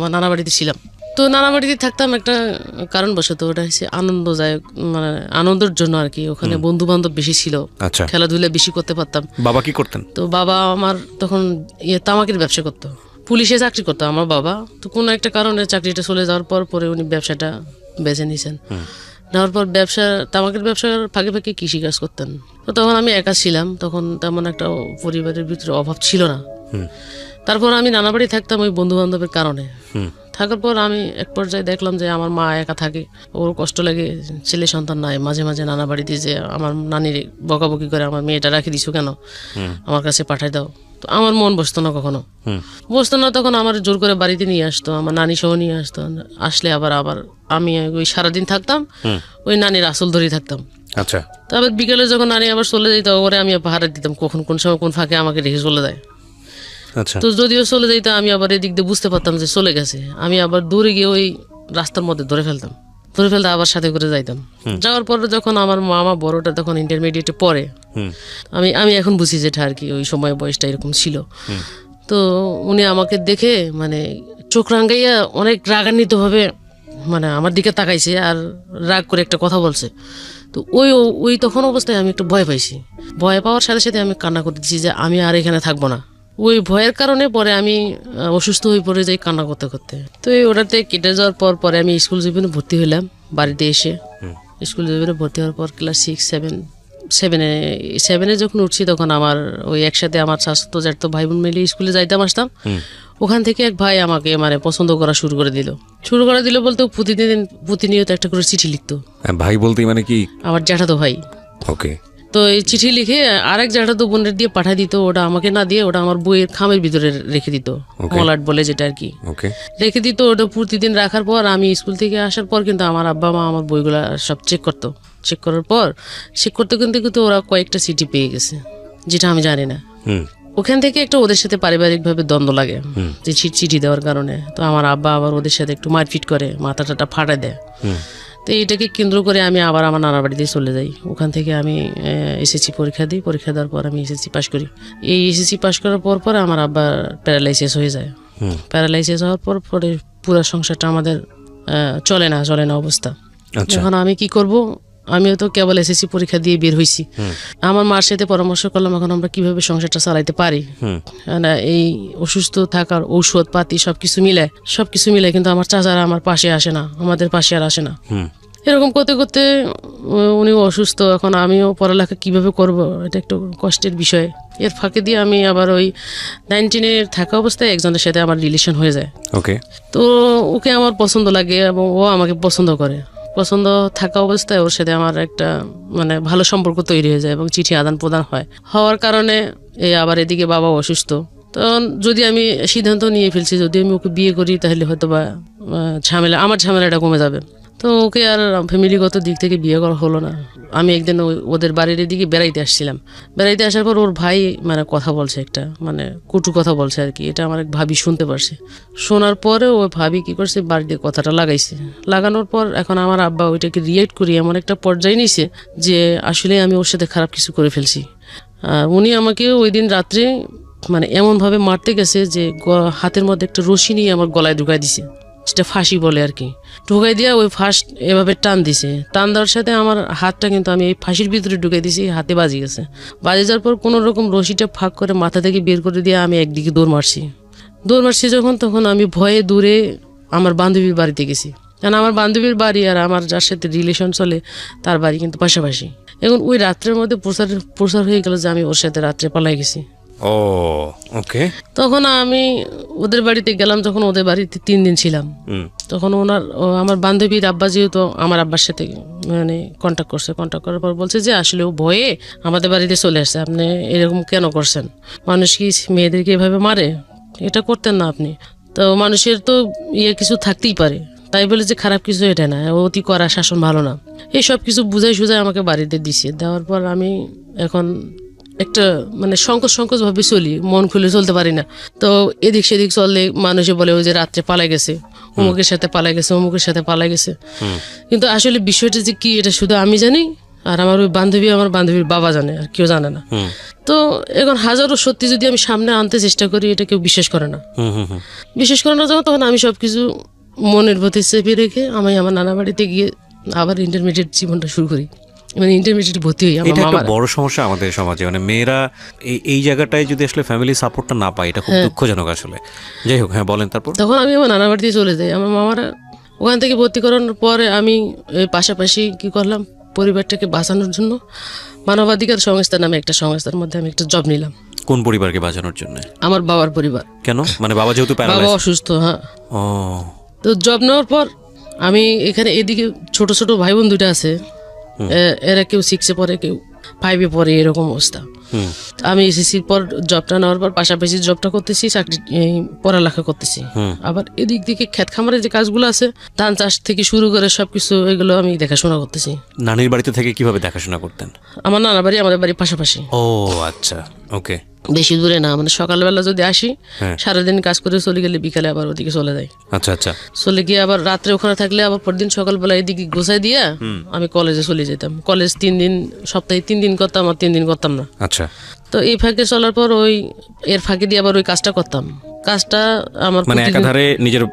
আমার নানা বাড়িতে ছিলাম। তো নানা বাড়িতে থাকতাম একটা কারণবশত, ওটা হচ্ছে আনন্দদায়ক, মানে আনন্দের জন্য আর কি। ওখানে বন্ধু বান্ধব বেশি ছিল, খেলাধুলা বেশি করতে পারতাম। বাবা কি করতেন? তো বাবা আমার তখন তামাকের ব্যবসা করতো, পুলিশে চাকরি করতো আমার বাবা। তো কোনো একটা কারণে চাকরিটা চলে যাওয়ার পরে উনি ব্যবসাটা বেছে নিয়েছেন। নেওয়ার পর তামাকের ব্যবসার ফাঁকে ফাঁকে কৃষিকাজ করতেন। তো তখন আমি একা ছিলাম, তখন তেমন একটা পরিবারের ভিতরে অভাব ছিল না। তারপর আমি নানা বাড়ি থাকতাম ওই বন্ধু বান্ধবের কারণে। থাকার পর আমি এক পর্যায়ে দেখলাম যে আমার মা একা থাকে, ওর কষ্ট লাগে, ছেলে সন্তান নাই। মাঝে মাঝে নানা বাড়িতে যে আমার নানির বকাবকি করে, আমার মেয়েটা রাখি দিছো কেন, আমার কাছে পাঠাই দাও। তো আমার মন বসতো না, কখনো বসতো না। তখন আমার জোর করে বাড়িতে নিয়ে আসতো, আমার নানি সহ নিয়ে আসতো। আসলে আবার আমি ওই সারাদিন থাকতাম, ওই নানির আসল ধরেই থাকতাম। আচ্ছা। তারপর বিকেলে যখন নানি আবার চলে যেত, ওরে আমি পাহারা দিতাম কখন কোন সময় কোন ফাঁকে আমাকে রেখে চলে যায়। তো যদিও চলে যাইতো, আমি আবার এদিক দিয়ে বুঝতে পারতাম যে চলে গেছে। আমি আবার দূরে গিয়ে ওই রাস্তার মধ্যে ধরে ফেলতে আবার সাথে করে যাইতাম। যাওয়ার পরে যখন আমার মামা বড়টা তখন ইন্টারমিডিয়েটে পড়ে, আমি এখন বুঝি যেটা আর কি ওই সময় বয়সটা এরকম ছিল। তো উনি আমাকে দেখে মানে চোখ রাঙ্গাইয়া অনেক রাগান্বিত ভাবে মানে আমার দিকে তাকাইছে আর রাগ করে একটা কথা বলছে। তো ওই তখন অবস্থায় আমি একটু ভয় পাইছি। ভয় পাওয়ার সাথে সাথে আমি কান্না করে দিচ্ছি যে আমি আর এখানে থাকবো না। ওই ভয়ের কারণে পরে আমি অসুস্থ হয়ে পড়ে যাই কান্না করতে করতে। তো ওটাতে কেটে যাওয়ার পরে আমি স্কুল জীবনে ভর্তি হইলাম বাড়িতে এসে। স্কুল জীবনে ভর্তি হওয়ার পর ক্লাস 6-7 যখন উঠছি, তখন আমার ওই একসাথে আমার স্বাস্থ্য ভাই বোন মিলে স্কুলে যাইতাম আসতাম। ওখান থেকে এক ভাই আমাকে মানে পছন্দ করা শুরু করে দিল বলতে প্রতিনিয়ত একটা করে চিঠি লিখতো। ভাই বলতে মানে কি? আমার জ্যাঠাতো ভাই। ওকে। তো এই চিঠি লিখে আরেক জ্যাঠাতো বোনের দিয়ে পাঠাই দিত। ওটা আমাকে না দিয়ে ওটা আমার বইয়ের খামের ভিতরে রেখে দিত, মলাট বলে যেটা আর কি, রেখে দিত। ওটা প্রতিদিন রাখার পর আমি স্কুল থেকে আসার পর কিন্তু আমার আব্বা মা আমার বইগুলা সব চেক করতো। চেক করার পর কিন্তু ওরা কয়েকটা চিঠি পেয়ে গেছে, যেটা আমি জানি না। ওখান থেকে একটা ওদের সাথে পারিবারিকভাবে দ্বন্দ্ব লাগে যে চিঠি দেওয়ার কারণে। তো আমার আব্বা আবার ওদের সাথে একটু মারপিট করে, মাথা টাটা ফাটায় দেয়। তো এইটাকে কেন্দ্র করে আমি আবার আমার নানার বাড়িতে চলে যাই। ওখান থেকে আমি এসএসসি পরীক্ষা দিই। পরীক্ষা দেওয়ার পর আমি এসএসসি পাশ করি। এই এসএসসি পাশ করার পর আমার আব্বার প্যারালাইসিস হয়ে যায়। প্যারালাইসিস হওয়ার পরে পুরো সংসারটা আমাদের চলে না অবস্থা। এখন আমি কি করব? আমিও তো কেবল এসএসসি পরীক্ষা দিয়ে বের হয়েছি। আমার মার সাথে পরামর্শ করলাম এখন আমরা কিভাবে সংসারটা চালাইতে পারি। এই অসুস্থ থাকার ঔষধ পাতি সবকিছু মিলে কিন্তু আমার চাচারা আমার পাশে আসে না, আমাদের পাশে আর আসে না। এরকম করতে করতে উনিও অসুস্থ। এখন আমিও পড়ালেখা কিভাবে করব, এটা একটু কষ্টের বিষয়। এর ফাঁকে দিয়ে আমি আবার ওই 19 থাকা অবস্থায় একজনের সাথে আমার রিলেশন হয়ে যায়। তো ওকে আমার পছন্দ লাগে এবং ও আমাকে পছন্দ করে। পছন্দ থাকা অবস্থায় ওর সাথে আমার একটা মানে ভালো সম্পর্ক তৈরি হয়ে যায় এবং চিঠি আদান প্রদান হওয়ার কারণে আবার এদিকে বাবা অসুস্থ। তখন যদি আমি সিদ্ধান্ত নিয়ে ফেলছি যদি আমি ওকে বিয়ে করি তাহলে হয়তো বা আমার ঝামেলাটা কমে যাবে। তো ওকে আর ফ্যামিলিগত দিক থেকে বিয়ে করা হলো না। আমি একদিন ওদের বাড়ির দিকে বেড়াইতে আসছিলাম। বেড়াইতে আসার পর ওর ভাই মানে কথা বলছে, একটা মানে কটু কথা বলছে আর কি। এটা আমার এক ভাবি শুনতে পারছে। শোনার পরে ওই ভাবি কি করছে, বাড়িতে কথাটা লাগানোর পর এখন আমার আব্বা ওইটাকে রিয়েক্ট করি এমন একটা পর্যায়ে নিছে যে আসলে আমি ওর সাথে খারাপ কিছু করে ফেলছি। উনি আমাকে ওই দিন রাত্রে মানে এমনভাবে মারতে গেছে যে হাতের মধ্যে একটা রশি নিয়ে আমার গলায় ঢুকাই দিছে, সেটা ফাঁসি বলে আর কি। ঢুকাই দিয়ে ওই ফাঁস এভাবে টান দিছে। টান দেওয়ার সাথে আমার হাতটা কিন্তু আমি এই ফাঁসির ভিতরে ঢুকাই দিছি, হাতে বাজি গেছে। বাজি যাওয়ার পর কোনো রকম রশিটা ফাঁক করে মাথা থেকে বের করে দিয়ে আমি একদিকে দৌড় মারছি তখন আমি ভয়ে দূরে আমার বান্ধবীর বাড়িতে গেছি। কারণ আমার বান্ধবীর বাড়ি আর আমার যার সাথে রিলেশন চলে তার বাড়ি কিন্তু পাশাপাশি। এখন ওই রাত্রের মধ্যে প্রচার হয়ে গেল যে আমি ওর সাথে রাত্রে পালাই গেছি। তখন আমি ওদের বাড়িতে গেলাম। যখন ওদের বাড়িতে 3 দিন ছিলাম, তখন আমার বান্ধবীর আব্বা যেহেতু আমার আব্বার সাথে মানে কন্ট্যাক্ট করার পর বলছে যে আসলে ও ভয়ে আমাদের বাড়িতে চলে আসছে। আপনি এরকম কেন করছেন? মানুষ কি মেয়েদেরকে এভাবে মারে? এটা করতেন না আপনি। তো মানুষের তো কিছু থাকতেই পারে, তাই বলে যে খারাপ কিছু এটা না। অতি করা শাসন ভালো না। এই সব কিছু বুঝাই আমাকে বাড়িতে দিছে। দেওয়ার পর আমি এখন একটা মানে সংকোচ ভাবে চলি, মন খুলে চলতে পারি না। তো এদিক সেদিক চললে মানুষে বলে ওই যে রাত্রে পালাই গেছে, অমুকের সাথে পালাই গেছে। কিন্তু আসলে বিষয়টা যে কি এটা শুধু আমি জানি আর আমার বান্ধবীর বাবা জানে, আর কেউ জানে না। তো এখন হাজারো সত্যি যদি আমি সামনে আনতে চেষ্টা করি, এটা কেউ বিশ্বাস করে না। যখন তখন আমি সবকিছু মনের প্রতি চেপে রেখে আমি আমার নানা বাড়িতে গিয়ে আবার ইন্টারমিডিয়েট জীবনটা শুরু করি। মানে ইন্টারমিডিয়েট ভর্তি হই। এটা একটা বড় সমস্যা আমাদের সমাজে, মানে মেয়েরা এই জায়গাটায় যদি আসলে ফ্যামিলি সাপোর্টটা না পায়, এটা খুব দুঃখজনক আসলে। যাই হোক, হ্যাঁ বলেন। তারপর তখন আমি আমার নানা বাড়িতে চলে যাই। আমার মামারা ওখান থেকে ভর্তি করানোর পরে আমি পাশাপাশি কি করলাম, পরিবারটাকে বাঁচানোর জন্য মানবাধিকার সংস্থা নামে একটা সংস্থার মধ্যে আমি একটা জব নিলাম। কোন পরিবারকে বাঁচানোর জন্য? আমার বাবার পরিবার। কেন? মানে বাবা যেহেতু বাবা অসুস্থ। হ্যাঁ। ও, তো জব নেওয়ার পর আমি এখানে এদিকে ছোট ছোট ভাই বোন দুইটা আছে, এরা কেউ 6-এ পড়ে, কেউ 5-এ পড়ে, এরকম অবস্থা। আমি এসএসসির পর জবটা নেওয়ার পর পাশাপাশি জবটা করতেছি, চাকরি পড়ালেখা করতেছি। আবার এদিক দিকে ক্ষেত খামারের যে কাজগুলো আছে, ধান চাষ থেকে শুরু করে সবকিছু, এগুলো আমি দেখাশোনা করতেছি। নানির বাড়িতে থেকে কিভাবে দেখাশোনা করতেন? আমার নানা বাড়ি আমাদের বাড়ির পাশাপাশি। ও আচ্ছা, ওকে। বেশি দূরে না, মানে সকালবেলা যদি আসি, সারাদিন কাজ করে চলে গেলে বিকালে আবার ওদিকে চলে যাই। আচ্ছা আচ্ছা। চলে গিয়ে আবার রাত্রে ওখানে থাকলে আবার পরদিন সকালবেলা এদিকে গোছাই দিয়ে আমি কলেজে চলে যেতাম। কলেজ 3 দিন, সপ্তাহে 3 দিন করতাম, আর 3 দিন করতাম না। আচ্ছা। তো এই ফাঁকে চলার পর এর ফাঁকে দিয়ে আবার ওই কাজটা করতাম। কাজটা আমার মানে একাধারে নিজের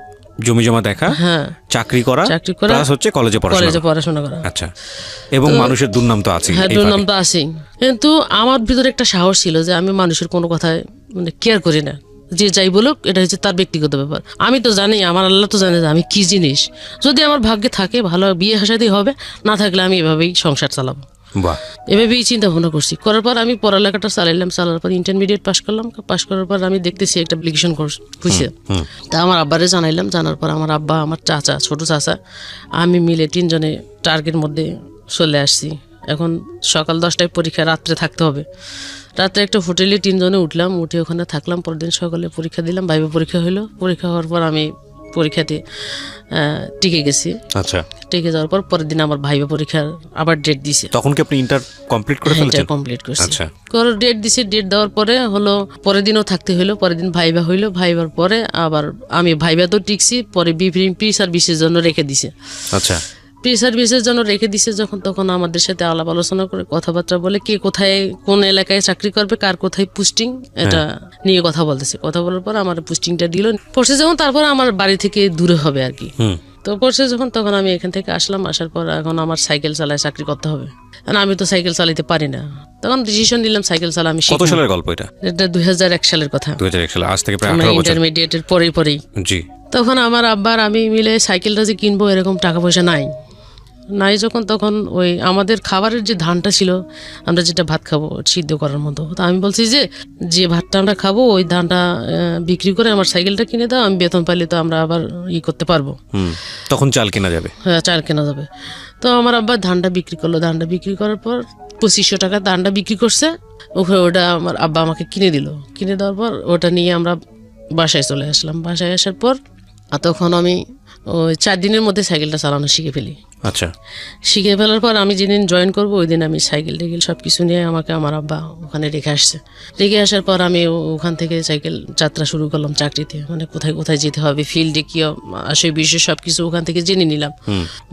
জমি জমা দেখা, চাকরি করা, প্লাস হচ্ছে কলেজে পড়াশোনা করা। আচ্ছা। এবং মানুষের দুর্নাম তো আছে। হ্যাঁ, দুর্নাম তো আছেই। কিন্তু আমার ভিতরে একটা সাহস ছিল যে আমি মানুষের কোনো কথায় মানে কেয়ার করি না। যে যাই বলুক, এটা হচ্ছে তার ব্যক্তিগত ব্যাপার। আমি তো জানি, আমার আল্লাহ তো জানে যে আমি কি জিনিস। যদি আমার ভাগ্যে থাকে ভালো, বিয়ে হাসাতেই হবে, না থাকলে আমি এভাবেই সংসার চালাবো। এভাবেই চিন্তা ভাবনা করছি। করার পর আমি পড়ালেখাটা চালাইলাম। চালার পর ইন্টারমিডিয়েট পাস করলাম। পাস করার পর আমি দেখতেছি একটা অ্যাপ্লিকেশন হয়েছে। তা আমার আব্বারে জানাইলাম। জানার পর আমার আব্বা, আমার চাচা, ছোট চাচা, আমি মিলে 3 জনে টার্গের মধ্যে চলে আসছি। এখন সকাল 10টায় পরীক্ষা, রাত্রে থাকতে হবে। রাত্রে একটা হোটেলে 3 জনে উঠলাম, উঠে ওখানে থাকলাম। পরদিন সকালে পরীক্ষা দিলাম। ভাইবা পরীক্ষা হইলো। পরীক্ষা হওয়ার পর আমি পরীক্ষাতে টিকে গেছি। আচ্ছা। টিকে যাওয়ার পর পরের দিন আমার ভাইবা পরীক্ষার আবার ডেট দিছে। তখন কি আপনি ইন্টার কমপ্লিট করে ফেলেছেন? ইন্টার কমপ্লিট করছি। আচ্ছা। ডেট দিছে। ডেট দেওয়ার পরে হলো পরের দিনও থাকতে হইলো। পরের দিন ভাইবা হইলো। ভাইবার পরে আবার আমি ভাইবা তো টিকছি, পরে প্রি সার্ভিসের জন্য রেখে দিছে। আচ্ছা। প্রি সার্ভিসের জন্য রেখে দিছে যখন, তখন আমাদের সাথে আলাপ আলোচনা করে কথাবার্তা বলে কে কোথায় কোন এলাকায় চাকরি করবে, কার কোথায় পোস্টিং, এটা নিয়ে কথা বলতেছে। কথা বলার পর আমার পোস্টিংটা দিল। পড়ছে যখন, তারপর আমার বাড়ি থেকে দূরে হবে আর কি। তো পড়ছে যখন, তখন আমি এখান থেকে আসলাম। আসার পর এখন আমার সাইকেল চালায় চাকরি করতে হবে। কারণ আমি তো সাইকেল চালাতে পারি না। তখন ডিসিশন নিলাম সাইকেল চালা আমি শিখব। কত সালের গল্প এটা? এটা 2001 সালের কথা। 2001 সালে, আজ থেকে প্রায় 18 বছর। ইন্টারমিডিয়েটের পরেই। জি। তখন আমার আব্বার আমি মিলে সাইকেলটা যে কিনবো, এরকম টাকা পয়সা নাই যখন, তখন ওই আমাদের খাবারের যে ধানটা ছিল, আমরা যেটা ভাত খাবো সিদ্ধ করার মতো, তো আমি বলছি যে ভাতটা আমরা খাবো, ওই ধানটা বিক্রি করে আমার সাইকেলটা কিনে দাও, আমি বেতন পাইলে তো আমরা আবার করতে পারবো। তখন চাল কেনা যাবে। হ্যাঁ, চাল কেনা যাবে। তো আমার আব্বা ধানটা বিক্রি করলো। ধানটা বিক্রি করার পর 2500 টাকা ধানটা বিক্রি করছে। ওটা আমার আব্বা আমাকে কিনে দিল। কিনে দেওয়ার পর ওটা নিয়ে আমরা বাসায় চলে আসলাম। বাসায় আসার পর তখন আমি ওই 4 দিনের মধ্যে সাইকেলটা চালানো শিখে ফেলি। আচ্ছা। শিখে ফেলার পর আমি যেদিন জয়েন করবো, ওই দিন আমি সাইকেল টেকেল সব কিছু নিয়ে আমাকে আমার আব্বা ওখানে রেখে আসছে। রেখে আসার পর আমি ওখান থেকে সাইকেল যাত্রা শুরু করলাম চাকরিতে। মানে কোথায় কোথায় যেতে হবে, ফিল্ডে কি আসে, বিষয় সব কিছু ওখান থেকে জেনে নিলাম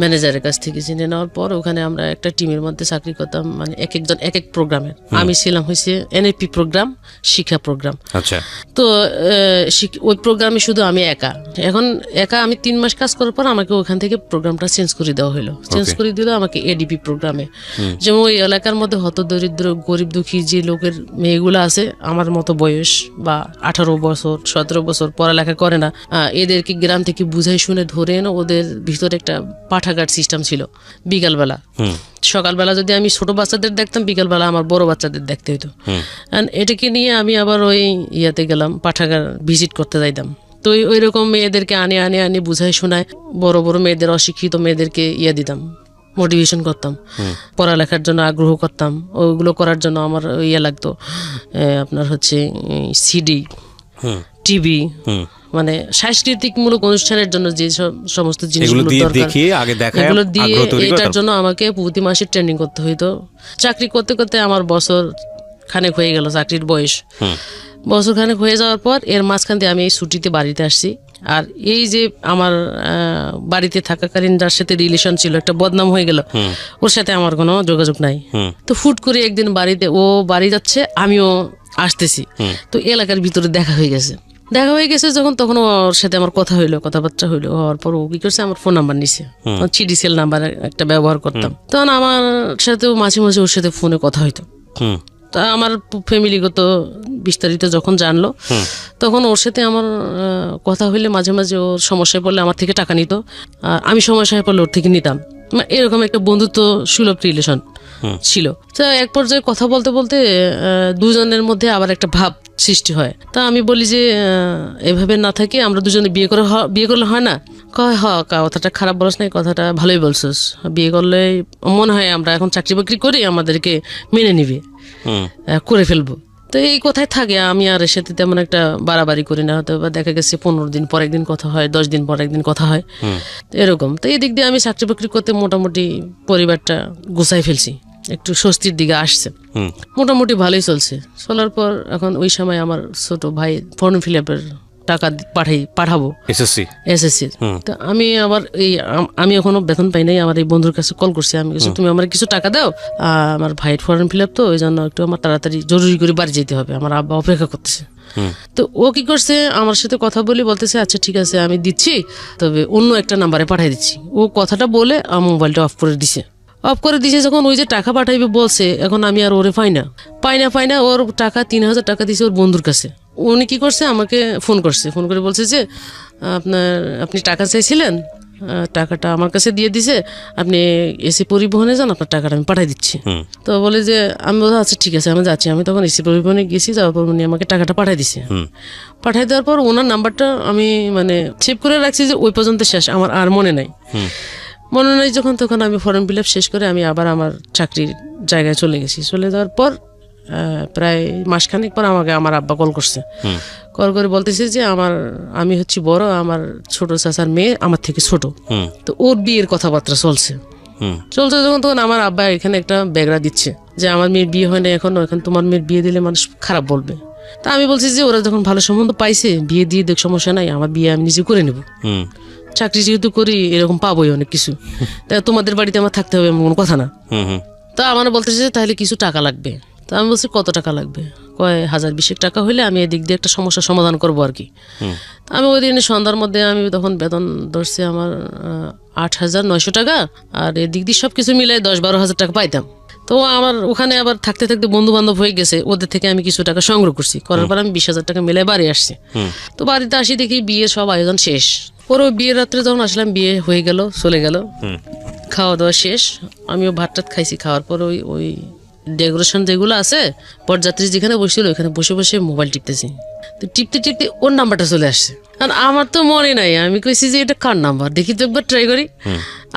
ম্যানেজারের কাছ থেকে। জেনে নেওয়ার পর ওখানে আমরা একটা টিমের মধ্যে চাকরি করতাম। মানে এক একজন এক এক প্রোগ্রামের। আমি ছিলাম হয়েছে এনএপি প্রোগ্রাম, শিক্ষা প্রোগ্রাম। আচ্ছা। তো ওই প্রোগ্রামে শুধু আমি একা আমি 3 মাস কাজ করার পর আমাকে ওখান থেকে প্রোগ্রামটা চেঞ্জ করে দেওয়া হলো। চেঞ্জ করে দিল আমাকে এডিপি প্রোগ্রামে। যেমন ওই এলাকার মধ্যে হতদরিদ্র, গরিব দুঃখী যে লোকের মেয়েগুলো আছে আমার মতো বয়স, বা 18 বছর 17 বছর, পড়ালেখা করে না, এদেরকে গ্রাম থেকে বুঝাই শুনে ধরে এনে ওদের ভিতরে একটা পাঠাগার সিস্টেম ছিল। বিকালবেলা, সকালবেলা যদি আমি ছোট বাচ্চাদের দেখতাম, বিকালবেলা আমার বড় বাচ্চাদের দেখতে হইতো। এটাকে নিয়ে আমি আবার ওই গেলাম, পাঠাগার ভিজিট করতে যাইতাম। তো ওই রকম মেয়েদেরকে আনে বুঝাই শোনায়, বড় বড় মেয়েদের, অশিক্ষিত মেয়েদেরকে দিতাম, মোটিভেশন করতাম, পড়ালেখার জন্য আগ্রহ করতাম। ওইগুলো করার জন্য আমার লাগতো আপনার হচ্ছে সিডি, টিভি, মানে সাংস্কৃতিকমূলক অনুষ্ঠানের জন্য যে সমস্ত জিনিসগুলো দরকার, এগুলো দিয়ে এটার জন্য আমাকে প্রতি মাসে ট্রেনিং করতে হইতো। চাকরি করতে করতে আমার বছর খানেক হয়ে গেল চাকরির বয়স। বছরখানেক হয়ে যাওয়ার পর এর মাঝখান দিয়ে আমি এই ছুটিতে বাড়িতে আসছি। আর এই যে আমার বাড়িতে থাকাকালীন যার সাথে রিলেশন ছিল, একটা বদনাম হয়ে গেল, ওর সাথে আমার কোনো যোগাযোগ নাই। তো ফুট করে একদিন বাড়িতে, ও বাড়ি যাচ্ছে, আমিও আসতেছি, তো এলাকার ভিতরে দেখা হয়ে গেছে যখন, তখন ওর সাথে আমার কথাবার্তা হইলো। হওয়ার পর ও কি করছে, আমার ফোন নাম্বার নিছে, চিডিসেল নাম্বার একটা ব্যবহার করতাম, তখন আমার সাথে মাঝে মাঝে ওর সাথে ফোনে কথা হইতো। তা আমার ফ্যামিলিগত বিস্তারিত যখন জানলো, তখন ওর সাথে আমার কথা হইলে মাঝে মাঝে ওর সমস্যায় পড়লে আমার থেকে টাকা নিত, আর আমি সমস্যায় পড়লে ওর থেকে নিতাম। এরকম একটা বন্ধুত্ব সুলভ রিলেশন ছিল। তো এক পর্যায়ে কথা বলতে বলতে দুজনের মধ্যে আবার একটা ভাব সৃষ্টি হয়। তা আমি বলি যে এভাবে না থাকে আমরা দুজনে বিয়ে করলে হয় না? কয় কথাটা খারাপ বলছ না, কথাটা ভালোই বলছিস, বিয়ে করলে মনে হয় আমরা এখন চাকরি বাকরি করি, আমাদেরকে মেনে নিবে, করে ফেলবো। তো এই কথাই থাকে, আমি আর এর সাথে তেমন একটা বাড়াবাড়ি করি না। হয়তো দেখা গেছে 15 দিন পর একদিন কথা হয়, 10 দিন পর একদিন কথা হয়, এরকম। তো এই দিক দিয়ে আমি চাকরি বাকরি করতে মোটামুটি পরিবারটা গুছাই ফেলছি, একটু স্বস্তির দিকে আসছে, মোটামুটি ভালোই চলছে। চলার পর এখন ওই সময় আমার ছোট ভাই ফর্ম ফিল আপের টাকা পাঠাবো এসএসসি। তো আমি আবার আমি এখনো বেতন পাই নাই, আমার এই বন্ধুর কাছে কল করছি, আমি কিছু তুমি আমার কিছু টাকা দাও, আমার ভাইয়ের ফর্ম ফিল আপ, তো ওই জন্য একটু আমার তাড়াতাড়ি জরুরি করে বাড়ি যেতে হবে, আমার আব্বা অপেক্ষা করতেছে। তো ও কি করছে, আমার সাথে কথা বলি, বলতেছে আচ্ছা ঠিক আছে আমি দিচ্ছি, তবে অন্য একটা নাম্বারে পাঠিয়ে দিচ্ছি। ও কথাটা বলে আমার মোবাইলটা অফ করে দিছে। যখন ওই যে টাকা পাঠাইবে বলছে, এখন আমি আর ওরে পাই না। ওর টাকা 3000 টাকা দিছে ওর বন্ধুর কাছে। উনি কি করছে, আমাকে ফোন করে বলছে যে আপনি টাকা চাইছিলেন, টাকাটা আমার কাছে দিয়ে দিছে, আপনি এসি পরিবহনে যান, আপনার টাকাটা আমি পাঠিয়ে দিচ্ছি। তো বলে যে আমি বলছি আচ্ছা ঠিক আছে আমি যাচ্ছি। আমি তখন এসি পরিবহনে গেছি, যাওয়ার পর উনি আমাকে টাকাটা পাঠিয়ে দিছে। পাঠিয়ে দেওয়ার পর ওনার নাম্বারটা আমি সেভ করে রাখছি, যে ওই পর্যন্ত শেষ, আমার আর মনে নাই। তখন আমি ফর্ম ফিল আপ শেষ করে আমি আবার আমার চাকরির জায়গায় চলে গেছি। চলে যাওয়ার পর প্রায় মাসখানেক পর আমাকে আমার আব্বা কল করছে। কল করে বলতেছে যে আমি হচ্ছি বড়, আমার ছোট চাচার মেয়ে আমার থেকে ছোট, তো ওর বিয়ের কথাবার্তা চলছে যখন, তখন আমার আব্বা এখানে একটা ব্যাগরা দিচ্ছে যে আমার মেয়ের বিয়ে হয় না এখন তোমার মেয়ের বিয়ে দিলে মানুষ খারাপ বলবে। তা আমি বলছি যে ওরা যখন ভালো সম্বন্ধ পাইছে, বিয়ে দিয়ে দেখ, সমস্যা নাই, আমার বিয়ে আমি নিজে করে নেব, চাকরি যেহেতু করি এরকম পাবোই অনেক কিছু, তা তোমাদের বাড়িতে আমার থাকতে হবে এমন কোনো কথা না। তা আমার বলতেছে তাহলে কিছু টাকা লাগবে। তা আমি বলছি কত টাকা লাগবে? কয় 1020 টাকা হইলে আমি এদিক দিয়ে একটা সমস্যার সমাধান করবো আর কি। আমি ওই দিন সন্ধ্যার মধ্যে আমি তখন বেতন ধরছি আমার 8900 টাকা, আর এদিক দিয়ে সবকিছু মিলাই 10-12 হাজার টাকা পাইতাম। তো আমার ওখানে আবার থাকতে থাকতে বন্ধু বান্ধব হয়ে গেছে, ওদের থেকে আমি কিছু টাকা সংগ্রহ করছি, করার পর আমি 20,000 টাকা মিলাই বাড়ি আসছি। তো বাড়িতে আসি দেখি বিয়ের সব আয়োজন শেষ। পরে বিয়ের রাত্রে যখন আসলাম, বিয়ে হয়ে গেল, চলে গেল, খাওয়া দাওয়া শেষ, আমিও ভাত টাত খাইছি। খাওয়ার পর ওই ডেকোরেশন যেগুলো আছে, পরযাত্রী যেখানে বসছিল ওইখানে বসে বসে মোবাইল টিপতেছি। তো টিপতে ওর নাম্বারটা চলে আসছে, আর আমার তো মনে নাই। আমি কইছি যে এটা কার নাম্বার, দেখি তো একবার ট্রাই করি।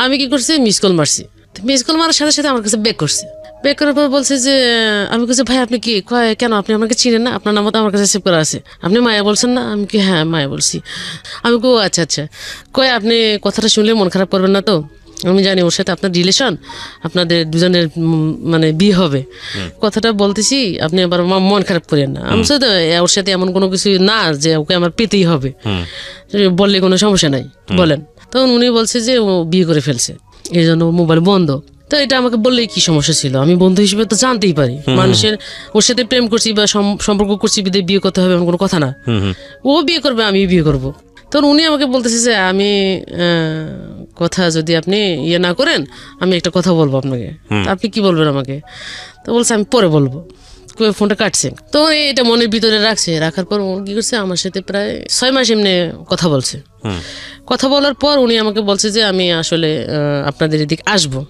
আমি কি করছি, মিস কল মারছি। মিস কল মারার সাথে সাথে আমার কাছে ব্যাক করছে। ব্যাক করার পর বলছে যে, আমি বলছি ভাই আপনি কি, কেন আপনি আমাকে চিনেন না? আপনার নাম্বার তো আমার কাছে সেভ করা আছে, আপনি মায়া বলছেন না? আমি কি হ্যাঁ মায়া বলছি। আমি কো আচ্ছা আপনি কথাটা শুনলে মন খারাপ করবেন না তো? আমি জানি ওর সাথে আপনার রিলেশন, আপনাদের দুজনের বিয়ে হবে, কথাটা বলতেছি, আপনি আবার মন খারাপ করেন না। আমি সাথে ওর সাথে এমন কোনো কিছু না যে ওকে আমার পেতেই হবে, বললে কোনো সমস্যা নাই, বলেন। তখন উনি বলছে যে ও বিয়ে করে ফেলছে, এই জন্য মোবাইল বন্ধ। তো এটা আমাকে বললেই কি সমস্যা ছিল? আমি বন্ধু হিসেবে তো জানতেই পারি, মানুষের ওর সাথে প্রেম করছি বা সম্পর্ক করছি, বিয়ে করতে হবে এমন কোনো কথা না। ও বিয়ে করবে, আমি বিয়ে করবো। তখন উনি আমাকে বলতেছে যে আমি কথা যদি আপনি না করেন, আমি একটা কথা বলবো আপনাকে, আপনি কি বলবেন আমাকে? তো বলছে আমি পরে বলবো। ফোনটা কাটছে। তো এটা মনের ভিতরে রাখার পর কি করছে, আমার সাথে প্রায় 6 মাস এমনি কথা বলছে। কথা বলার পর উনি আমাকে বলছে যে আমি আসলে আপনাদের এদিকে আসবো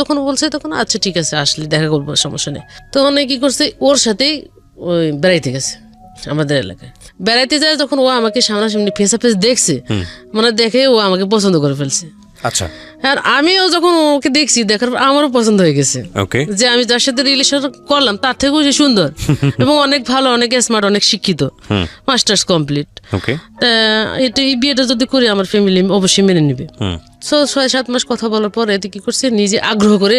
যখন বলছে, তখন আচ্ছা ঠিক আছে আসলে দেখা করবো, সমস্যা নেই। তখন কি করছে, ওর সাথেই ওই বেড়াইতে গেছে আমাদের এলাকায়। বেড়াইতে যায় যখন ও আমাকে সামনাসামনি ফেস টু ফেস দেখছে, দেখে ও আমাকে পছন্দ করে ফেলছে। আচ্ছা, আর আমিও যখন ওকে দেখছি, দেখার পর আমারও পছন্দ হয়ে গেছে, যে আমি যার সাথে রিলেশন করলাম তার থেকেও যে সুন্দর এবং অনেক ভালো, অনেক স্মার্ট, অনেক শিক্ষিত, মাস্টার্স কমপ্লিট। এই বিয়েটা যদি করি আমার ফ্যামিলি অবশ্যই মেনে নিবে। 6-7 মাস কথা বলার পর এতে কি করছে, নিজে আগ্রহ করে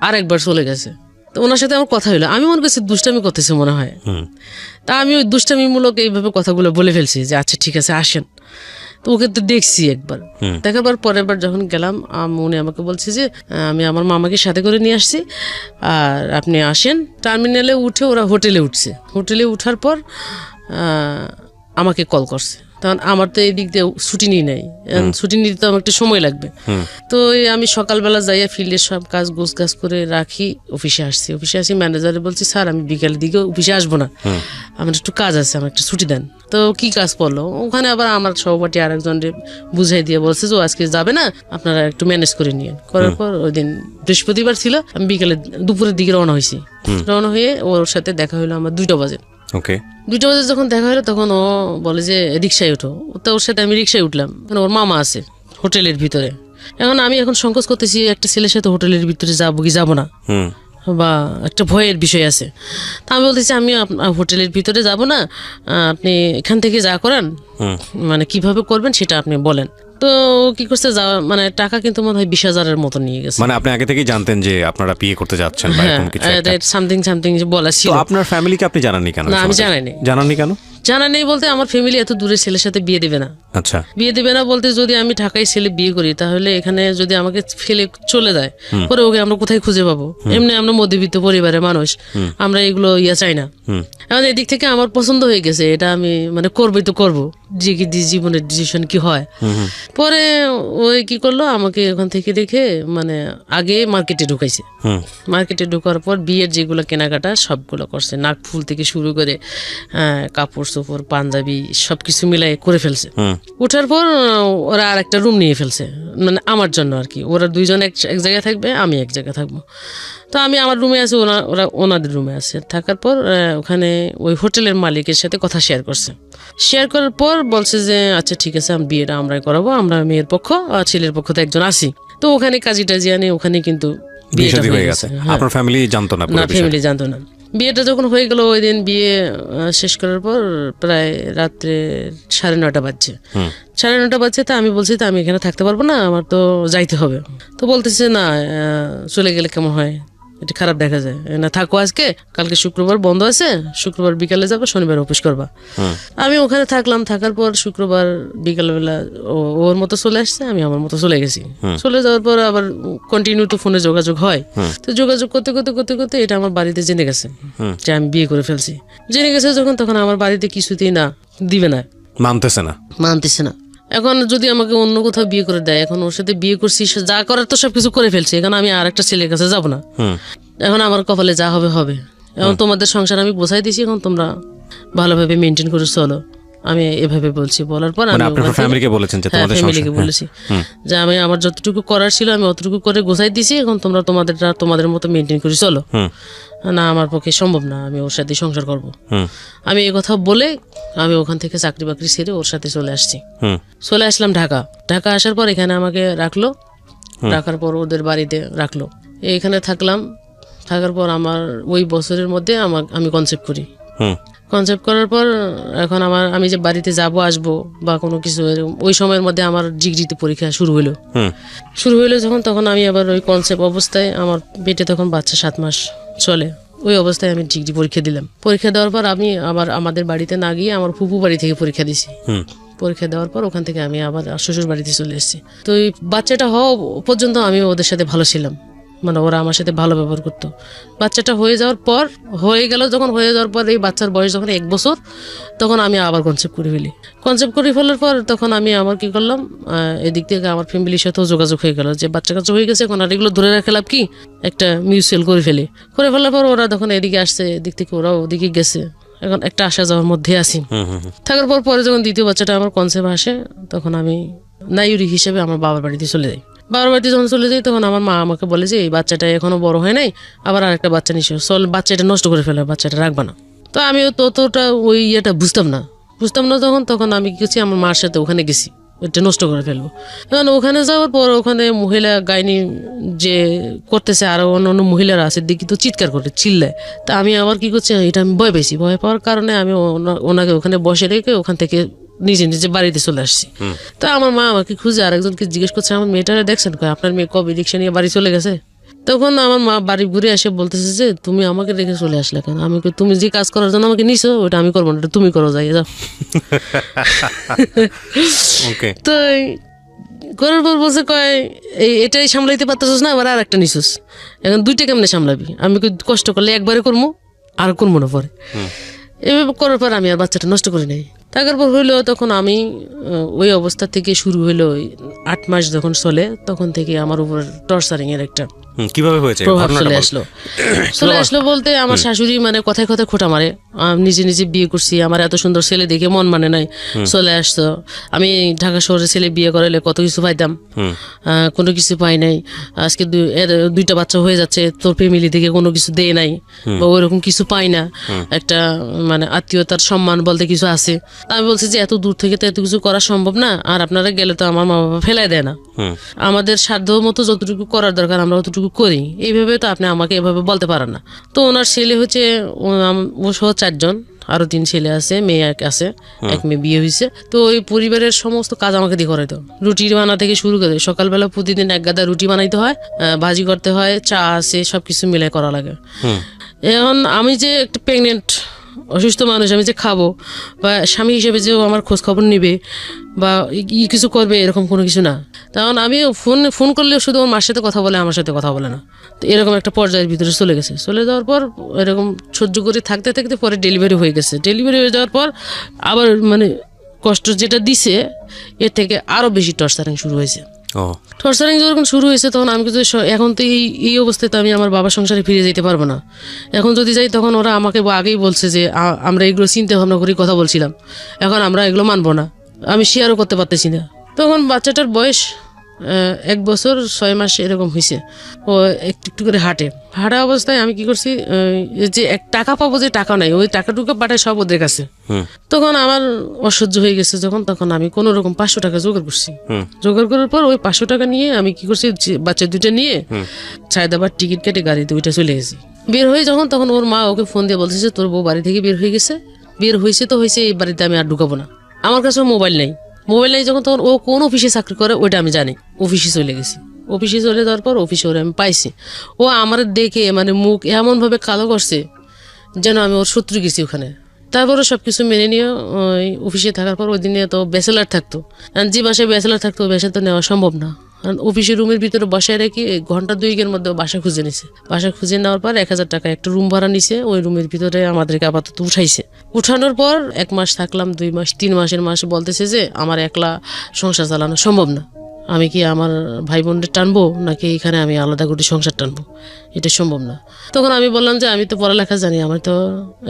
আরেকবার চলে গেছে। তো ওনার সাথে আমার কথা হলো, আমি মনে করছি দুষ্টামি করতেছে মনে হয়, তা আমি ওই দুষ্টামিমূলক এইভাবে কথাগুলো বলে ফেলছি যে আচ্ছা ঠিক আছে আসেন। তো ওকে তো দেখছি একবার, দেখার পর পরের বার যখন গেলাম উনি আমাকে বলছে যে আমি আমার মামাকে সাথে করে নিয়ে আসছি, আর আপনি আসেন। টার্মিনালে উঠে ওরা হোটেলে উঠছে, হোটেলে উঠার পর আমাকে কল করছে। তখন আমার তো এই দিক দিয়ে ছুটি নিয়ে নেই, ছুটি নিতে তো আমার একটু সময় লাগবে। তো আমি সকালবেলা যাইয়া ফিল্ডের সব কাজ গোছগাছ করে রাখি, অফিসে আসছি। অফিসে আসি, ম্যানেজারে বলছি স্যার আমি বিকালের দিকে অফিসে আসবো না, আমার একটু কাজ আছে, আমার একটু ছুটি দেন। তো কি কাজ পড়লো ওখানে, আবার আমার সহপাঠী আরেকজনকে বুঝাই দিয়ে বলছে যে আজকে যাবে না, আপনারা একটু ম্যানেজ করে নিয়ে। করার পর ওই দিন বৃহস্পতিবার ছিল, আমি বিকালে দুপুরের দিকে রওনা হয়েছি। রওনা হয়ে ওর সাথে দেখা হলো আমার 2টা বাজে। 2টা বাজে যখন দেখা হলো তখন ও বলে যে রিক্সায় ওঠো, তো ওর সাথে আমি রিক্সায় উঠলাম। ওর মামা আছে হোটেলের ভিতরে। আমি এখন সংকোচ করতেছি একটা ছেলের সাথে হোটেলের ভিতরে যাবো কি যাবো না, বা একটা ভয়ের বিষয় আছে। তা আমি বলতেছি আমি হোটেলের ভিতরে যাব না, আপনি এখান থেকে যা করান মানে কিভাবে করবেন সেটা আপনি বলেন। তো কি করছে, মানে টাকা কিন্তু মনে হয় 20,000-এর মতো নিয়ে গেছে। মানে আপনি আগে থেকেই জানতেন যে আপনারা বিয়ে করতে যাচ্ছেন বা এরকম কিছু একটা সামথিং বলা ছিল। তো আপনার ফ্যামিলিকে আপনি জানাননি কেন? না আমি জানাইনি কেন? জানা নেই বলতে আমার ফ্যামিলি এত দূরের ছেলের সাথে বিয়ে দেবে না। আচ্ছা, বিয়ে দেবে না বলতে যদি আমি ঢাকায় ছেলে বিয়ে করি তাহলে এখানে যদি আমাকে ফেলে চলে যায় পরে ওকে আমরা কোথায় খুঁজে পাবো? এমনি আমরা মধ্যবিত্ত পরিবারের মানুষ, আমরা এগুলো চাই না। এখন এদিক থেকে আমার পছন্দ হয়ে গেছে, এটা আমি মানে করবোই তো করবো, যে কি জীবনের ডিসিশন কি হয়। পরে ওই কি করলো, আমাকে ওখান থেকে রেখে মানে আগে মার্কেটে ঢুকাইছে। মার্কেটে ঢোকার পর বিয়ের যেগুলো কেনাকাটা সবগুলো করছে, নাক ফুল থেকে শুরু করে কাপড় চোপড় পাঞ্জাবি সবকিছু মিলাই করে ফেলছে। ওঠার পর ওরা আর একটা রুম নিয়ে ফেলছে, মানে আমার জন্য আর কি। ওরা 2জন এক জায়গায় থাকবে, আমি এক জায়গায় থাকবো। তো আমি আমার রুমে আছি, ওরা ওনাদের রুমে আছে। থাকার পর ওখানে ওই হোটেলের মালিকের সাথে কথা শেয়ার করছে। শেয়ার করার পর বলছে যে আচ্ছা ঠিক আছে আমি বিয়েটা আমরাই করাবো, আমরা মেয়ের পক্ষ আর ছেলের পক্ষ তো একজন আসি। তো ওখানে কাজী টাজি আনে, ওখানে কিন্তু বিয়েটা হয়ে গেছে। আপনার ফ্যামিলি জানতো না? না, ফ্যামিলি জানতো না। বিয়েটা যখন হয়ে গেল, ওই দিন বিয়ে শেষ করার পর প্রায় রাত্রে 9:30 বাজছে। 9:30 বাজছে। তা আমি বলছি তো আমি এখানে থাকতে পারবো না, আমার তো যাইতে হবে। তো বলতেছে না চলে গেলে কেমন হয়, এটা খারাপ দেখা যায় না, থাকো আজকে, কালকে শুক্রবার বন্ধ আছে, শুক্রবার বিকালে যাবো, শনিবার অফিস করবা। আমি ওখানে থাকলাম। থাকার পর শুক্রবার বিকালবেলা ওর মতো চলে আসছে, আমি আমার মতো চলে গেছি। চলে যাওয়ার পর আবার কন্টিনিউ তো ফোনে যোগাযোগ হয়। তো যোগাযোগ করতে করতে করতে করতে এটা আমার বাড়িতে জেনে গেছে যে আমি বিয়ে করে ফেলছি। জেনে গেছে যখন, তখন আমার বাড়িতে কিছুতেই না দিবে না, মানতেছে না। এখন যদি আমাকে অন্য কোথাও বিয়ে করে দেয়, এখন ওর সাথে বিয়ে করছি, যা করার তো সবকিছু করে ফেলছি, এখন আমি আর একটা ছেলের কাছে যাবো না। এখন আমার কপালে যা হবে হবে। এখন তোমাদের সংসার আমি বোঝাই দিছি, এখন তোমরা ভালোভাবে মেনটেন করে চলো, আমি এভাবে বলছি। বলার পর আমি ফ্যামিলিকে বলেছি যে আমি আমার যতটুকু করার ছিল আমি অতটুকু করে গোছাই দিছি, এখন তোমরা তোমাদের মতো মেনটেন করে চলো। না, আমার পক্ষে সম্ভব না, আমি ওর সাথে সংসার করব। আমি এই কথা বলে আমি ওখান থেকে চাকরি বাকরি ছেড়ে ওর সাথে চলে আসলাম ঢাকা আসার পর এখানে আমাকে রাখলো। রাখার পর ওদের বাড়িতে রাখলো, এখানে থাকলাম। থাকার পর আমার ওই বছরের মধ্যে আমি কনসেপ্ট করার পর এখন আমি যে বাড়িতে যাব আসবো বা কোনো কিছু, ওই সময়ের মধ্যে আমার ডিগ্রিতে পরীক্ষা শুরু হইলো যখন, তখন আমি আবার ওই কনসেপ্ট অবস্থায়, আমার পেটে তখন বাচ্চা 7 মাস চলে, ওই অবস্থায় আমি ডিগ্রি পরীক্ষা দিলাম। পরীক্ষা দেওয়ার পর আমি আবার আমাদের বাড়িতে না গিয়ে আমার ফুপু বাড়ি থেকে পরীক্ষা দিছি। পরীক্ষা দেওয়ার পর ওখান থেকে আমি আবার শ্বশুর বাড়িতে চলে এসেছি। তো এই বাচ্চাটা হওয়া পর্যন্ত আমি ওদের সাথে ভালো ছিলাম, মানে ওরা আমার সাথে ভালো ব্যবহার করতো। বাচ্চাটা হয়ে যাওয়ার পর এই বাচ্চার বয়স যখন 1 বছর, তখন আমি আবার কনসেপ্ট করে ফেলার পর তখন আমি আমার কি করলাম, এদিক থেকে আমার ফ্যামিলির সাথেও যোগাযোগ হয়ে গেল যে বাচ্চা কাচ্চা হয়ে গেছে, এখন আর এগুলো ধরে রাখে লাভ কি, একটা মিউচুয়াল করে ফেলার পর ওরা তখন এদিকে আসছে, এদিক থেকে ওরাও ওদিকে গেছে। এখন একটা আসা যাওয়ার মধ্যে আছি। থাকার পরে যখন দ্বিতীয় বাচ্চাটা আমার কনসেপ্ট আসে, তখন আমি নাইউরি হিসেবে আমার বাবার বাড়িতে চলে যাই। যখন চলে যাই, তখন আমার মা আমাকে বলে যে এই বাচ্চাটা এখনো বড় হয় নাই, আবার আরেকটা বাচ্চা নিশ্চয়, বাচ্চাটা নষ্ট করে ফেলে, বাচ্চাটা রাখবা না। তো আমিও ততটা ওই বুঝতাম না তখন আমি কি করছি, আমার মার সাথে ওখানে গেছি, ওইটা নষ্ট করে ফেলবো। এখন ওখানে যাওয়ার পর ওখানে মহিলা গাইনি যে করতেছে, আরো অন্য মহিলারা আছে, দেখি তো চিৎকার করে চিল্লায়। তা আমি আবার কি করছি, এটা আমি ভয় পাওয়ার কারণে আমি ওনাকে ওখানে বসে রেখে ওখান থেকে নিজে বাড়িতে চলে আসছি। তো আমার মা আমাকে খুঁজে আরেকজনকে জিজ্ঞেস করছে, আমার মেয়েটারে দেখছেন? আপনার মেয়ে কবে রিক্সা নিয়ে বাড়ি চলে গেছে? তখন আমার মা বাড়ি ঘুরে এসে বলতেছে যে তুমি আমাকে রেখে চলে আসলে কেন? আমি তুমি যে কাজ করার জন্য আমাকে নিছো ওটা আমি করবো না, এটা তুমি করো, যাই যাও। তো করার পর বলছে কয় এটাই সামলাইতে পারতেছিস না, আবার আর একটা নিছিস, এখন দুইটা কেমনে সামলাবি? আমি কষ্ট করলে একবারে করবো আর করবো না পরে। এভাবে করার পর আমি আর বাচ্চাটা নষ্ট করে নেই। তারপর হইলো তখন আমি ওই অবস্থা থেকে শুরু হইলো 8 মাস যখন চলে তখন থেকে আমার উপর টর্চারিং এর একটা কিভাবে হয়েছে প্রভাব চলে আসলো বলতে আমার শাশুড়ি মানে কথায় কথায় খোঁটা মারে, নিজে নিজে বিয়ে করছি, আমার এত সুন্দর ছেলে দেখে মন মানে নাই, চলে আসতো। আমি ঢাকা শহরে ছেলে বিয়ে করালে কত কিছু পাইতাম, কোনো কিছু পাই নাই। আজকে দুইটা বাচ্চা হয়ে যাচ্ছে, তোর ফ্যামিলি থেকে কোনো কিছু দেয় নাই বা ওইরকম কিছু পাই না, একটা মানে আত্মীয়তার সম্মান বলতে কিছু আছে। আমি বলছি যে এত দূর থেকে তো এত কিছু করা সম্ভব না, আর আপনারা গেলে তো আমার মা বাবা ফেলাই দেয় না, আমাদের সাধ্য মতো যতটুকু করার দরকার আমরা অতটুকু করি, এইভাবে তো আপনি আমাকে এভাবে বলতে পারেন না। তো ওনার ছেলে হচ্ছে ও সহ 4 জন, আরো 3 ছেলে আছে, মেয়ে আছে, এক মেয়ে বিয়ে হয়েছে। তো ওই পরিবারের সমস্ত কাজ আমাকে দিয়ে করাইতো, রুটি বানা থেকে শুরু করে সকালবেলা প্রতিদিন 1 গাদা রুটি বানাইতে হয়, ভাজি করতে হয়, চা আছে, সবকিছু মিলে করা লাগে। এখন আমি যে একটা প্রেগনেন্ট অসুস্থ মানুষ, আমি যে খাবো বা স্বামী হিসেবে যে আমার খোঁজ খবর নিবে বা কিছু করবে এরকম কোনো কিছু না। তখন আমি ফোন করলেও শুধু ওর মার সাথে কথা বলে, আমার সাথে কথা বলে না। তো এরকম একটা পর্যায়ের ভিতরে চলে গেছে। চলে যাওয়ার পর এরকম সহ্য করে থাকতে থাকতে পরে ডেলিভারি হয়ে গেছে। ডেলিভারি হয়ে যাওয়ার পর আবার মানে কষ্ট যেটা দিছে এর থেকে আরও বেশি টর্চারিং শুরু হয়েছে। টর্চারিং যখন শুরু হয়েছে তখন আমি কিন্তু এখন তো এই অবস্থায় তো আমি আমার বাবার সংসারে ফিরে যেতে পারবো না। এখন যদি যাই তখন ওরা আমাকে আগেই বলছে যে আমরা এগুলো চিন্তা ভাবনা করে কথা বলছিলাম, এখন আমরা এগুলো মানবো না, আমি শেয়ারও করতে পারতেছি না। তখন বাচ্চাটার বয়স 1 বছর 6 মাস এরকম হয়েছে। ও একটু একটু করে হাঁটা অবস্থায় আমি কি করছি, যে টাকা পাবো, যে টাকা নাই ওই টাকাটুকু পাঠায় সব ওদের কাছে। তখন আমার অসহ্য হয়ে গেছে যখন, তখন আমি কোনো রকম 500 টাকা জোগাড় করছি। জোগাড় করার পর ওই 500 টাকা নিয়ে আমি কি করছি, বাচ্চা 2টা নিয়ে ছায়দাবাদ টিকিট কেটে গাড়িতে ওইটা চলে গেছি। বের হয়ে যখন তখন ওর মা ওকে ফোন দিয়ে বলতেছে তোর বউ বাড়ি থেকে বের হয়ে গেছে। বের হয়েছে তো হয়েছে, এই বাড়িতে আমি আর ঢুকাবো না। আমার কাছে মোবাইল নেই যখন, তখন ও কোন অফিসে চাকরি করে ওইটা আমি জানি। অফিসে চলে গেছি, অফিসে চলে যাওয়ার পর অফিসে ওরে আমি পাইছি। ও আমার দেখে মানে মুখ এমনভাবে কালো করছে যেন আমি ওর শত্রু গেছি ওখানে। তারপরে সবকিছু মেনে নিয়ে ওই অফিসে থাকার পর ওই দিনে তো ব্যাচেলার থাকতো, যে বাসায় ব্যাচেলার থাকতো ওই বাসায় তো নেওয়া সম্ভব না। অফিসের রুমের ভিতরে বসায় রেখে ঘন্টা 2 মধ্যে বাসা খুঁজে নিছে। বাসা খুঁজে নেওয়ার পর 1000 টাকা একটা রুম ভাড়া নিছে, ওই রুমের ভিতরে আমাদেরকে আপাতত উঠাইছে। উঠানোর পর 1 মাস থাকলাম, 2 মাস, 3 মাসের মাসে বলতেছে যে আমার একলা সংসার চালানো সম্ভব না, আমি কি আমার ভাই বোনদের টানবো নাকি এখানে আমি আলাদা করে সংসার টানবো, এটা সম্ভব না। তখন আমি বললাম যে আমি তো পড়ালেখা জানি, আমার তো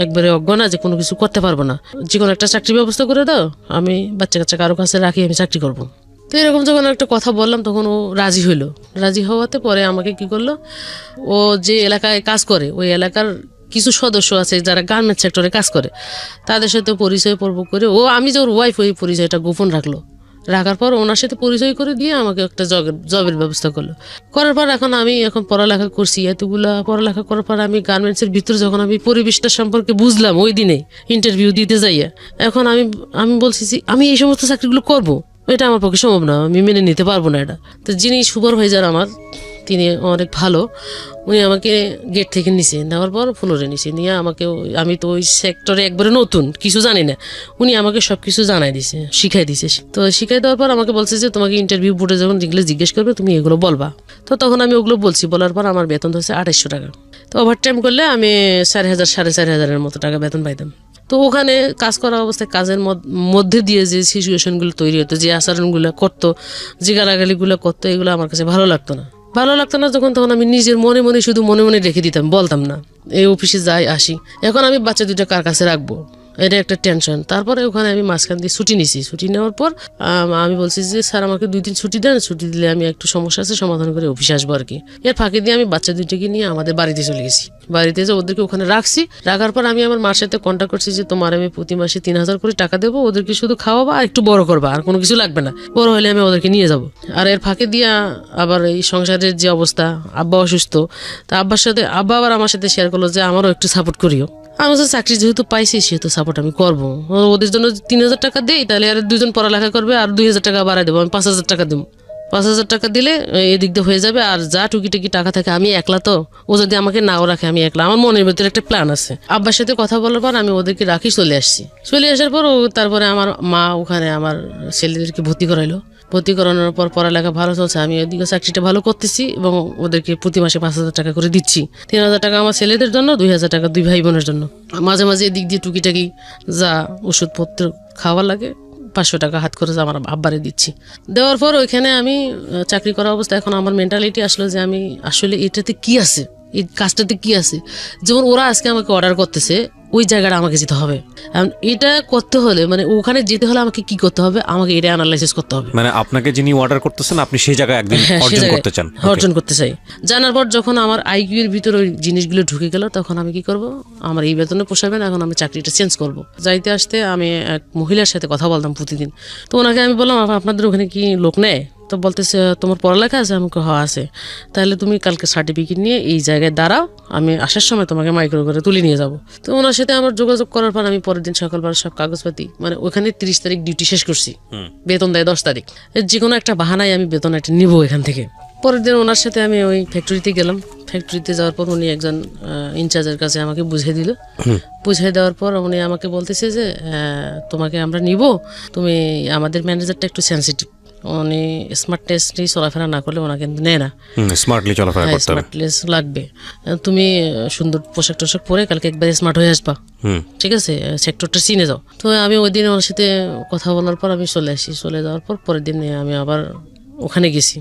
একবারে অজ্ঞ না যে কোনো কিছু করতে পারবো না, যে কোনো একটা চাকরির ব্যবস্থা করে দাও, আমি বাচ্চা কাচ্চা কারো কাছে রাখি, আমি চাকরি করবো। তো এরকম যখন একটা কথা বললাম তখন ও রাজি হইলো। রাজি হওয়াতে পরে আমাকে কি করলো, ও যে এলাকায় কাজ করে ওই এলাকার কিছু সদস্য আছে যারা গার্মেন্টস সেক্টরে কাজ করে, তাদের সাথে পরিচয় পর্ব করে আমি যে ওর ওয়াইফ ওই পরিচয়টা গোপন রাখার পর ওনার সাথে পরিচয় করে দিয়ে আমাকে একটা জবের ব্যবস্থা করলো। করার পর আমি এখন পড়ালেখা করছি, এতগুলা পড়ালেখা করার পর আমি গার্মেন্টসের ভিতরে যখন আমি পরিবেশটা সম্পর্কে বুঝলাম ওই দিনে ইন্টারভিউ দিতে যাইয়া, এখন আমি বলছি যে আমি এই সমস্ত চাকরিগুলো করবো, এটা আমার পক্ষে সম্ভব না, আমি মেনে নিতে পারবো না এটা। তো যিনি সুপারভাইজার আমার, তিনি অনেক ভালো, উনি আমাকে গেট থেকে নিচে নেওয়ার পর ফ্লোরে নিচে নিয়ে আমাকে, আমি তো ওই সেক্টরে একবারে নতুন, কিছু জানি না, উনি আমাকে সব কিছু জানাই দিছে, শিখাই দিছে। তো শিখাই দেওয়ার পর আমাকে বলছে যে তোমাকে ইন্টারভিউ বোর্ডে যখন যেগুলো জিজ্ঞেস করবে তুমি এগুলো বলবা। তো তখন আমি ওগুলো বলছি, বলার পর আমার বেতন হচ্ছে 2800 টাকা। তো ওভারটাইম করলে আমি 4000 4500 মতো টাকা বেতন পাইতাম। তো ওখানে কাজ করা অবস্থায় কাজের মধ্যে দিয়ে যে সিচুয়েশনগুলো তৈরি হতো, যে আচরণগুলো করতো, যে গালাগালিগুলো করতো, এগুলো আমার কাছে ভালো লাগতো না যখন, তখন আমি নিজের মনে মনে শুধু মনে মনে রেখে দিতাম, বলতাম না। এই অফিসে যাই আসি, এখন আমি বাচ্চা 2টা কার কাছে রাখবো, এটা একটা টেনশন। তারপরে ওখানে আমি মাঝখান দিয়ে ছুটি নিছি। ছুটি নেওয়ার পর আমি বলছি যে স্যার আমাকে 2 দিন ছুটি দেন, ছুটি দিলে আমি একটু সমস্যা আছে সমাধান করে অফিসে আসবো আর কি। এর ফাঁকে দিয়ে আমি বাচ্চা 2টাকে নিয়ে আমাদের বাড়িতে চলে গেছি। বাড়িতে যে ওদেরকে ওখানে রাখার পর আমি আমার মার সাথে কন্ট্যাক্ট করছি যে তোমার আমি প্রতি মাসে 3000 করে টাকা দেবো, ওদেরকে শুধু খাওয়াবো আর একটু বড় করবা, আর কোনো কিছু লাগবে না, বড় হলে আমি ওদেরকে নিয়ে যাব। আর এর ফাঁকে দিয়ে আবার এই সংসারের যে অবস্থা, আব্বা অসুস্থ, তা আব্বা আবার আমার সাথে শেয়ার করলো যে আমারও একটু সাপোর্ট করিও। আমি তো চাকরি যেহেতু পাইছি সেহেতু সাপোর্ট আমি করবো, ওদের জন্য 3000 টাকা দেই, তাহলে আর 2জন পড়ালেখা করবে, আর 2000 টাকা বাড়াই দেবো, আমি 5000 টাকা দেবো। 5,000 টাকা দিলে এদিক দিয়ে হয়ে যাবে, আর যা টুকিটাকি টাকা থাকে আমি একলা, তো ও যদি আমাকে নাও রাখে আমি একলা, আমার মনের ভিতরে একটা প্ল্যান আছে। আব্বার সাথে কথা বলার পর আমি ওদেরকে রাখি চলে আসছি। চলে আসার পর তারপরে আমার মা ওখানে আমার ছেলেদেরকে ভর্তি করাইলো। ভর্তি করানোর পর পড়ালেখা ভালো চলছে, আমি ওইদিকে চাকরিটা ভালো করতেছি এবং ওদেরকে প্রতি মাসে 5,000 টাকা করে দিচ্ছি। 3,000 টাকা আমার ছেলেদের জন্য, 2,000 টাকা 2 ভাই বোনের জন্য। মাঝে মাঝে এদিক দিয়ে টুকিটাকি যা ওষুধপত্র খাওয়া লাগে 500 টাকা হাত খরচ আমার আব্বারে দিচ্ছি। দেওয়ার পর ওইখানে আমি চাকরি করা অবস্থা, এখন আমার মেন্টালিটি আসলো যে আমি আসলে এটাতে কি আছে, এই কাজটাতে কি আছে। যেমন ওরা আজকে আমাকে অর্ডার করতেছে, ওই জায়গাটা আমাকে যেতে হবে। এটা করতে হলে মানে ওখানে যেতে হলে আমাকে কি করতে হবে, আমাকে এটা অ্যানালাইসিস করতে হবে। মানে আপনাকে যিনি অর্ডার করতেছেন আপনি সেই জায়গায় একদিন অর্জন করতে চান। অর্জন করতে চাই। জানার পর যখন আমার আইকিউ এর ভিতর ওই জিনিসগুলো ঢুকে গেল, তখন আমি কি করব, আমার এই বেতনে পোষাবে না, এখন আমি চাকরিটা চেঞ্জ করব। যাইতে আসতে আমি এক মহিলার সাথে কথা বলতাম প্রতিদিন। তো ওনাকে আমি বললাম, আপনাদের ওখানে কি লোক নেয়? তো বলতেছে, তোমার পড়ালেখা আছে? আমাকে হওয়া আছে। তাহলে তুমি কালকে সার্টিফিকেট নিয়ে এই জায়গায় দাঁড়াও, আমি আসার সময় তোমাকে মাইক্রো করে তুলে নিয়ে যাব। তো ওনার সাথে আমার যোগাযোগ করার পর আমি পরের দিন সকালবেলা সব কাগজপাতি, মানে ওখানে 30 তারিখ ডিউটি শেষ করছি, বেতন দেয় 10 তারিখ। যে কোনো একটা বাহানায় আমি বেতন একটা নিবো এখান থেকে। পরের দিন ওনার সাথে আমি ওই ফ্যাক্টরিতে গেলাম। ফ্যাক্টরিতে যাওয়ার পর উনি একজন ইনচার্জের কাছে আমাকে বুঝিয়ে দিল। বুঝিয়ে দেওয়ার পর উনি আমাকে বলতেছে যে তোমাকে আমরা নিব, তুমি আমাদের ম্যানেজারটা একটু সেন্সিটিভ, উনি স্মার্টনেসলি চলাফেরা না করলে ওনা কিন্তু নেয় না। স্মার্টলি চলাফেরা করতে হবে, স্মার্টনেস লাগবে। তুমি সুন্দর পোশাক টোশাক পরে কালকে একবার স্মার্ট হয়ে আসবা, ঠিক আছে, সেক্টরটা চিনে যাও। তো আমি ওই দিন ওনার সাথে কথা বলার পর আমি চলে আসি। চলে যাওয়ার পর পরের দিন আমি আবার ওখানে গেছি।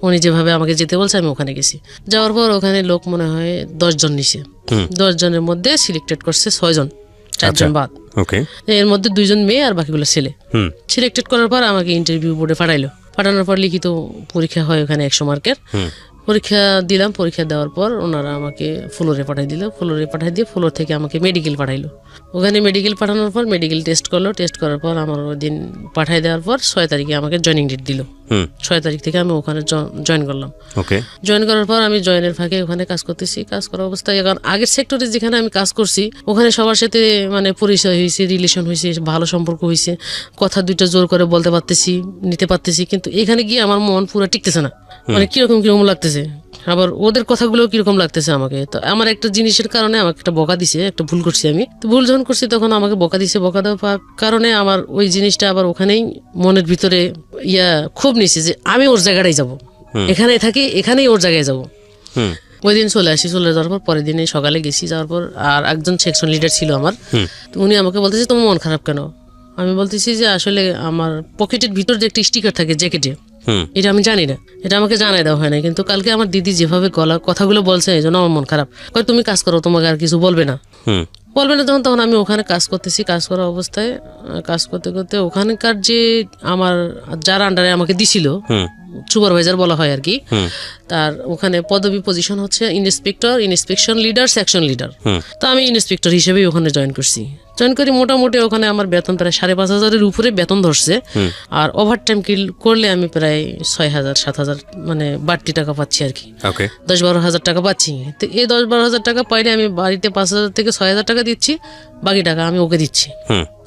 উনি যেভাবে আমাকে যেতে বলছে আমি ওখানে গেছি। যাওয়ার পর ওখানে লোক মনে হয় 10 জন নিছে। 10 জনের মধ্যে সিলেক্টেড করছে 6 জন, 4 জন বাদ। এর মধ্যে 2 জন মেয়ে আর বাকিগুলো ছেলে। সিলেক্টেড করার পর আমাকে ইন্টারভিউ বোর্ডে পাঠাইলো। পাঠানোর পর লিখিত পরীক্ষা হয় ওখানে 100 মার্কের। পরীক্ষা দিলাম। পরীক্ষা দেওয়ার পর ওনারা আমাকে ফ্লোরে পাঠাই দিল। ফ্লোরে পাঠাই দিয়ে ফ্লোর থেকে আমাকে মেডিকেল পাঠাইলো। ওখানে মেডিকেল পাঠানোর পর মেডিকেল টেস্ট করলো। টেস্ট করার পর আমার ওই দিন পাঠাই দেওয়ার পর 6 তারিখে আমাকে জয়েনিং ডেট দিল। 6 তারিখ থেকে আমি ওখানে জয়েন করলাম। জয়েন করার পর আমি জয়েনের ফাঁকে ওখানে কাজ করতেছি। কাজ করার অবস্থায় এখন আগের সেক্টরে যেখানে আমি কাজ করছি ওখানে সবার সাথে মানে পরিচয় হয়েছে, রিলেশন হয়েছে, ভালো সম্পর্ক হয়েছে, কথা দুইটা জোর করে বলতে পারতেছি, নিতে পারতেছি। কিন্তু এখানে গিয়ে আমার মন পুরো টিকতেছে না, মানে কিরকম কিরকম লাগতেছে, আবার ওদের কথাগুলো কিরকম লাগতেছে আমাকে। তো আমার একটা জিনিসের কারণে আমাকে একটা বকা দিছে, একটা ভুল করছি আমি। তো ভুল যখন করছি তখন আমাকে বকা দিছে। বকা দেওয়ার কারণে আমার ওই জিনিসটা আবার ওখানেই মনের ভিতরে খুব নিছে যে আমি ওর জায়গাটাই যাব, এখানে থাকি, এখানেই ওর জায়গায় যাব। ওই দিন চলে আসি। চলে যাওয়ার পর পরের দিনে সকালে গেছি। যাওয়ার পর আর একজন সেকশন লিডার ছিল আমার। তো উনি আমাকে বলতেছে, তোমার মন খারাপ কেন? আমি বলতেছি যে আসলে আমার পকেটের ভিতর যে একটা স্টিকার থাকে জ্যাকেটে, এটা আমি জানি না, এটা আমাকে জানাই দেওয়া হয় না। কিন্তু কালকে আমার দিদি যেভাবে কথাগুলো বলছে এই জন্য আমার মন খারাপ। তুমি কাজ করো, তোমাকে আর কিছু বলবে না। তখন আমি ওখানে কাজ করতেছি। কাজ করা অবস্থায় কাজ করতে করতে ওখানকার যে আমার যার আন্ডারে আমাকে দিছিল, সুপারভাইজার বলা হয় আর কি, তার ওখানে পদবি পজিশন হচ্ছে inspector, inspection leader, section leader. তো আমি ইন্সপেক্টর হিসেবেই ওখানে জয়েন করছি। জয়েন করি মোটামুটি ওখানে আমার বেতন প্রায় 5,500-এর উপরে বেতন ধরছে। আর ওভার টাইম করলে আমি প্রায় 6,000-7,000 মানে বাড়তি টাকা পাচ্ছি আর কি। 10-12 হাজার টাকা পাচ্ছি। তো এই 10-12 হাজার টাকা পাইলে আমি বাড়িতে 5,000 থেকে 6,000 টাকা দিচ্ছি, বাকি টাকা আমি ওকে দিচ্ছি।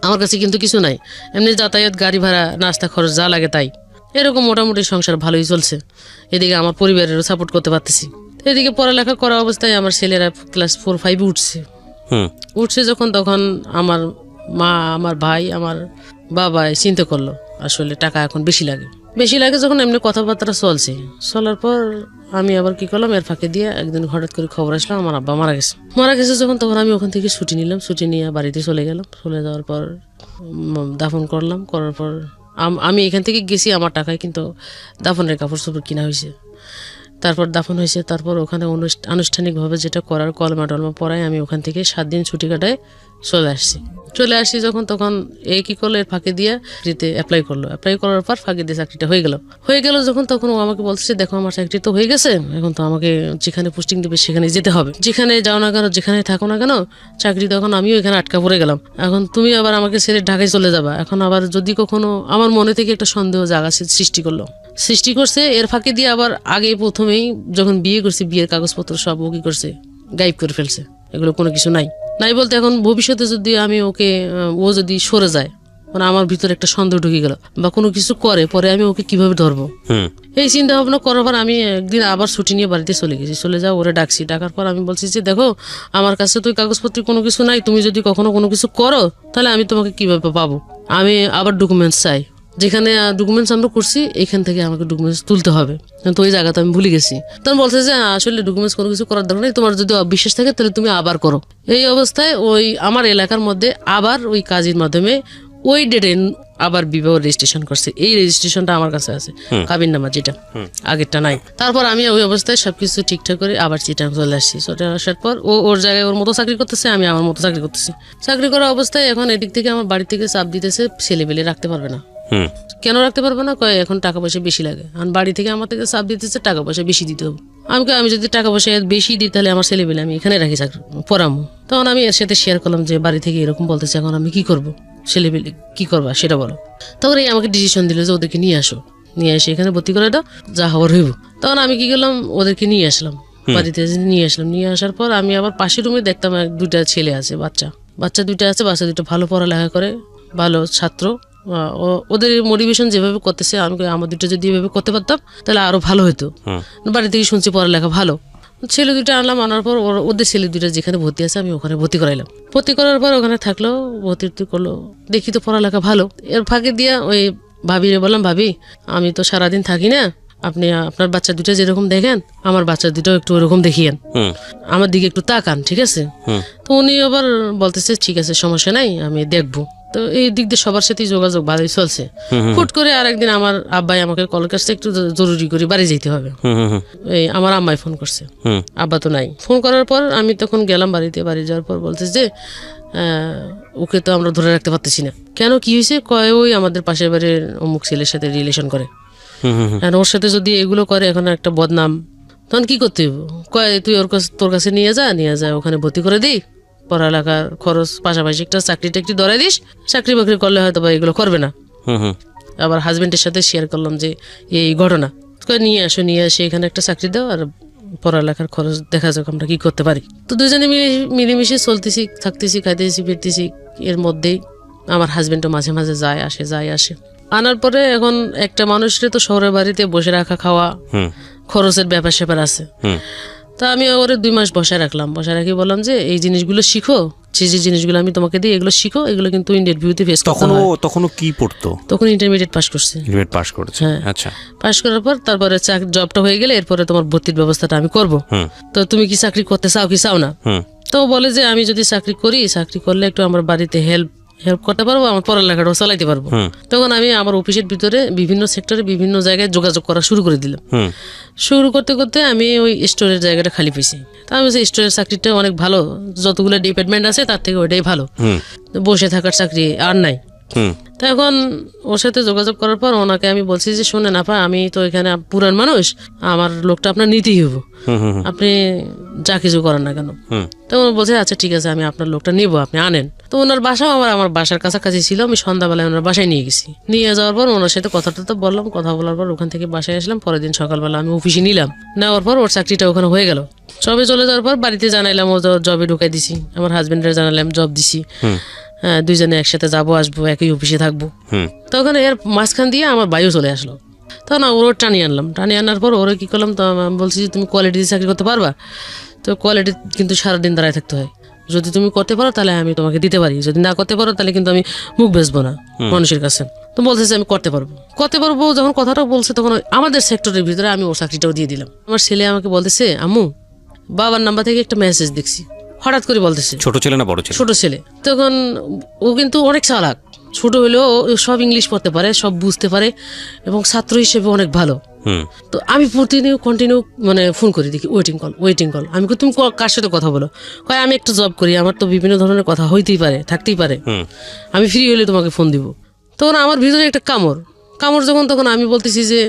আমার কাছে কিন্তু কিছু নাই, এমনি যাতায়াত, গাড়ি ভাড়া, নাস্তা খরচ যা লাগে তাই। এরকম মোটামুটি সংসার ভালোই চলছে। এদিকে আমার পরিবারেরও সাপোর্ট করতে পারতেছি। এদিকে পড়ালেখা করা অবস্থায় আমার ছেলেরা ক্লাস 4-5 উঠছে যখন, তখন আমার মা, আমার ভাই, আমার বাবা চিন্তা করলো আসলে টাকা এখন বেশি লাগে যখন এমনি কথাবার্তা চলার পর আমি আবার কি করলাম, এর ফাঁকে দিয়ে একদিন হঠাৎ করে খবর আসলো আমার আব্বা মারা গেছে যখন, তখন আমি ওখান থেকে ছুটি নিলাম। ছুটি নিয়ে বাড়িতে চলে গেলাম। চলে যাওয়ার পর দাফন করলাম। করার পর আমি এখান থেকে গেছি আমার টাকায়, কিন্তু দাফনের কাপড় চোপড় কিনা হয়েছে। তারপর দাফন হয়েছে। তারপর ওখানে আনুষ্ঠানিকভাবে যেটা করার কলমা টলমা পড়ায় আমি ওখান থেকে 7 দিন ছুটি কাটায় চলে আসছি যখন, তখন এই কি করলো, এর ফাঁকে দিয়ে চাকরিতে অ্যাপ্লাই করার পর ফাঁকে দিয়ে চাকরিটা হয়ে গেল যখন, তখন ও আমাকে বলছে, দেখো আমার চাকরি তো হয়ে গেছে, এখন তো আমাকে যেখানে পোস্টিং দেবে সেখানে যেতে হবে, যেখানে যাও না কেন, যেখানে থাকো না কেন চাকরি, তখন আমিও এখানে আটকা পড়ে গেলাম। এখন তুমি আবার আমাকে ছেড়ে ঢাকায় চলে যাবা। এখন আবার যদি কখনো আমার মনে থেকে একটা সন্দেহ জায়গা সৃষ্টি করছে। এর ফাঁকে দিয়ে আবার আগে প্রথমেই যখন বিয়ে করছি, বিয়ের কাগজপত্র সব ও কি করছে, গায়েব করে ফেলছে। এগুলো কোনো কিছু নাই বলতে এখন ভবিষ্যতে যদি আমি ও যদি সরে যায়, মানে আমার ভিতরে একটা সন্দেহ ঢুকে গেল, বা কোনো কিছু করে পরে আমি ওকে কিভাবে ধরবো। এই চিন্তা ভাবনা করার পর আমি একদিন আবার ছুটি নিয়ে বাড়িতে চলে গেছি। চলে যাও, ওরে ডাকছি। ডাকার পর আমি বলছি যে দেখো, আমার কাছে তো কাগজপত্র কোনো কিছু নাই, তুমি যদি কখনো কোনো কিছু করো তাহলে আমি তোমাকে কিভাবে পাবো, আমি আবার ডকুমেন্টস চাই। যেখানে ডকুমেন্টস আমরা করছি এখান থেকে আমাকে ডকুমেন্টস তুলতে হবে, কিন্তু ওই জায়গাতে আমি ভুলে গেছি। তখন বলছে যে আসলে ডকুমেন্টস কোনো কিছু করার দরকার নেই, তোমার যদি অবিশ্বাস থাকে তাহলে তুমি আবার করো। এই অবস্থায় ওই আমার এলাকার মধ্যে আবার ওই কাজের মাধ্যমে ওই ডেটে আবার বিবাহ রেজিস্ট্রেশন করছে। এই রেজিস্ট্রেশনটা আমার কাছে আছে, কাবিন নামা যেটা, আগেরটা নাই। তারপর আমি ওই অবস্থায় সবকিছু ঠিকঠাক করে আবার চিটাং চলে আসছি। চলে আসার পর ও ওর জায়গায় ওর মতো চাকরি করতেছে, আমি আমার মতো চাকরি করতেছি। চাকরি করা অবস্থায় এখন এদিক থেকে আমার বাড়ি থেকে চাপ দিতেছে, ছেলে পেলে রাখতে পারবে না। কেন রাখতে পারবে না? কয় এখন টাকা পয়সা বেশি লাগে। আর বাড়ি থেকে আমার থেকে চাপ দিতেছে টাকা পয়সা বেশি দিতে হবে। আমি যদি টাকা পয়সা বেশি দিই তাহলে আমার ছেলে পেলে আমি এখানে রাখি চাকরি পড়ামো। তখন আমি এর সাথে শেয়ার করলাম যে বাড়ি থেকে এরকম বলতেছে, এখন আমি কি করবো, ছেলে পেলে কি করবা সেটা বলো। তখন এই আমাকে ডিসিশন দিল যে ওদেরকে নিয়ে আসো, নিয়ে এসে এখানে ভর্তি করে দাও, যা হওয়ার হইব। তখন আমি কি করলাম, ওদেরকে নিয়ে আসলাম বাড়িতে। নিয়ে আসলাম, নিয়ে আসার পর আমি আবার পাশের রুমে দেখতাম দুটা ছেলে আছে, বাচ্চা দুইটা আছে। বাচ্চা দুটো ভালো পড়ালেখা করে, ভালো ছাত্র। ওদের মোটিভেশন যেভাবে করতেছে, আমি আমার দুটো যদি এভাবে করতে পারতাম তাহলে আরো ভালো হতো। বাড়ি থেকে শুনছি পড়ালেখা ভালো। ছেলে দুটো আনলাম, আনার পর ওদের ছেলে দুটো যেখানে ভর্তি আছে আমি ওখানে ভর্তি করাইলাম। ভর্তি করার পর ওখানে থাকলো, ভর্তি করলো, দেখি তো পড়ালেখা ভালো। এর ফাঁকে দিয়া ওই ভাবিরে বললাম, ভাবি আমি তো সারাদিন থাকি না, আপনি আপনার বাচ্চা দুটো যেরকম দেখেন আমার বাচ্চা দুটো একটু ওরকম দেখিয়েন, আমার দিকে একটু তাকান, ঠিক আছে? তো উনি আবার বলতেছে ঠিক আছে, সমস্যা নাই, আমি দেখবো। তো এই দিক দিয়ে সবার সাথে যোগাযোগ ভালোই চলছে। হুট করে আরেকদিন আমার আব্বাই আমাকে কল করছে, একটু জরুরি করে বাড়ি যেতে হবে। এই আমার আম্মাই ফোন করছে, আব্বা তো নাই। ফোন করার পর আমি তখন গেলাম বাড়িতে। বাড়ি যাওয়ার পর বলছে যে ওকে তো আমরা ধরে রাখতে পারতেছি না। কেন, কি হয়েছে? কয় ওই আমাদের পাশের বাড়ির অমুক ছেলের সাথে রিলেশন করে, ওর সাথে যদি এগুলো করে এখন একটা বদনাম, তখন কি করতে হইব? কয় তুই তোর কাছে নিয়ে যা, ওখানে ভর্তি করে দিই, পড়ালেখার খরচ পাশাপাশি একটা চাকরি টাকরি ধরাই দিস, চাকরি বাকরি করলে হয়তো বা এগুলো করবে না। আবার হাজবেন্ডের সাথে শেয়ার করলাম যে এই ঘটনা, নিয়ে আসে এখানে একটা চাকরি দাও, আর পড়ালেখার খরচ দেখা যাক আমরা কি করতে পারি। তো দুজনে মিলেমিশে চলতেছি, থাকতেছি, খাইতেছি, ফিরতেছি। এর মধ্যেই আমার হাজবেন্ডও মাঝে মাঝে যায় আসে। আনার পরে এখন একটা মানুষের তো শহরের বাড়িতে বসে রাখা খাওয়া খরচের ব্যাপার স্যাপার আছে। তা আমি ওরে 2 মাস বসায় রাখি, বললাম যে এই জিনিসগুলো শিখো, যে জিনিসগুলো আমি তোমাকে দিই এগুলো শিখো, এগুলো কিন্তু ইন্টারভিউতে ফেস করতে হয়। তখনও কি পড়তো? তখন ইন্টারমিডিয়েট পাস করছে। হ্যাঁ, আচ্ছা। পাস করার পর তারপরে জবটা হয়ে গেলে এরপরে তোমার ভর্তির ব্যবস্থাটা আমি করব। তো তুমি কি চাকরি করতে চাও কি চাও না? তো বলে যে আমি যদি চাকরি করলে একটু আমার বাড়িতে হেল্প করতে পারবো, আমার পড়ালেখাটাও চালাইতে পারবো। তখন আমি আমার অফিসের ভিতরে বিভিন্ন সেক্টরে বিভিন্ন জায়গায় যোগাযোগ করা শুরু করে দিলাম। শুরু করতে করতে আমি ওই স্টোরের জায়গাটা খালি পেয়েছি। তা আমি স্টোরের চাকরিটা অনেক ভালো, যতগুলো ডিপার্টমেন্ট আছে তার থেকে ওইটাই ভালো, বসে থাকার চাকরি আর নাই। তো এখন ওর সাথে যোগাযোগ করার পর ওনাকে আমি বলছি যে শোনেন আপা, আমি তো এখানে পুরান মানুষ, আমার লোকটা আপনার নিতেই হবো, আপনি যা কিছু করেন না কেন। তখন বলছে আচ্ছা ঠিক আছে, আমি আপনার লোকটা নিবো, আপনি আনেন। তো ওনার বাসাও আমার বাসার কাছাকাছি ছিল। আমি সন্ধ্যাবেলায় ওনার বাসায় নিয়ে গেছি। নিয়ে যাওয়ার পর ওনার সাথে কথাটা বললাম, কথা বলার পর ওখান থেকে বাসায় আসলাম। পরের দিন সকালবেলা আমি অফিসে নিলাম। নেওয়ার পর ওর চাকরিটা ওখানে হয়ে গেল। সবে চলে যাওয়ার পর বাড়িতে জানাইলাম, ও জবে ঢুকাই দিছি। আমার হাজবেন্ডের জানালাম জব দিছি, হ্যাঁ, দুইজনে একসাথে যাবো আসবো, একই অফিসে থাকবো। তখন এর মাঝখান দিয়ে আমার ভাইও চলে আসলো। তখন ওর টানিয়ে আনার পর ওরা কি করলাম, তো বলছি যে তুমি কোয়ালিটি চাকরি করতে পারবা? তো কোয়ালিটি কিন্তু সারাদিন দাঁড়ায় থাকতে হয়, যদি তুমি করতে পারো তাহলে আমি তোমাকে দিতে পারি, যদি না করতে পারো তাহলে কিন্তু আমি মুখ বেচবো না মানুষের কাছে। তো বলতেছে আমি করতে পারবো। যখন কথাটা বলছে তখন আমাদের সেক্টরের ভিতরে আমি ওর চাকরিটাও দিয়ে দিলাম। আমার ছেলে আমাকে বলতেছে আম্মু, বাবার নাম্বার থেকে একটা মেসেজ দেখছি, হঠাৎ করে বলতেছে। ছোট ছেলে না বড় ছেলে? ছোট ছেলে। তখন ও কিন্তু অনেক চালাক, ছোট হলেও সব ইংলিশ পড়তে পারে, সব বুঝতে পারে এবং ছাত্র হিসেবে অনেক ভালো। তো আমি কন্টিনিউ মানে ফোন করি, দেখি ওয়েটিং কল। আমি তুমি কার সাথে কথা বলো? কয় আমি একটা জব করি, আমার তো বিভিন্ন ধরনের কথা হইতেই পারে, থাকতেই পারে, আমি ফ্রি হলে তোমাকে ফোন দিব। তখন আমার ভিতরে একটা কামড় যখন, তখন আমি বলতেছি যে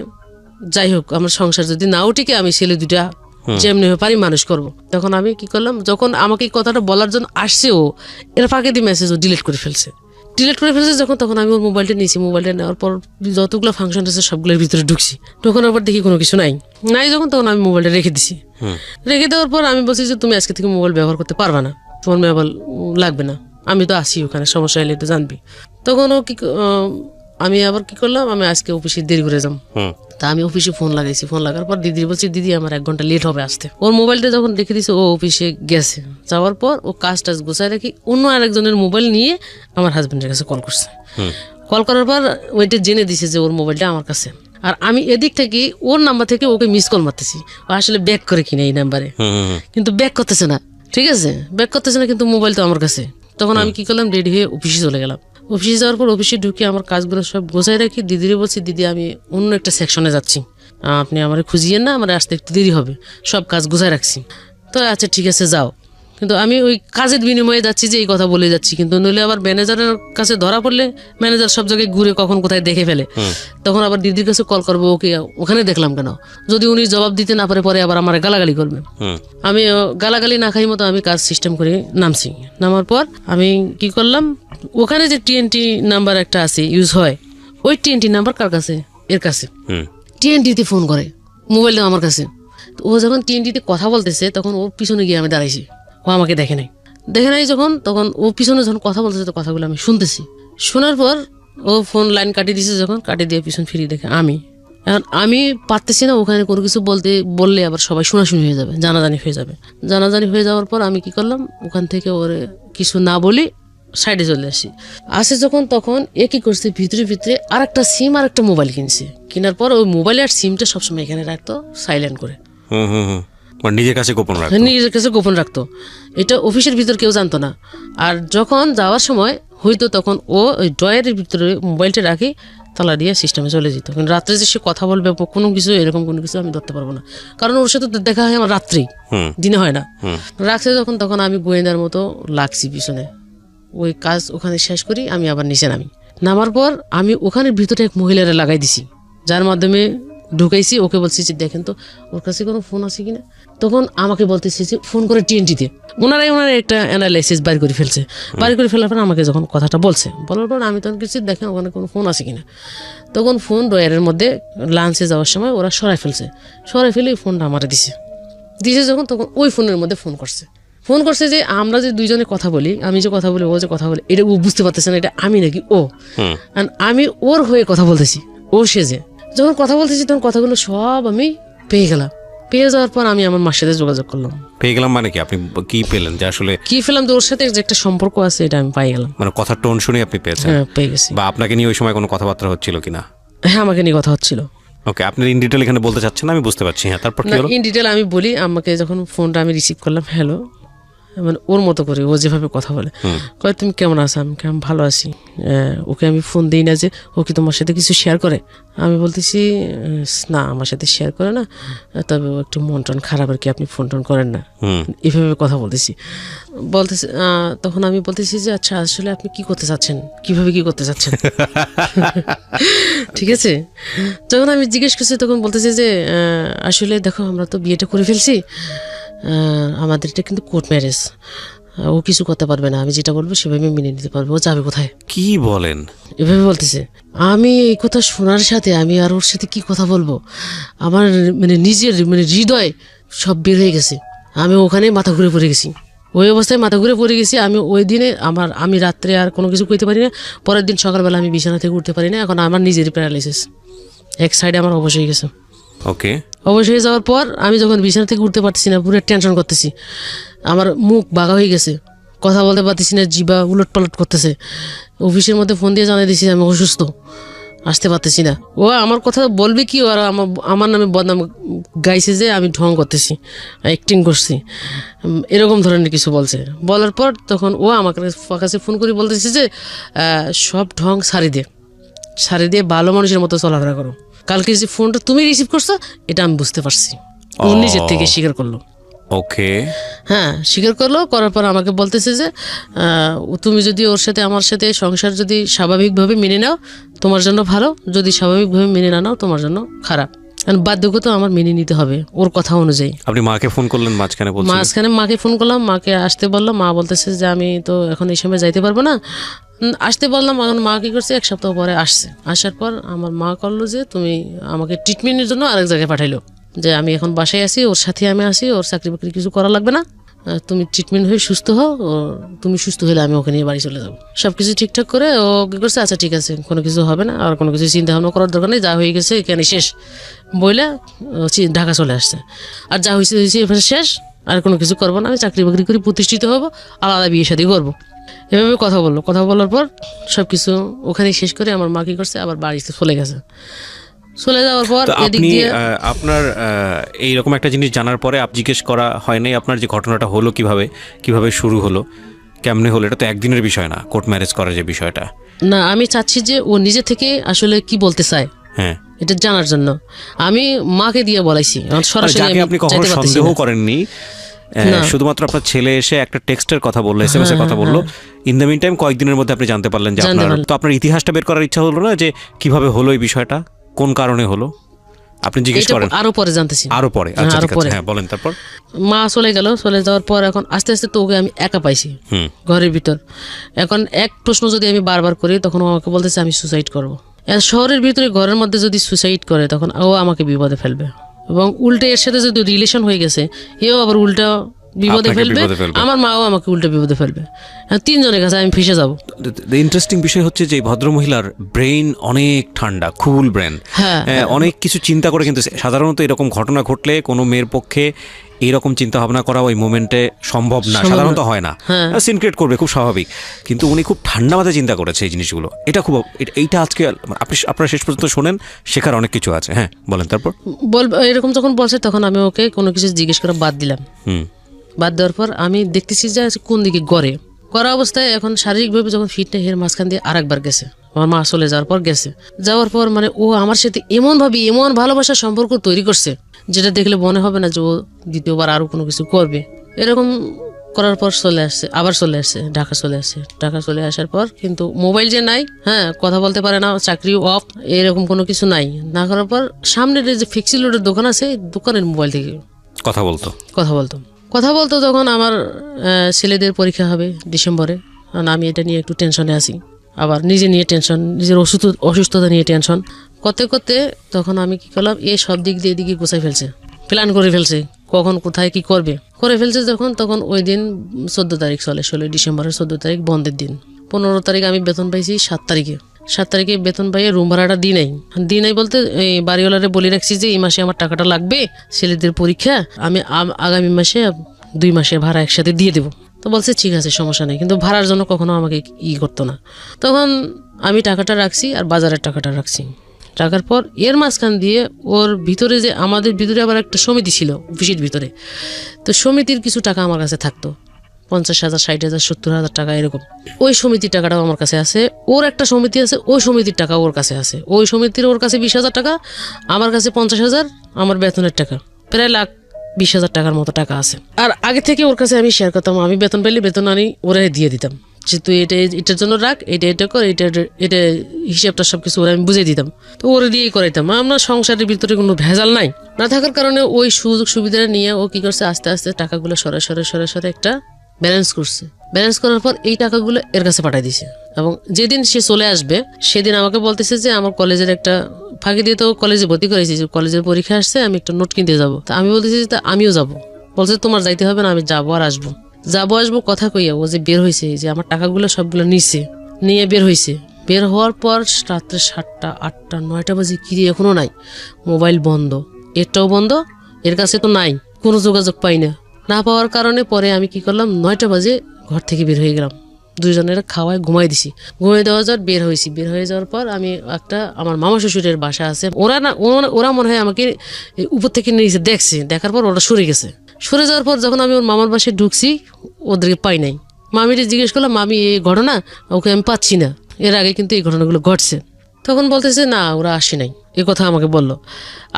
যাই হোক, আমার সংসার যদি নাও টিকে আমি ছেলে দুটা যেমনি পারি মানুষ করব। তখন আমি কি করলাম, যখন আমাকে এই কথাটা বলার জন্য আসছে ও, এর ফাঁকে দিয়ে মেসেজ ও ডিলিট করে ফেলছে যখন, তখন আমি ওর মোবাইলটা নিয়েছি। মোবাইলটা নেওয়ার পর যতগুলো ফাংশন আছে সবগুলোর ভিতরে ঢুকছি। ঢোকানোর পর দেখি কোনো কিছু নাই যখন, তখন আমি মোবাইলটা রেখে দিছি। রেখে দেওয়ার পর আমি বলছি যে তুমি আজকে থেকে মোবাইল ব্যবহার করতে পারবা না, তোমার মোবাইল লাগবে না। আমি তো আসি ওখানে, সমস্যা হলে তো জানবি। তখন ও আমি আবার কি করলাম, আমি আজকে অফিসে দেরি করে যাম। তা আমি অফিসে ফোন লাগাইছি, ফোন লাগার পর দিদি বলছি দিদি আমার 1 ঘন্টা লেট হবে আসতে। ওর মোবাইলটা যখন রেখে দিছে ও অফিসে গেছে, যাওয়ার পর ও কাজ টাজ গোছায় রাখি অন্য আরেকজনের মোবাইল নিয়ে আমার হাজবেন্ডের কাছে কল করছে। কল করার পর ওইটা জেনে দিছে যে ওর মোবাইলটা আমার কাছে, আর আমি এদিক থেকে ওর নাম্বার থেকে ওকে মিস কল মারতেছি। ও আসলে ব্যাক করে কিনা এই নাম্বারে, কিন্তু ব্যাক করতেছে না, ঠিক আছে ব্যাক করতেছে না, কিন্তু মোবাইল তো আমার কাছে। তখন আমি কি করলাম, রেডি হয়ে অফিসে চলে গেলাম। অফিসে যাওয়ার পর অফিসে ঢুকে আমার কাজগুলো সব গোছায় রাখি, দিদিরে বলছি দিদি আমি অন্য একটা সেকশনে যাচ্ছি, আপনি আমার খুঁজিয়েন না, আমার আসতে একটু দেরি হবে, সব কাজ গোছায় রাখছি। তো আচ্ছা ঠিক আছে যাও। কিন্তু আমি ওই কাজের বিনিময়ে যাচ্ছি যে এই কথা বলে যাচ্ছি, কিন্তু নইলে আবার ম্যানেজারের কাছে ধরা পড়লে ম্যানেজার সব জায়গায় ঘুরে কখন কোথায় দেখে ফেলে, তখন আবার দিদির কাছে কল করবো, ওকে ওখানে দেখলাম কেন, যদি উনি জবাব দিতে না পারে পরে আবার আমার গালাগালি করবে। আমি গালাগালি না খাই মতো আমি কাজ সিস্টেম করে নামছি। নামার পর আমি কি করলাম, ওখানে যে TNT নাম্বার একটা আছে ইউজ হয়, ওই TNT নাম্বার কার কাছে, এর কাছে। TNT-তে ফোন করে, মোবাইলটা আমার কাছে। ও যখন TNT-তে কথা বলতেছে তখন ওর পিছনে গিয়ে আমি দাঁড়াইছি, ও আমাকে দেখে নাই যখন, তখন ও পিছনে যখন কথা বলতেছে তো কথাগুলো আমি শুনতেছি। শোনার পর ও ফোন লাইন কাটিয়ে দিছে, যখন কাটিয়ে দিয়ে পিছন ফিরিয়ে দেখে এখন আমি পারতেছি না ওখানে কোনো কিছু বললে আবার সবাই শোনাশুনি হয়ে যাবে, জানাজানি হয়ে যাওয়ার পর আমি কি করলাম, ওখান থেকে ওরে কিছু না বলি সাইডে চলে আসে যখন, তখন এ কি করছে, ভিতরে আরেকটা সিম আর একটা মোবাইল কিনছে। কেনার পর ওই মোবাইল আর সিমটা সবসময় এখানে রাখতো সাইলেন্ট করে, নিজের কাছে গোপন রাখতো। এটা অফিসের ভিতর কেউ জানতো না। আর যখন যাওয়ার সময় হয়তো তখন ও ওই ড্রয়ারের ভিতরে মোবাইলটা রাখি তালা দিয়ে সিস্টেমে চলে যেত। কিন্তু রাত্রে যে সে কথা বলবে কোনো কিছু এরকম কোনো কিছু আমি ধরতে পারবো না, কারণ ওর সাথে দেখা হয় আমার রাত্রেই, দিনে হয় না। রাখছে যখন, তখন আমি গোয়েন্দার মতো লাগছি পিছনে, ওই কাজ ওখানে শেষ করি, আমি আবার নিচে নামার পর আমি ওখানের ভিতরে এক মহিলারে লাগাই দিছি, যার মাধ্যমে ঢুকাইছি। ওকে বলছি যে দেখেন তো ওর কাছে কোনো ফোন আছে কিনা। তখন আমাকে বলতেছি যে ফোন করে TNT-তে, ওনারাই একটা অ্যানালাইসিস বাইর করে ফেলার পর আমাকে যখন কথাটা বলার পর আমি তখন কিছু দেখেন ওখানে কোনো ফোন আছে কিনা। তখন ফোন ড্রয়ারের মধ্যে লাঞ্চে যাওয়ার সময় ওরা সরাই ফেলে ফোনটা আমারে দিছে যখন, তখন ওই ফোনের মধ্যে ফোন করছে যে আমরা যে দুইজনে কথা বলি, আমি যে কথা বলি, ও যে কথা বলে, এটা ও বুঝতে পারতেছে না এটা আমি নাকি ও। আমি ওর হয়ে কথা বলতেছি, ও সেজে যখন কথা বলতেছি তখন কথাগুলো সব আমি পেয়ে যাওয়ার পর আমি আমার মার সাথে যোগাযোগ করলাম। পেয়ে গেলাম মানে কি, আপনি কি পেলেন যে আসলে কি পেলাম, যে ওর সাথে যে একটা সম্পর্ক আছে এটা আমি পাই গেলাম। মানে কথার টোন শুনে আপনি পেয়েছেন? হ্যাঁ, পেয়ে গেছি। বা আপনাকে নিয়ে ওই সময় কোনো কথাবার্তা হচ্ছিল কিনা? হ্যাঁ, আমাকে নিয়ে কথা হচ্ছিল। ওকে, আপনি ইন ডিটেল এখানে বলতে চাচ্ছেন না, আমি বুঝতে পারছি। হ্যাঁ, তারপর কি হলো? ইন ডিটেল আমি বলি, আমাকে যখন ফোনটা আমি রিসিভ করলাম, হ্যালো, মানে ওর মতো করে ও যেভাবে কথা বলে, কয় তুমি কেমন আছো, আমি কেমন ভালো আছি। ওকে আমি ফোন দিই না যে ও কি তোমার সাথে কিছু শেয়ার করে। আমি বলতেছি না, আমার সাথে শেয়ার করে না, তবে ও একটু মন টন খারাপ আর কি, আপনি ফোন টোন করেন না, এভাবে কথা বলতেছি। তখন আমি বলতেছি যে আচ্ছা আসলে আপনি কি করতে চাচ্ছেন, কিভাবে কি করতে চাচ্ছেন। ঠিক আছে, যখন আমি জিজ্ঞেস করছি তখন বলতেছি যে আসলে দেখো আমরা তো বিয়েটা করে ফেলছি, আমাদের এটা কিন্তু কোর্ট ম্যারেজ, ও কিছু করতে পারবে না, আমি যেটা বলবো সেভাবে মেনে নিতে পারবে, ও যাবে কোথায়। কি বলেন? এভাবে বলতেছে। আমি এই কথা শোনার সাথে আমি আর ওর সাথে কি কথা বলবো, আমার নিজের হৃদয় সব বের হয়ে গেছে। আমি ওখানে মাথা ঘুরে পড়ে গেছি, ওই অবস্থায় মাথা ঘুরে পড়ে গেছি। আমি ওই দিনে আমি রাত্রে আর কোনো কিছু কইতে পারি না, পরের দিন সকালবেলা আমি বিছানা থেকে উঠতে পারি না। এখন আমার নিজেরই প্যারালাইসিস, এক সাইডে আমার অবশ হয়ে গেছে। ওকে, অবশ হয়ে যাওয়ার পর আমি যখন বিছানা থেকে উঠতে পারতেছি না, পুরো টেনশন করতেছি, আমার মুখ বাঁকা হয়ে গেছে, কথা বলতে পারতেছি না, জিবা উলট পালট করতেছে। অফিসের মধ্যে ফোন দিয়ে জানাই দিছি আমি অসুস্থ, আসতে পারতেছি না। ও আমার কথা বলবে কি, আর আমার নামে বদনাম গাইছে যে আমি ঢং করতেছি, অ্যাক্টিং করছি, এরকম ধরনের কিছু বলছে। বলার পর তখন ও আমার কাছে ফোন করে বলতেছে যে সব ঢং সারি দিয়ে ভালো মানুষের মতো চলাফেরা করো। কালকে যে ফোনটা তুমি রিসিভ করছো এটা আমি বুঝতে পারছি, ও নিজের থেকে স্বীকার করলো। ওকে, হ্যাঁ, স্বীকার করার পর আমাকে বলতেছে যে তুমি যদি ওর সাথে আমার সাথে সংসার যদি স্বাভাবিকভাবে মেনে নাও তোমার জন্য ভালো, যদি স্বাভাবিকভাবে মেনে না নাও তোমার জন্য খারাপ। কারণ বাধ্যগত আমার মেনে নিতে হবে ওর কথা অনুযায়ী। আপনি মাকে ফোন করলেন মাঝখানে? মাকে ফোন করলাম, মাকে আসতে বললাম। মা বলতেছে যে আমি তো এখন এই সময় যাইতে পারবো না, আসতে বললাম। এখন মা কি করছে, 1 সপ্তাহ পরে আসছে। আসার পর আমার মা করলো যে তুমি আমাকে ট্রিটমেন্টের জন্য আরেক জায়গায় পাঠাইলো, যে আমি এখন বাসায় আছি, ওর সাথে আমি আসি, ওর চাকরি বাকরি কিছু করা লাগবে না, তুমি ট্রিটমেন্ট হয়ে সুস্থ হও, তুমি সুস্থ হলে আমি ওকে নিয়ে বাড়ি চলে যাবো। সবকিছু ঠিকঠাক করে ও কি করছে, আচ্ছা ঠিক আছে, কোনো কিছু হবে না, আর কোনো কিছু চিন্তা ভাবনা করার দরকার নেই, যা হয়ে গেছে এখানে শেষ বইলে ঢাকা চলে আসছে। আর যা হয়েছে হয়েছে এখানে শেষ, আর কোনো কিছু করবো না, আমি চাকরি বাকরি করে প্রতিষ্ঠিত হবো, আলাদা বিয়ে শাদী করবো। এভাবে কথা বললো। কথা বলার পর সবকিছু ওখানে শেষ করে আমার মা কি করছে, আবার বাড়িতে চলে গেছে। চলে যাওয়ার পর এদিক দিয়ে আপনার এইরকম একটা জিনিস জানার পরে আপ জিজ্ঞেস করা হয় নাই আপনার যে ঘটনাটা হলো কিভাবে শুরু হলো, কেমনে হলো? এটা তো একদিনের বিষয় না, কোর্ট ম্যারেজ করার যে বিষয়টা। না, আমি চাচ্ছি যে ও নিজে থেকে আসলে কি বলতে চায় হ্যাঁ, এটা জানার জন্য আমি মাকে দিয়ে বলাইছি। সরাসরি আপনি কখনো সন্দেহ করেননি, শুধুমাত্র আপনার ছেলে এসে একটা টেক্সটের কথা বললো, এসএমএস এর কথা বললো, ইন দ্য মিন টাইম কয়েকদিনের মধ্যে আপনি জানতে পারলেন যে আপনার, তো আপনার ইতিহাসটা বের করার ইচ্ছা হলো না যে কিভাবে হলো এই বিষয়টা, কোন কারণে হলো? আপনি জিজ্ঞেস করেন আরো পরে জানতেছি, আরো পরে? আচ্ছা ঠিক আছে, হ্যাঁ বলেন। তারপর মা চলে গেল, চলে যাওয়ার পর এখন আস্তে আস্তে তো ওকে আমি একা পাইছি ঘরের ভিতর। এখন এক প্রশ্ন যদি আমি বারবার করি, তখন ও আমাকে বলতেছে আমি সুসাইড করবো। শহরের ভিতরে ঘরের মধ্যে যদি সুসাইড করে, তখন ও আমাকে বিপদে ফেলবে, এবং উল্টে এর সাথে যদি রিলেশন হয়ে গেছে, এও আবার উল্টা বিপদে ফেলবে, আমার মাও আমাকে উল্টে বিপদে ফেলবে, তিনজনের কাছে আমি ফেসে যাবো। ইন্টারেস্টিং বিষয় হচ্ছে যে ভদ্রমহিলার ব্রেইন অনেক ঠান্ডা, কুল ব্রেন, অনেক কিছু চিন্তা করে, কিন্তু সাধারণত এরকম ঘটনা ঘটলে কোনো মেয়ের পক্ষে এইরকম চিন্তা ভাবনা করা ওই মোমেন্টে সম্ভব না, সাধারণত হয় না, সিনক্রেট করবে, খুব স্বাভাবিক। কিন্তু উনি খুব ঠান্ডা মাথায় চিন্তা করেছে এই জিনিসগুলো। এটা খুব, এইটা আজকে আপনারা শেষ পর্যন্ত শোনেন, শেখার অনেক কিছু আছে। হ্যাঁ বলেন। তারপর এরকম যখন বলছে, তখন আমি ওকে কোনো কিছু জিজ্ঞেস করে বাদ দিলাম। বাদ দেওয়ার পর আমি দেখতেছি যে কোন দিকে গড়ে করা অবস্থায়, এখন শারীরিকভাবে যখন ফিটনেস এর মাঝখান দিয়ে আরেকবার গেছে, আমার মা চলে যাওয়ার পর গেছে। যাওয়ার পর মানে ও আমার সাথে এমন ভালোবাসার সম্পর্ক তৈরি করছে, যেটা দেখলে মনে হবে না যে ও দ্বিতীয়বার আরো কোনো কিছু করবে। এরকম করার পর আবার চলে আসছে, ঢাকা চলে আসছে। ঢাকা চলে আসার পর কিন্তু মোবাইল যে নাই, কথা বলতে পারে না, চাকরি অফ, এরকম কোনো কিছু নাই। না করার পর সামনের যে ফিক্সি লোডের দোকান আছে, দোকানের মোবাইল থেকে কথা বলতো। তখন আমার ছেলেদের পরীক্ষা হবে ডিসেম্বরে, কারণ আমি এটা নিয়ে একটু টেনশনে আছি, আবার নিজে নিয়ে টেনশন, নিজের অসুস্থতা নিয়ে টেনশন করতে করতে তখন আমি কি করলাম, এই সব দিক দিয়ে এদিকে গোছাই ফেলছে, প্ল্যান করে ফেলছে, কখন কোথায় কি করে ফেলছে। তখন ওই দিন 14 তারিখ চলে, 16 ডিসেম্বরের 14 তারিখ বন্ধের দিন। 15 তারিখ আমি বেতন পাইছি, 7 তারিখে বেতন পাইয়ে রুম ভাড়াটা দিই নাই বলতে এই বাড়িওয়ালারে বলে রাখছি যে এই মাসে আমার টাকাটা লাগবে, ছেলেদের পরীক্ষা, আমি আগামী মাসে 2 মাসের ভাড়া একসাথে দিয়ে দেবো। তো বলছে ঠিক আছে, সমস্যা নেই, কিন্তু ভাড়ার জন্য কখনো আমাকে করতো না। তখন আমি টাকাটা রাখছি আর বাজারের টাকাটা রাখছি। রাখার পর এর মাঝখান দিয়ে ওর ভিতরে যে আমাদের ভিতরে আবার একটা সমিতি ছিল অফিসের ভিতরে, তো সমিতির কিছু টাকা আমার কাছে থাকতো, 50,000, 60,000, 70,000 টাকা এরকম। ওই সমিতির টাকাটাও আমার কাছে আছে। ওর একটা সমিতি আছে, ওই সমিতির টাকা ওর কাছে আছে। ওই সমিতির ওর কাছে 20,000 টাকা, আমার কাছে 50,000, আমার বেতনের টাকা প্রায় 1,20,000 টাকার মতো টাকা আছে। আর আগে থেকে ওর কাছে আমি শেয়ার করতাম, আমি বেতন পেলে বেতন আনি ওরা দিয়ে দিতাম, যে তুই এটার জন্য রাখ, এটা কর, এটা হিসাবটা সবকিছু ওরা আমি বুঝিয়ে দিতাম। তো ওরা দিয়েই করাইতাম। আমরা সংসারের ভিতরে কোনো ভেজাল নাই না থাকার কারণে ওই সুযোগ সুবিধা নিয়ে ও কি করছে, আস্তে আস্তে টাকাগুলো সরে একটা ব্যালেন্স করছে। ব্যালেন্স করার পর এই টাকাগুলো এর কাছে পাঠিয়ে দিছে, এবং যেদিন সে চলে আসবে সেদিন আমাকে বলতেছে যে আমার কলেজের একটা ফাঁকি দিয়ে, তো কলেজে ভর্তি করেছি, কলেজের পরীক্ষা আসছে, আমি একটা নোট কিনতে যাবো। তা আমি বলতেছি যে আমিও যাবো। বলছে তোমার যাইতে হবে না, আমি যাবো আর আসবো কথা কইয়া ও যে বের হয়েছে, যে আমার টাকাগুলো সবগুলো নিয়ে বের হয়েছে। বের হওয়ার পর রাত্রে 7টা, 8টা, 9টা বাজে, কি এখনো নাই, মোবাইল বন্ধ, এটাও বন্ধ, এর কাছে তো নাই, কোনো যোগাযোগ পাই না পাওয়ার কারণে পরে আমি কি করলাম, 9টা বাজে ঘর থেকে বের হয়ে গেলাম, দুইজনের খাওয়ায় ঘুমাই দিছি। ঘুমাই দেওয়া যাওয়ার বের হয়ে যাওয়ার পর আমি একটা আমার মামা শ্বশুরের বাসা আছে, ওরা মনে হয় আমাকে উপর থেকে নিচে দেখছে, দেখার পর ওরা সরে যাওয়ার পর যখন আমি ওর মামার বাসায় ঢুকছি, ওদেরকে পাই নাই। মামিরে জিজ্ঞেস করলাম, মামি এই ঘটনা, ওকে আমি পাচ্ছি না, এর আগে কিন্তু এই ঘটনাগুলো ঘটছে। তখন বলতেছে না, ওরা আসে নাই, এ কথা আমাকে বললো।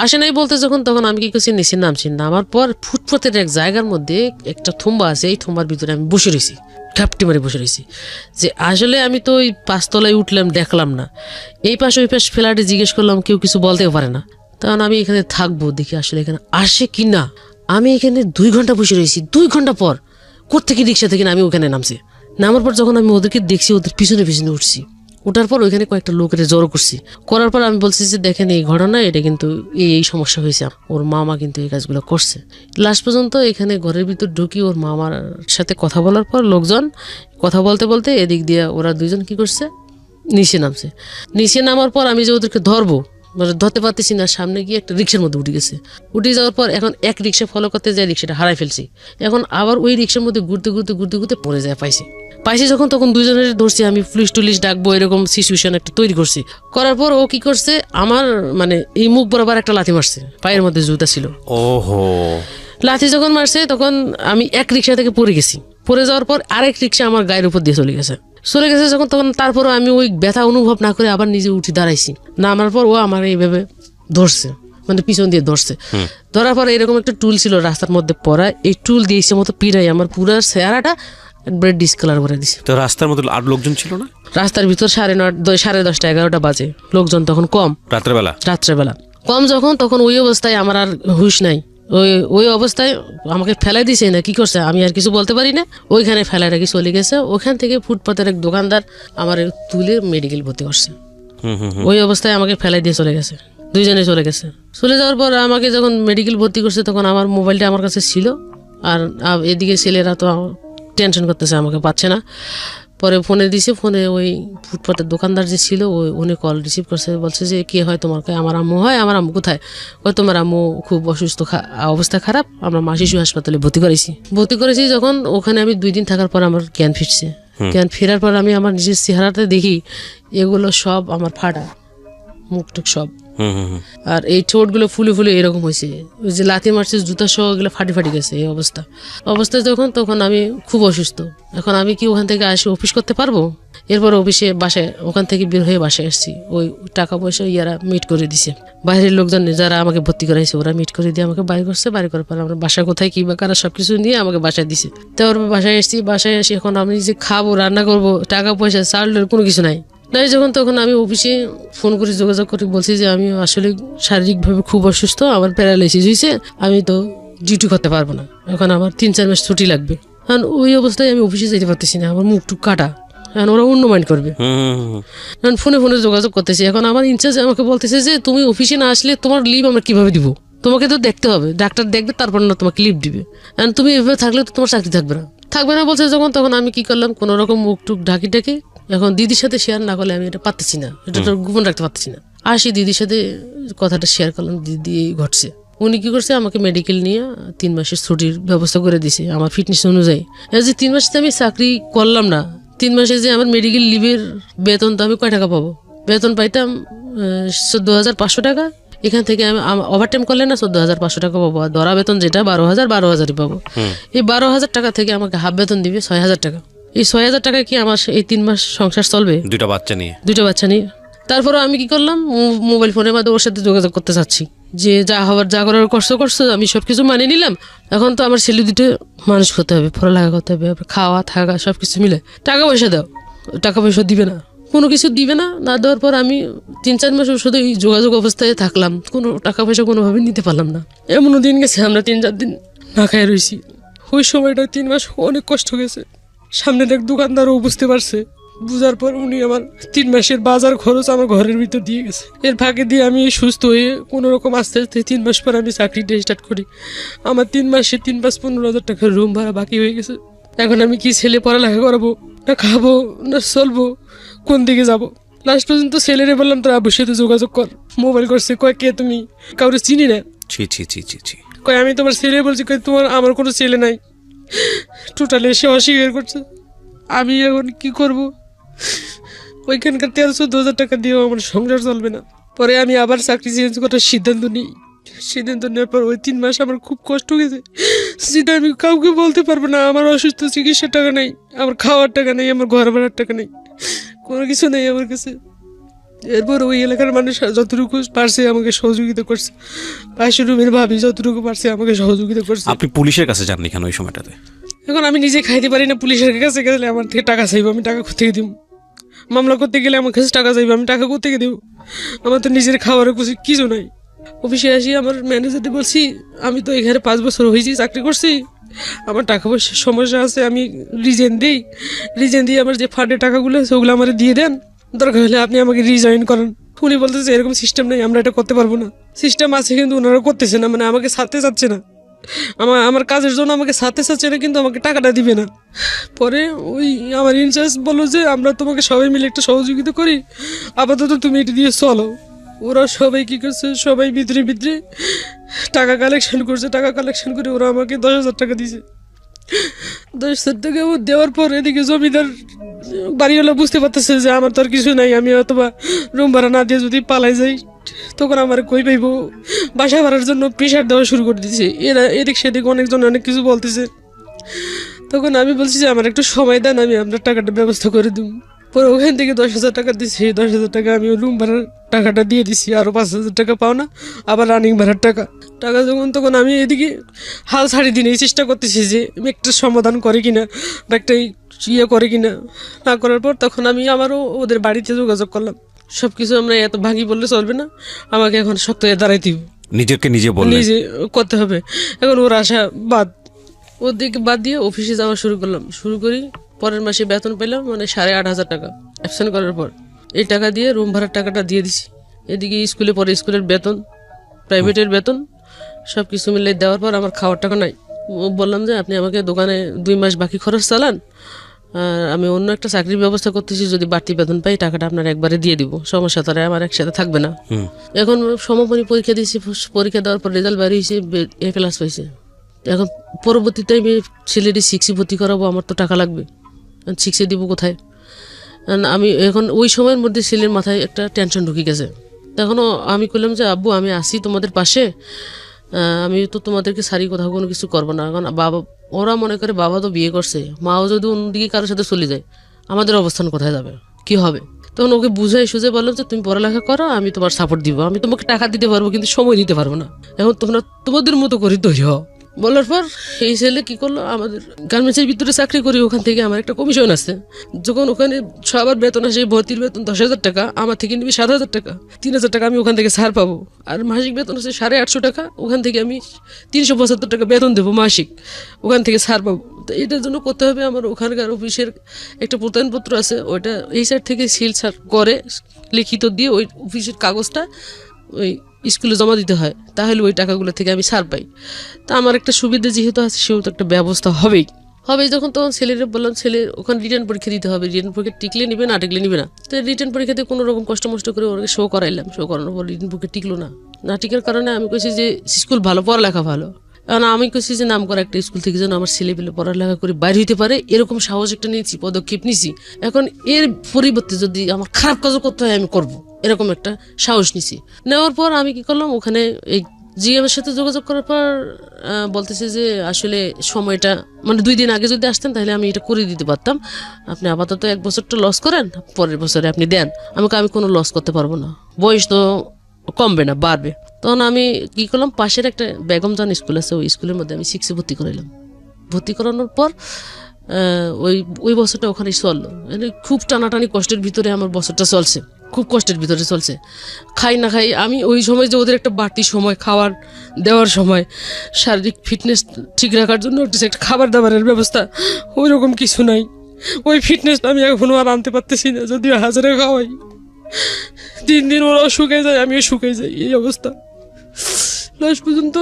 আসে নাই বলতে তখন আমি কি করছি, নিচে নামার পর ফুটপাতের এক জায়গার মধ্যে একটা থুম্বা আছে, এই থুম্বার ভিতরে আমি বসে রয়েছি, ঘাপটি মারে বসে রয়েছি, যে আসলে আমি তো ওই 5 তলায় উঠলাম, দেখলাম না, এই পাশ ওই পাশ ফ্ল্যাটে জিজ্ঞেস করলাম, কেউ কিছু বলতেও পারে না। তখন আমি এখানে থাকবো, দেখি আসলে এখানে আসে কি না। আমি এখানে 2 ঘন্টা বসে রয়েছি। 2 ঘন্টা পর কোত্থেকে রিক্সা থেকে আমি ওখানে নামার পর যখন আমি ওদেরকে দেখছি, ওদের পিছনে উঠছি। ওঠার পর ওইখানে কয়েকটা লোকের জড়ো করছি, করার পর আমি বলছি যে দেখেন এই ঘটনা, এটা কিন্তু এই সমস্যা হয়েছে, ওর মামা কিন্তু এই কাজগুলো করছে। লাস্ট পর্যন্ত এখানে ঘরের ভিতর ঢুকি ওর মামার সাথে কথা বলার পর লোকজন কথা বলতে বলতে এদিক দিয়ে ওরা দুইজন কি করছে, নিচে নামছে। নিচে নামার পর আমি যে ওদেরকে ধরবো, মানে ধরতে পারতেছি না, সামনে গিয়ে একটা রিক্সার মধ্যে উঠে গেছে। উঠে যাওয়ার পর এখন এক রিক্সা ফলো করতে যায়, রিক্সাটা হারাই ফেলছি। এখন আবার ওই রিক্সার মধ্যে ঘুরতে ঘুরতে ঘুরতে ঘুরতে পড়ে যায়, পাইছি যখন তখন দুজনের ধরছি, আমি পুলিশ টুলিশ ডাকবো এরকম সিচুয়েশন একটা তৈরি করছি। করার পর ও কি করছে, আমার মানে এই মুখ বরাবর একটা লাথি মারছে, পায়ের মধ্যে জুতা ছিল। ওহো, লাথি যখন মারছে তখন আমি এক রিক্সা থেকে পড়ে গেছি। পড়ে যাওয়ার পর আরেক রিক্সা আমার গায়ের উপর দিয়ে চলে গেছে যখন, তখন তারপরও আমি ওই ব্যথা অনুভব না করে আবার নিজে উঠে দাঁড়াইছি। নামার পর ও আমার এইভাবে ধরছে, মানে পিছন দিয়ে ধরছে। ধরার পর এরকম একটা টুল ছিল রাস্তার মধ্যে পড়া, এই টুল দিয়ে ইচ্ছে মতো পিড়াই আমার পুরো চেহারাটা একবারে ডিসকালার করে দিছে। তো রাস্তার মধ্যে আর লোকজন ছিল না? রাস্তার ভিতর 10:30 11টা বাজে, লোকজন তখন কম। রাত্রেবেলা কম যখন, তখন ওই অবস্থায় আমার আর হুঁশ নাই। ওই অবস্থায় আমাকে ফেলাই দিছে না, কি করছে আমি আর কিছু বলতে পারি না, ওইখানে ফেলাই রাখি চলে গেছে। ওখান থেকে ফুটপাতের এক দোকানদার আমার তুলে মেডিকেল ভর্তি করছে। ওই অবস্থায় আমাকে ফেলাই দিয়ে চলে গেছে, দুইজনে চলে গেছে। চলে যাওয়ার পর আমাকে যখন মেডিকেল ভর্তি করছে তখন আমার মোবাইলটা আমার কাছে ছিল, আর এদিকে ছেলেরা তো টেনশন করতেছে, আমাকে পাচ্ছে না। পরে ফোনে দিছে, ফোনে ওই ফুটপাতের দোকানদার যে ছিল উনি কল রিসিভ করছে, বলছে যে কে হয় তোমার? আমার আম্মু হয়। আমার আম্মু কোথায়? ওই তোমার আম্মু খুব অসুস্থ, অবস্থা খারাপ, আমরা মা শিশু হাসপাতালে ভর্তি করেছি। যখন ওখানে আমি 2 দিন থাকার পর আমার জ্ঞান ফিরছে। জ্ঞান ফেরার পর আমি আমার নিজের চেহারাতে দেখি এগুলো সব আমার ফাটা, মুখটুক সব, আর এই ঠোঁটগুলো ফুলে ফুলে এরকম হয়েছে। ওই যে লাথি মারছে জুতা সহ এগুলো ফাটি গেছে। এই অবস্থায় তখন আমি খুব অসুস্থ। এখন আমি কি ওখান থেকে আসি অফিস করতে পারবো? এরপর অফিসে বাসায়, ওখান থেকে বের হয়ে বাসায় আসছি। ওই টাকা পয়সা ইয়ারা মিট করে দিছে, বাইরের লোকজন যারা আমাকে ভর্তি করাইছে ওরা মিট করে দিয়ে আমাকে বাড়ি করছে। বাড়ি করার পর আমরা বাসা কোথায় কি বা কারা সবকিছু নিয়ে আমাকে বাসায় দিছে। তারপর বাসায় আসি। এখন আমি যে খাবো, রান্না করবো, টাকা পয়সা চালের কোনো কিছু নাই। যখন তখন আমি অফিসে ফোন করে যোগাযোগ করে বলছি যে আমি আসলে শারীরিকভাবে খুব অসুস্থ, আমার প্যারালাইসিস হয়েছে, আমি তো ডিউটি করতে পারবো না, এখন আমার 3-4 মাস ছুটি লাগবে। কারণ ওই অবস্থায় আমি অফিসে যেতে পারতেছি না, আমার মুখটুক কাটা, এখন ওরা অন্য মাইন্ড করবে। ফোনে যোগাযোগ করতেছি। এখন আমার ইনচার্জ আমাকে বলতেছে যে তুমি অফিসে না আসলে তোমার লিভ আমরা কিভাবে দিব, তোমাকে তো দেখতে হবে, ডাক্তার দেখবে তারপর না তোমাকে লিভ দিবে, কারণ তুমি এভাবে থাকলে তো তোমার চাকরি থাকবে না বলছে যখন, তখন আমি কি করলাম, কোনো রকম মুখটুক ঢাকি এখন দিদির সাথে শেয়ার না করলে আমি এটা পারতেছি না, এটা তো গোপন রাখতে পারতেছি না। দিদির সাথে কথাটা শেয়ার করলাম, দিদি ঘটছে। উনি কি করছে, আমাকে মেডিকেল নিয়ে 3 মাসের ছুটির ব্যবস্থা করে দিছে আমার ফিটনেস অনুযায়ী। যে 3 মাসে আমি চাকরি করলাম না, 3 মাসে যে আমার মেডিকেল লিভের বেতন, তো আমি কয় টাকা পাবো? বেতন পাইতাম 14,500 টাকা। এখান থেকে আমি ওভারটাইম করলে না 14,500 টাকা পাবো, আর ধরা বেতন যেটা 12,000 পাবো। এই 12,000 টাকা থেকে আমাকে হাফ বেতন দিবে 6,000 টাকা। এই 6,000 টাকা কি আমার এই 3 মাস সংসার চলবে? 2টা বাচ্চা নিয়ে। তারপরে আমি কি করলাম, মোবাইল ফোনের মাধ্যমে ওর সাথে যোগাযোগ করতে চাচ্ছি, যে যা করার করছো, আমি সবকিছু মানে নিলাম। এখন তো আমার ছেলে দুটো মানুষ করতে হবে, পড়ালেখা করতে হবে, খাওয়া থাকা সবকিছু মিলে টাকা পয়সা দাও। টাকা পয়সা দিবে না, কোনো কিছু দিবে না। না দেওয়ার পর আমি 3-4 মাস ওর সাথে এই যোগাযোগ অবস্থায় থাকলাম, কোনো টাকা পয়সা কোনোভাবে নিতে পারলাম না। এমনও দিন গেছে আমরা 3-4 দিন না খাই রয়েছি। ওই সময়টা 3 মাস অনেক কষ্ট গেছে। সামনের এক দোকানদারও বুঝতে পারছে, বুঝার পর উনি আমার 3 মাসের বাজার খরচ আমার ঘরের ভিতর দিয়ে গেছে। এর ফাঁকে দিয়ে আমি সুস্থ হয়ে কোনো রকম আস্তে আস্তে 3 মাস পর আমি চাকরিটা স্টার্ট করি। আমার 3 মাসে 15,000 টাকার রুম ভাড়া বাকি হয়ে গেছে। এখন আমি কি ছেলে পড়ালেখা করাবো, না খাবো, না চলবো, কোন দিকে যাব? লাস্ট পর্যন্ত ছেলেরে বললাম তোর আব্বুর সাথে যোগাযোগ কর। মোবাইল করছে, কয় কে তুমি? কাউরে চিনি না। কয় আমি তোমার ছেলে বলছি, কয় আমার কোনো ছেলে নাই। টোটালি এসে অস্বীকার করছে। আমি এখন কি করব? ওইখানকার 13-14,000 টাকা দিয়েও আমার সংসার চলবে না। পরে আমি আবার চাকরি চেঞ্জ করার সিদ্ধান্ত নেওয়ার পর ওই 3 মাস আমার খুব কষ্ট গেছে, যেটা আমি কাউকে বলতে পারবো না। আমার অসুস্থ চিকিৎসার টাকা নেই, আমার খাওয়ার টাকা নেই, আমার ঘর ভাড়ার টাকা নেই, কোনো কিছু নেই আমার কাছে। এরপর ওই এলাকার মানুষ যতটুকু পারছে আমাকে সহযোগিতা করছে। পাশের রুমের ভাবি যতটুকু পারছে আমাকে সহযোগিতা করছে। আপনি পুলিশের কাছে যাননি কেন ওই সময়টাতে? এখন আমি নিজে খাইতে পারি না, পুলিশের কাছে গেলে আমার থেকে টাকা চাইবো, আমি টাকা কোথেকে দিব? মামলা করতে গেলে আমার কাছে টাকা চাইবো, আমি টাকা কোথেকে দেবো? আমার তো নিজের খাওয়ার কিছু নাই। অফিসে আসি, আমার ম্যানেজারকে বলছি আমি তো এখানে 5 বছর হয়েছি চাকরি করছি, আমার টাকা পয়সার সমস্যা আছে, আমি রিজেন দিয়ে আমার যে ফান্ডের টাকাগুলো আছে ওগুলো আমার দিয়ে দেন, দরকার হলে আপনি আমাকে রিজয়েন করেন। উনি বলতেছে এরকম সিস্টেম নেই, আমরা এটা করতে পারবো না। সিস্টেম আছে কিন্তু ওনারা করতেছে না, মানে আমাকে ছাড়তে চাচ্ছে না, আমার কাজের জন্য আমাকে ছাড়তে চাচ্ছে না, কিন্তু আমাকে টাকাটা দিবে না। পরে ওই আমার ইনচার্জ বললো যে আমরা তোমাকে সবাই মিলে একটা সহযোগিতা করি, আপাতত তুমি এটা দিয়ে চলো। ওরা সবাই কী করছে, সবাই ভিতরে ভিতরে টাকা কালেকশন করছে। টাকা কালেকশন করে ওরা আমাকে 10,000 টাকা দিয়েছে। 10,000 টাকা দেওয়ার পর এদিকে জমিদার বাড়িওয়ালা বুঝতে পারতেছে যে আমার তো আর কিছু নাই, আমি অথবা রুম ভাড়া না দিয়ে যদি পালাই যাই তখন আমার কই পাইব। বাসা ভাড়ার জন্য প্রেশার দেওয়া শুরু করে দিয়েছে। এরা এদিক সেদিক অনেকজন অনেক কিছু বলতেছে। তখন আমি বলছি যে আমার একটু সময় দেন, আমি আপনার টাকাটা ব্যবস্থা করে দিব। পরে ওখান থেকে 10,000 টাকা দিচ্ছি। 10,000 টাকা আমি রুম ভাড়ার টাকাটা দিয়ে দিছি, আরও 5,000 টাকা পাও না, আবার রানিং ভাড়ার টাকা যখন তখন আমি এদিকে হাল ছাড়ি দিনে চেষ্টা করতেছি যে একটা সমাধান করে কিনা বা একটা ইয়ে করে কিনা। না করার পর তখন আমি আবারও ওদের বাড়িতে যোগাযোগ করলাম। সব কিছু আমরা এত ভাঙি বললে চলবে না, আমাকে এখন শক্ত হয়ে দাঁড়াইতে হবে, নিজে নিজে করতে হবে। এখন ওর আশা বাদ, ওদিকে বাদ দিয়ে অফিসে যাওয়া শুরু করি। পরের মাসে বেতন পেলাম, মানে 8,500 টাকা অ্যাবসেন্ট করার পর। এই টাকা দিয়ে রুম ভাড়ার টাকাটা দিয়ে দিছি। এদিকে স্কুলে পরে স্কুলের বেতন, প্রাইভেটের বেতন সব কিছু মিলে দেওয়ার পর আমার খাওয়ার টাকা নাই। বললাম যে আপনি আমাকে দোকানে 2 মাস বাকি খরচ চালান, আর আমি অন্য একটা চাকরির ব্যবস্থা করতেছি, যদি বাড়তি বেতন পাই টাকাটা আপনার একবারে দিয়ে দিব, সমস্যা তারা আমার একসাথে থাকবে না। এখন সমাপনী পরীক্ষা দিয়েছি, পরীক্ষা দেওয়ার পর রেজাল্ট বাইরে হয়েছে, A+ পাইছে। এখন পরবর্তীতে আমি ছেলেটি 6 ভর্তি করাবো, আমার তো টাকা লাগবে, 6 দিব কোথায়? আমি এখন ওই সময়ের মধ্যে ছেলের মাথায় একটা টেনশন ঢুকে গেছে। তখনও আমি বললাম যে আব্বু আমি আসি তোমাদের পাশে, আমি তো তোমাদেরকে সারি কোথাও কোনো কিছু করবো না। এখন বাবা, ওরা মনে করে বাবা তো বিয়ে করছে, মাও যদি অন্যদিকে কারোর সাথে চলে যায় আমাদের অবস্থান কোথায় যাবে, কি হবে? তখন ওকে বুঝাই সুঝে বললাম যে তুমি পড়ালেখা করো, আমি তোমার সাপোর্ট দিব, আমি তোমাকে টাকা দিতে পারবো কিন্তু সময় দিতে পারবো না। এখন তোমরা তোমাদের মতো করে তৈরি হও। বলার পর এই ছেলে কি করলো, আমাদের গার্মেন্টসের ভিতরে চাকরি করি, ওখান থেকে আমার একটা কমিশন আছে। যখন ওখানে সবার বেতন আসে, ভর্তির বেতন 10,000 টাকা, আমার থেকে নিবি 7,000 টাকা, 3,000 টাকা আমি ওখান থেকে ছাড় পাবো। আর মাসিক বেতন আছে 850 টাকা, ওখান থেকে আমি 375 টাকা বেতন দেবো মাসিক, ওখান থেকে ছাড় পাবো। তো এটার জন্য করতে হবে আমার ওখানকার অফিসের একটা প্রত্যয়নপত্র আছে, ওইটা এই সাইড থেকে সিল ছাড় করে লিখিত দিয়ে ওই অফিসের কাগজটা ওই স্কুলে জমা দিতে হয়, তাহলে ওই টাকাগুলো থেকে আমি ছাড় পাই। তা আমার একটা সুবিধা যেহেতু আছে, সেহেতু একটা ব্যবস্থা হবেই। যখন তখন ছেলের বললাম, ছেলে ওখানে রিটার্ন পরীক্ষা দিতে হবে, রিটার্ন পরীক্ষা টিকলে নিবে না টিকলে নিবে না। তো রিটার্ন পরীক্ষাতে কোনো রকম কষ্ট করে ওকে শো করাইলাম, শো করানোর পর রিটার্ন পরীক্ষা টিকলো না টিকার কারণে আমি কইছি যে স্কুল ভালো, পড়ালেখা ভালো। কারণ আমি কইছি যে নাম করা একটা স্কুল থেকে যেন আমার ছেলে পেলে পড়ালেখা করে বাইরে হইতে পারে, এরকম সাহস একটা নিয়েছি, পদক্ষেপ নিয়েছি। এখন এর পরিবর্তে যদি আমার খারাপ কাজও করতে হয় আমি করব, এরকম একটা সাহস নিছি। নেওয়ার পর আমি কি করলাম, ওখানে এই জিএমের সাথে যোগাযোগ করার পর বলতেছে যে আসলে সময়টা, মানে 2 দিন আগে যদি আসতেন তাহলে আমি এটা করে দিতে পারতাম, আপনি আপাতত 1 বছরটা লস করেন, পরের বছরে আপনি দেন। আমি কোনো লস করতে পারবো না, বয়স তো কমবে না, বাড়বে। তখন আমি কি করলাম, পাশের একটা বেগমজান স্কুল আছে, ওই স্কুলের মধ্যে আমি 6 ভর্তি করাইলাম। ভর্তি করানোর পর ওই বছরটা ওখানে চললো। খুব টানাটানি কষ্টের ভিতরে আমার বছরটা চলছে, খুব কষ্টের ভিতরে চলছে। খাই না খাই আমি ওই সময় যে ওদের একটা বাড়তি সময় খাওয়ার দেওয়ার সময়, শারীরিক ফিটনেস ঠিক রাখার জন্য একটা খাবার দাবারের ব্যবস্থা ওই রকম কিছু নাই। ওই ফিটনেসটা আমি এখনও আর আনতে পারতেছি না, যদিও হাজারে খাওয়াই। 3 দিন ওরাও শুকিয়ে যায়, আমিও শুকিয়ে যাই, এই অবস্থা। লাস্ট পর্যন্ত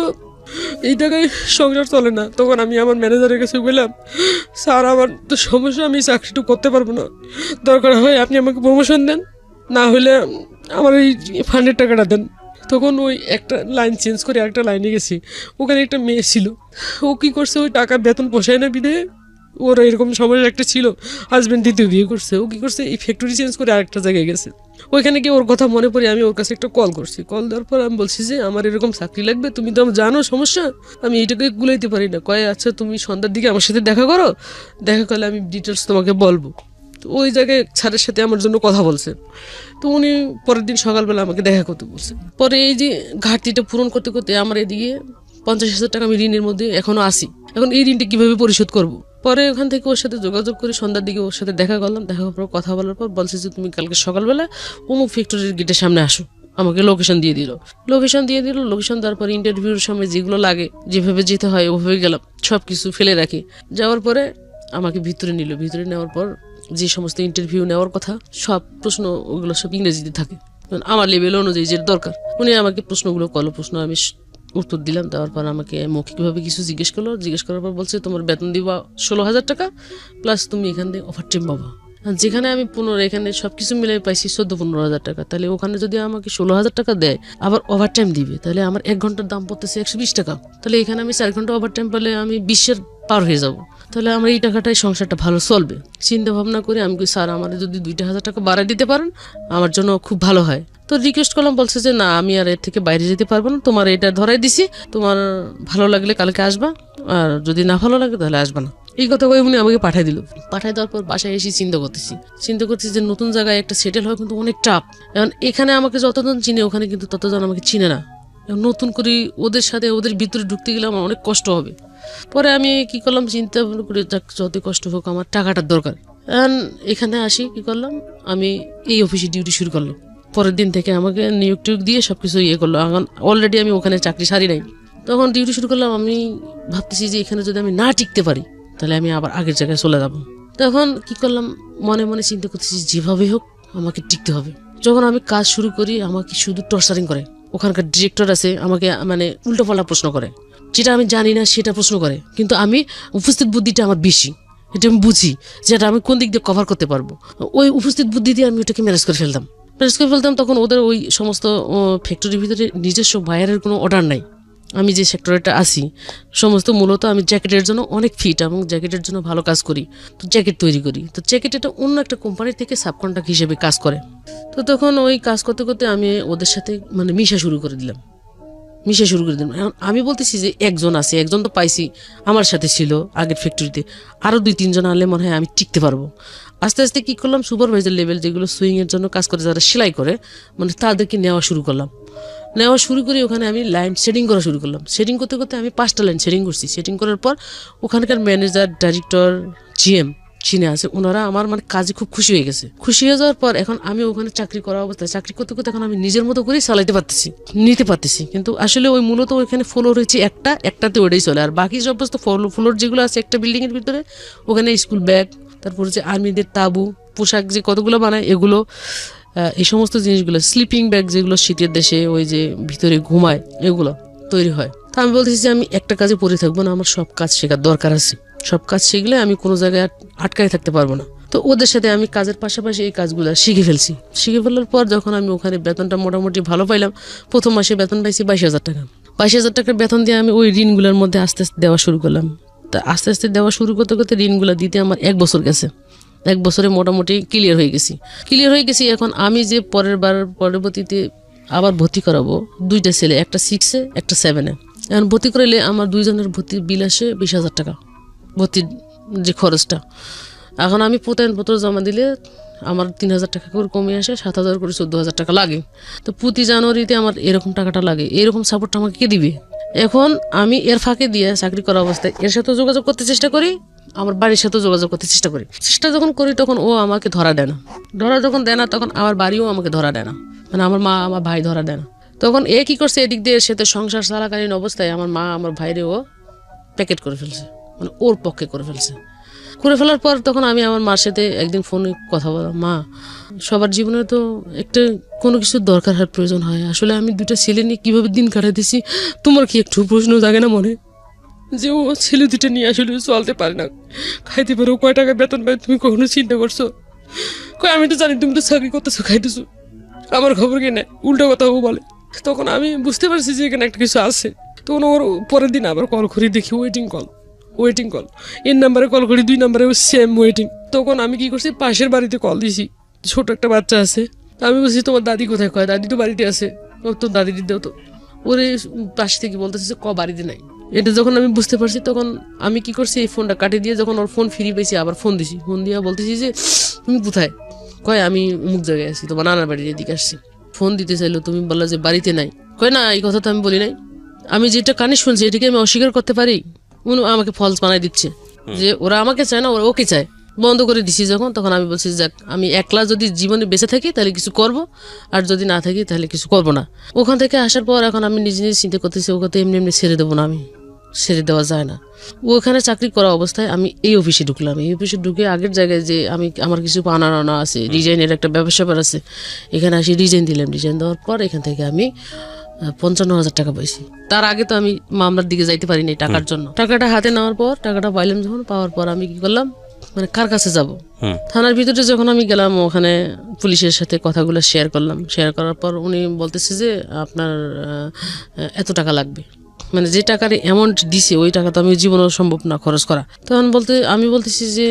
এই টাকায় সংসার চলে না। তখন আমি আমার ম্যানেজারের কাছে বললাম, স্যার আমার তো সমস্যা, আমি চাকরিটা করতে পারবো না, দরকার হয় আপনি আমাকে প্রমোশন দেন, না হলে আমার এই ফান্ডের টাকাটা দেন। তখন ওই একটা লাইন চেঞ্জ করে আরেকটা লাইনে গেছি, ওখানে একটা মেয়ে ছিল, ও কী করছে, ওই টাকা বেতন পোষায় না বিধে, ওর এরকম সমস্যা একটা ছিল, হাজব্যান্ড 2য় বিয়ে করছে। ও কী করছে, এই ফ্যাক্টরি চেঞ্জ করে আরেকটা জায়গায় গেছে। ওইখানে গিয়ে ওর কথা মনে পড়ে আমি ওর কাছে একটা কল করছি। কল দেওয়ার পর আমি বলছি যে আমার এরকম চাকরি লাগবে, তুমি তো জানো সমস্যা, আমি এইটাকে গুলাইতে পারি না। কয় আচ্ছা তুমি সন্ধ্যার দিকে আমার সাথে দেখা করো, দেখা করলে আমি ডিটেলস তোমাকে বলবো। তো ওই জায়গায় স্যারের সাথে আমার জন্য কথা বলছে। তো উনি পরের দিন সকালবেলা আমাকে দেখা করতে বলছে। পরে এই যে ঘাটতিটা পূরণ করতে করতে আমার এদিকে 50,000 টাকা আমি ঋণের মধ্যে এখনো আসি। এখন এই ঋণটা কীভাবে পরিশোধ করব? পরে ওখান থেকে ওর সাথে যোগাযোগ করে সন্ধ্যার দিকে ওর সাথে দেখা করলাম। দেখা করার পর কথা বলার পর বলছে যে তুমি কালকে সকালবেলা অমুক ফ্যাক্টরির গেটের সামনে আসো। আমাকে লোকেশন দিয়ে দিল। লোকেশন দেওয়ার পর ইন্টারভিউর সময় যেগুলো লাগে, যেভাবে যেতে হয় ওভাবে গেলাম, সব কিছু ফেলে রাখি। যাওয়ার পরে আমাকে ভিতরে নিল। ভিতরে নেওয়ার পর যে সমস্ত ইন্টারভিউ নেওয়ার কথা সব প্রশ্ন ওগুলো সব ইংরেজিতে থাকে, আমার লেভেল অনুযায়ী যেটা দরকার। উনি আমাকে প্রশ্নগুলো করলো, প্রশ্ন আমি উত্তর দিলাম। দেওয়ার পর আমাকে মৌখিকভাবে কিছু জিজ্ঞেস করলো, জিজ্ঞেস করার পর বলছে তোমার বেতন দিবা 16,000 টাকা প্লাস তুমি এখান থেকে ওভার টাইম পাবা। যেখানে আমি এখানে সবকিছু মিলে পাইছি 14-15,000 টাকা, তাহলে ওখানে যদি আমাকে 16,000 টাকা দেয় আবার ওভার টাইম দিবে, তাহলে আমার 1 ঘন্টার দাম পড়তেছে 120 টাকা। তাহলে এখানে আমি 4 ঘন্টা ওভার টাইম পেলে আমি 20-এর পার হয়ে যাব, তাহলে আমার এই টাকাটাই সংসারটা ভালো চলবে। চিন্তা ভাবনা করে আমি স্যার আমার যদি 2,000 টাকা বাড়াই দিতে পারেন আমার জন্য খুব ভালো হয়। তো রিকোয়েস্ট করলাম, বলছে যে না আমি আর এর থেকে বাইরে যেতে পারবো না, তোমার এটা ধরাই দিছি, তোমার ভালো লাগলে কালকে আসবা, আর যদি না ভালো লাগে তাহলে আসবা না। এই কথা কয়ে উনি আমাকে পাঠিয়ে দিল। পাঠিয়ে দেওয়ার পর বাসায় এসে চিন্তা করতেছি যে নতুন জায়গায় একটা সেটেল হওয়া কিন্তু অনেক টাফ। এখন এখানে আমাকে যতজন চিনে ওখানে কিন্তু ততজন আমাকে চিনে না। নতুন করে ওদের সাথে ওদের ভিতরে ঢুকতে গেলে আমার অনেক কষ্ট হবে। পরে আমি কি করলাম, চিন্তা করে যত কষ্ট হোক আমার টাকাটার দরকার। এখানে আসি কি করলাম, আমি এই অফিসে ডিউটি শুরু করলাম। পরের দিন থেকে আমাকে নিয়োগ টিয়োগ দিয়ে সবকিছু করলো। এখন অলরেডি আমি ওখানে চাকরি সারি নাই, তখন ডিউটি শুরু করলাম। আমি ভাবতেছি যে এখানে যদি আমি না টিকতে পারি তাহলে আমি আবার আগের জায়গায় চলে যাব। তখন কি করলাম, মনে মনে চিন্তা করতেছি যেভাবে হোক আমাকে টিকতে হবে। যখন আমি কাজ শুরু করি আমাকে শুধু টর্চারিং করে। ওখানকার ডিরেক্টর আছে, আমাকে উল্টোপাল্টা প্রশ্ন করে, যেটা আমি জানি না সেটা প্রশ্ন করে, কিন্তু আমি উপস্থিত বুদ্ধিটা আমার বেশি, এটা আমি বুঝি যেটা আমি কোন দিক দিয়ে কভার করতে পারবো। ওই উপস্থিত বুদ্ধি দিয়ে আমি ওটাকে ম্যানেজ করে ফেলতাম। তখন ওদের ওই সমস্ত ফ্যাক্টরির ভিতরে নিজস্ব বাইরের কোনো অর্ডার নাই। আমি যে সেক্টরটা আছি সমস্ত মূলত আমি জ্যাকেটের জন্য অনেক ফিট এবং জ্যাকেটের জন্য ভালো কাজ করি, তো জ্যাকেট তৈরি করি। তো জ্যাকেট এটা অন্য একটা কোম্পানির থেকে সাবকন্ট্রাক্ট হিসেবে কাজ করে। তো তখন ওই কাজ করতে করতে আমি ওদের সাথে মিশা শুরু করে দিলাম। এখন আমি বলতেছি যে একজন আছে, একজন তো পাইছি আমার সাথে ছিল আগের ফ্যাক্টরিতে, আরও 2-3 জন আনলে মনে হয় আমি টিকতে পারবো। আস্তে আস্তে কি করলাম, সুপারভাইজার লেভেল যেগুলো সুইং এর জন্য কাজ করে, যারা সেলাই করে তাদেরকে নেওয়া শুরু করে ওখানে আমি লাইন সেটিং করা শুরু করলাম। সেটিং করতে করতে আমি 5টা লাইন সেটিং করছি। সেটিং করার পর ওখানকার ম্যানেজার, ডাইরেক্টর, জিএম চিনে আছে, ওনারা আমার কাজে খুব খুশি হয়ে গেছে। খুশি হয়ে যাওয়ার পর এখন আমি ওখানে চাকরি করা অবস্থায় চাকরি করতে করতে এখন আমি নিজের মতো করেই চালাইতে নিতে পারতেছি। কিন্তু আসলে ওই মূলত ওইখানে ফ্লোর হয়েছে একটাতে ওটাই চলে, আর বাকি সমস্ত ফ্লোর যেগুলো আছে একটা বিল্ডিং এর ভিতরে, ওখানে স্কুল ব্যাগ, তারপর হচ্ছে আর্মিদের তাবু, পোশাক যে কতগুলো বানায় এগুলো, এই সমস্ত জিনিসগুলো, স্লিপিং ব্যাগ যেগুলো শীতের দেশে ওই যে ভিতরে ঘুমায় এগুলো তৈরি হয়। তা আমি বলতেছি যে আমি একটা কাজে পড়ে থাকবো না, আমার সব কাজ শেখার দরকার আছে। সব কাজ শিখলে আমি কোনো জায়গায় আটকায় থাকতে পারবো না। তো ওদের সাথে আমি কাজের পাশাপাশি এই কাজগুলো শিখে ফেলার পর যখন আমি ওখানে বেতনটা মোটামুটি ভালো পাইলাম, প্রথম মাসে বেতন পাইছি 22,000 টাকা। 22,000 টাকার বেতন দিয়ে আমি ওই ঋণগুলোর মধ্যে আস্তে আস্তে দেওয়া শুরু করলাম। তা আস্তে আস্তে দেওয়া শুরু করতে করতে ঋণগুলো দিতে আমার 1 বছর গেছে। 1 বছরে মোটামুটি ক্লিয়ার হয়ে গেছি। এখন আমি যে পরবর্তীতে আবার ভর্তি করাবো 2টা ছেলে, একটা 6-এ একটা 7-এ। এখন ভর্তি করাইলে আমার 2 জনের ভর্তির বিল আসে 20,000 টাকা, ভর্তির যে খরচটা। এখন আমি প্রত্যয়নপত্র জমা দিলে আমার 3,000 টাকা করে কমে আসে, 7,000 করে 14,000 টাকা লাগে। তো প্রতি জানুয়ারিতে আমার এরকম টাকাটা লাগে। এরকম সাপোর্টটা আমাকে কে দিবে? এখন আমি এর ফাঁকে দিয়ে চাকরি করা অবস্থায় এর সাথে যোগাযোগ করতে চেষ্টা করি, আমার বাড়ির সাথে যোগাযোগ করতে চেষ্টা যখন করি তখন ও আমাকে ধরা দেয় না। তখন আমার বাড়িও আমাকে ধরা দেয় না, আমার মা আমার ভাই ধরা দেয় না। তখন এ কি করছে, এদিক দিয়ে এর সাথে সংসার চালাকালীন অবস্থায় আমার মা আমার ভাইরে ও প্যাকেট করে ফেলছে, ওর পক্ষে করে ফেলার পর তখন আমি আমার মার সাথে একদিন ফোনে কথা বললাম, মা সবার জীবনে তো একটা কোনো কিছুর দরকার হওয়ার প্রয়োজন হয়, আসলে আমি 2টা ছেলে নিয়ে কীভাবে দিন কাটাইতেছি, তোমার কি একটু প্রশ্ন জাগে না মনে যে ও ছেলে 2টা নিয়ে আসলে চলতে পারে না, খাইতে পারো, কয় টাকা বেতন পাই তুমি কখনো চিন্তা করছো? আমি তো জানি তুমি তো চাকরি করতেছো, খাইতেছো, আমার খবর কি নেই, উল্টো কথা ও বলে। তখন আমি বুঝতে পারছি যে এখানে একটা কিছু আছে। তখন ওর পরের দিন আবার কল করি, দেখি ওয়েটিং কল, এর নাম্বারে কল করি, 2 নাম্বারে সেম ওয়েটিং। তখন আমি কি করছি, পাশের বাড়িতে কল দিছি, ছোট একটা বাচ্চা আছে। আমি বলছি তোমার দাদি কোথায়? কয় দাদি তো বাড়িতে আছে। তোর দাদি দিতেও তো ওরে পাশ থেকে বলতেছে বাড়িতে নাই। এটা যখন আমি বুঝতে পারছি তখন আমি কি করছি, এই ফোনটা কাটি দিয়ে যখন ওর ফোন ফিরে পেয়েছি আবার ফোন দিছি। ফোন দিয়ে বলতেছি যে তুমি কোথায়? কয় আমি অমুক জায়গায় আছি, তোমার নানার বাড়ির এদিকে আসছি। ফোন দিতে চাইলো, তুমি বললা যে বাড়িতে নাই। কয় না, এই কথা তো আমি বলি নাই, আমি যেটা কানে শুনছি এটাকে আমি অস্বীকার করতে পারি? আমাকে ফলস বানাই দিচ্ছে যে ওরা আমাকে চায় না, ওরা ওকে চায়। বন্ধ করে দিছি যখন, তখন আমি বলছি যাক আমি একলা যদি জীবনে বেঁচে থাকি তাহলে কিছু করব, আর যদি না থাকি তাহলে কিছু করব না। ওখান থেকে আসার পর এখন আমি নিজে চিন্তা করতেছি ওকে তো এমনি ছেড়ে দেবো না, আমি ছেড়ে দেওয়া যায় না। ওখানে চাকরি করা অবস্থায় আমি এই অফিসে ঢুকলাম। এই অফিসে ঢুকে আগের জায়গায় যে আমার কিছু আনা আছে, ডিজাইনের একটা ব্যবসা আছে, এখানে আসি ডিজাইন দিলাম। ডিজাইন দেওয়ার পর এখান থেকে আমি 55,000 টাকা পাইছি। তার আগে তো আমি মামলার দিকে যাইতে পারিনি টাকার জন্য। টাকাটা হাতে নেওয়ার পর, টাকাটা পাইলাম যখন, পাওয়ার পর আমি কি করলাম, মানে কার কাছে যাব, থানার ভিতরে যখন আমি গেলাম, ওখানে পুলিশের সাথে কথাগুলো শেয়ার করলাম। শেয়ার করার পর উনি বলতেছে যে আপনার এত টাকা লাগবে, মানে যে টাকার অ্যামাউন্ট দিছে ওই টাকা তো আমি জীবনেও সম্ভব না খরচ করা। তখন আমি বলতেছি যে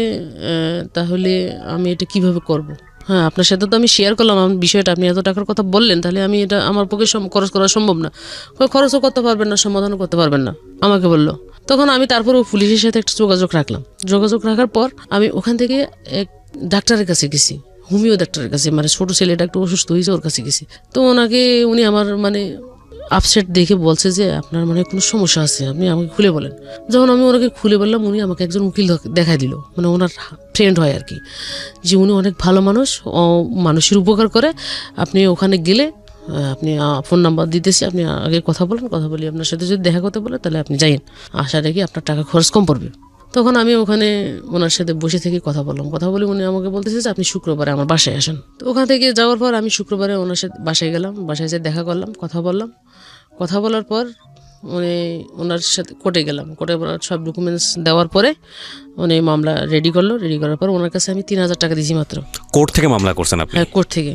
তাহলে আমি এটা কিভাবে করব। হ্যাঁ, আপনার সাথে তো আমি শেয়ার করলাম আমার বিষয়টা, আপনি এত টাকার কথা বললেন, তাহলে আমি এটা আমার পক্ষে খরচ করা সম্ভব না। খরচও করতে পারবেন না, সমাধানও করতে পারবেন না, আমাকে বললো। তখন আমি তারপরেও পুলিশের সাথে একটা যোগাযোগ রাখলাম। যোগাযোগ রাখার পর আমি ওখান থেকে এক ডাক্তারের কাছে গেছি, হোমিও ডাক্তারের কাছে, মানে ছোটো ছেলেটা একটু অসুস্থ হয়েছে, ওর কাছে গেছি। তো উনি আমার মানে আপসেট দেখে বলছে যে আপনার মানে কোনো সমস্যা আছে, আপনি আমাকে খুলে বলেন। যখন আমি ওনাকে খুলে বললাম, উনি আমাকে একজন উকিল দেখাই দিল, মানে ওনার ফ্রেন্ড হয় আর কি, যে উনি অনেক ভালো মানুষ, মানুষের উপকার করে। আপনি ওখানে গেলে আপনি ফোন নাম্বার দিতেছি, আপনি আগে কথা বলেন, কথা বলি আপনার সাথে যদি দেখা করতে বলে তাহলে আপনি যাইন, আশা রেখে আপনার টাকা খরচ কম পড়বে। তখন আমি ওখানে ওনার সাথে বসে থেকে কথা বললাম। কথা বলে উনি আমাকে বলতেছে যে আপনি শুক্রবারে আমার বাসায় আসেন। তো ওখান থেকে যাওয়ার পর আমি শুক্রবারে ওনার সাথে বাসায় গেলাম। বাসায় যেয়ে দেখা করলাম, কথা বললাম। কথা বলার পর ওনার সাথে কোর্টে গেলাম। কোর্টে সব ডকুমেন্টস দেওয়ার পরে উনি মামলা রেডি করলো। রেডি করার পর ওনার কাছে আমি 3,000 টাকা দিয়েছি মাত্র। কোর্ট থেকে মামলা করছেন আপনি? হ্যাঁ, কোর্ট থেকে।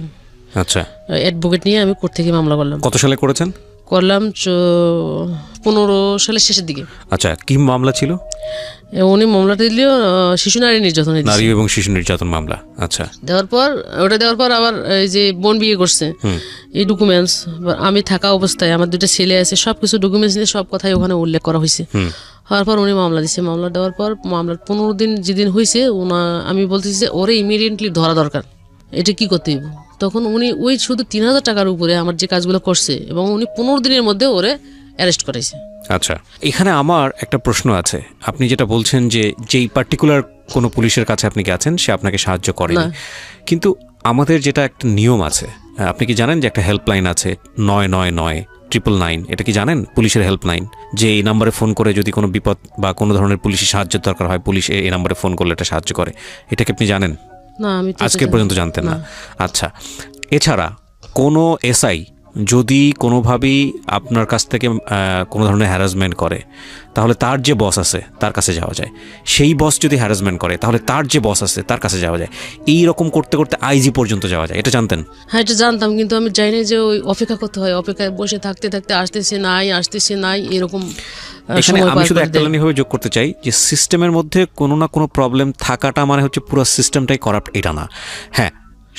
আচ্ছা, অ্যাডভোকেট নিয়ে আমি কোর্ট থেকে মামলা করলাম। কত সালে করেছেন? করলাম 15 সালের শেষের দিকে। আচ্ছা, কি মামলা ছিল? উনি মামলাটা দিল শিশু নারী নির্যাতন, নারী এবং শিশু নির্যাতন মামলা। আচ্ছা, দেওয়ার পর আবার এই যে বোন বিয়ে করছে, এই ডকুমেন্টস আমি থাকা অবস্থায়, আমার 2টা ছেলে আছে, সবকিছু ডকুমেন্টস নিয়ে সব কথাই ওখানে উল্লেখ করা হয়েছে। হওয়ার পর উনি মামলা দিচ্ছে। মামলা দেওয়ার পর মামলার 15 দিন যেদিন হয়েছে, আমি বলতেছি যে ওরে ইমিডিয়েটলি ধরা দরকার, এটা কি করতে হইব। তখন উনি ওই শুধু 3,000 টাকার উপরে আমার যে কাজগুলো করছে, এবং উনি 15 দিনের মধ্যে ওরে অ্যারেস্ট করাইছে। আচ্ছা, এখানে আমার একটা প্রশ্ন আছে। আপনি যেটা বলছেন যে যেই পার্টিকুলার কোনো পুলিশের কাছে আপনি গেছেন, সে আপনাকে সাহায্য করেনি, কিন্তু আমাদের যেটা একটা নিয়ম আছে, আপনি কি জানেন যে একটা হেল্পলাইন আছে 999-999, এটা কি জানেন? পুলিশের হেল্পলাইন, যে এই নাম্বারে ফোন করে যদি কোনো বিপদ বা কোনো ধরনের পুলিশের সাহায্যের দরকার হয়, পুলিশ এই নাম্বারে ফোন করলে এটা সাহায্য করে। এটা কি আপনি জানেন? না, আমি আজকে পর্যন্ত জানতেন না। আচ্ছা, এছাড়া কোনো এসআই যদি কোনোভাবেই আপনার কাছ থেকে কোনো ধরনের হ্যারাসমেন্ট করে, তাহলে তার যে বস আছে তার কাছে যাওয়া যায়। সেই বস যদি হ্যারাসমেন্ট করে, তাহলে তার যে বস আছে তার কাছে যাওয়া যায়। এই রকম করতে করতে আইজি পর্যন্ত যাওয়া যায়। এটা জানতেন? হ্যাঁ, এটা জানতাম, কিন্তু আমি জানি যে ওই অপেক্ষা করতে হয়, অপেক্ষায় বসে থাকতে থাকতে আসতেছে নাই এরকম। এখানে আমি শুধু একটা লাইনভাবে যোগ করতে চাই যে সিস্টেমের মধ্যে কোনো না কোনো প্রবলেম থাকাটা মানে হচ্ছে পুরো সিস্টেমটাই করাপ্ট, এটা না। হ্যাঁ,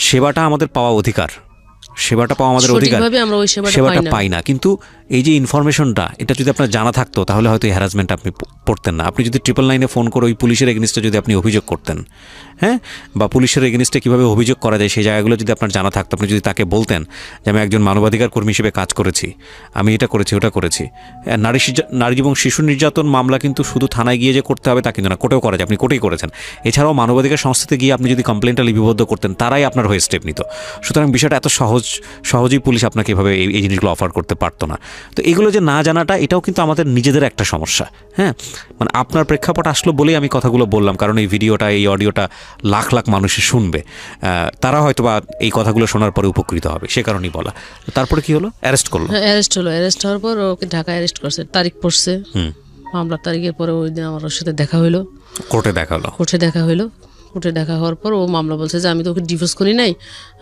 সেবাটা আমাদের পাওয়া অধিকার, সেবাটা পাওয়া আমাদের অধিকার, সেবাটা পাই না। কিন্তু এই যে ইনফরমেশনটা, এটা যদি আপনার জানা থাকতো, তাহলে হয়তো এই হ্যারাসমেন্ট আপনি পড়তেন না। আপনি যদি 999 ফোন করে ওই পুলিশের এগেনিস্টে যদি আপনি অভিযোগ করতেন, হ্যাঁ, বা পুলিশের এগেনিস্টে কীভাবে অভিযোগ করা যায় সেই জায়গাগুলো যদি আপনার জানা থাকতো, আপনি যদি তাকে বলতেন যে আমি একজন মানবাধিকার কর্মী হিসেবে কাজ করেছি, আমি এটা করেছি ওটা করেছি। নারী এবং শিশু নির্যাতন মামলা কিন্তু শুধু থানায় গিয়ে যে করতে হবে তা কিন্তু না, কোর্টেও করা যায়। আপনি কোর্টেই করেছেন। এছাড়াও মানবাধিকার সংস্থাতে গিয়ে আপনি যদি কমপ্লেনটা লিপিবদ্ধ করতেন, তারাই আপনার হয়ে স্টেপ নিত। সুতরাং বিষয়টা এত সহজেই পুলিশ আপনাকে এভাবে এই জিনিসগুলো অফার করতে পারতো না। তো এগুলো যে না জানাটা, এটাও কিন্তু আমাদের নিজেদের একটা সমস্যা। হ্যাঁ, মানে আপনার প্রেক্ষাপট আসলো বলেই আমি কথাগুলো বললাম, কারণ এই ভিডিওটা, এই অডিওটা লাখ লাখ মানুষে শুনবে, তারা হয়তো বা এই কথাগুলো শোনার পরে উপকৃত হবে, সে কারণেই বলা। তারপরে কি হলো? অ্যারেস্ট করলো। অ্যারেস্ট হওয়ার পর ওকে ঢাকায় অ্যারেস্ট করছে, তারিখ পড়ছে, মামলার তারিখের পরে ওই দিন আমার ওর সাথে দেখা হইলো, কোর্টে দেখা হইলো। কোর্টে দেখা হওয়ার পর ও মামলা বলছে যে আমি তো ওকে ডিভোর্স করি নাই,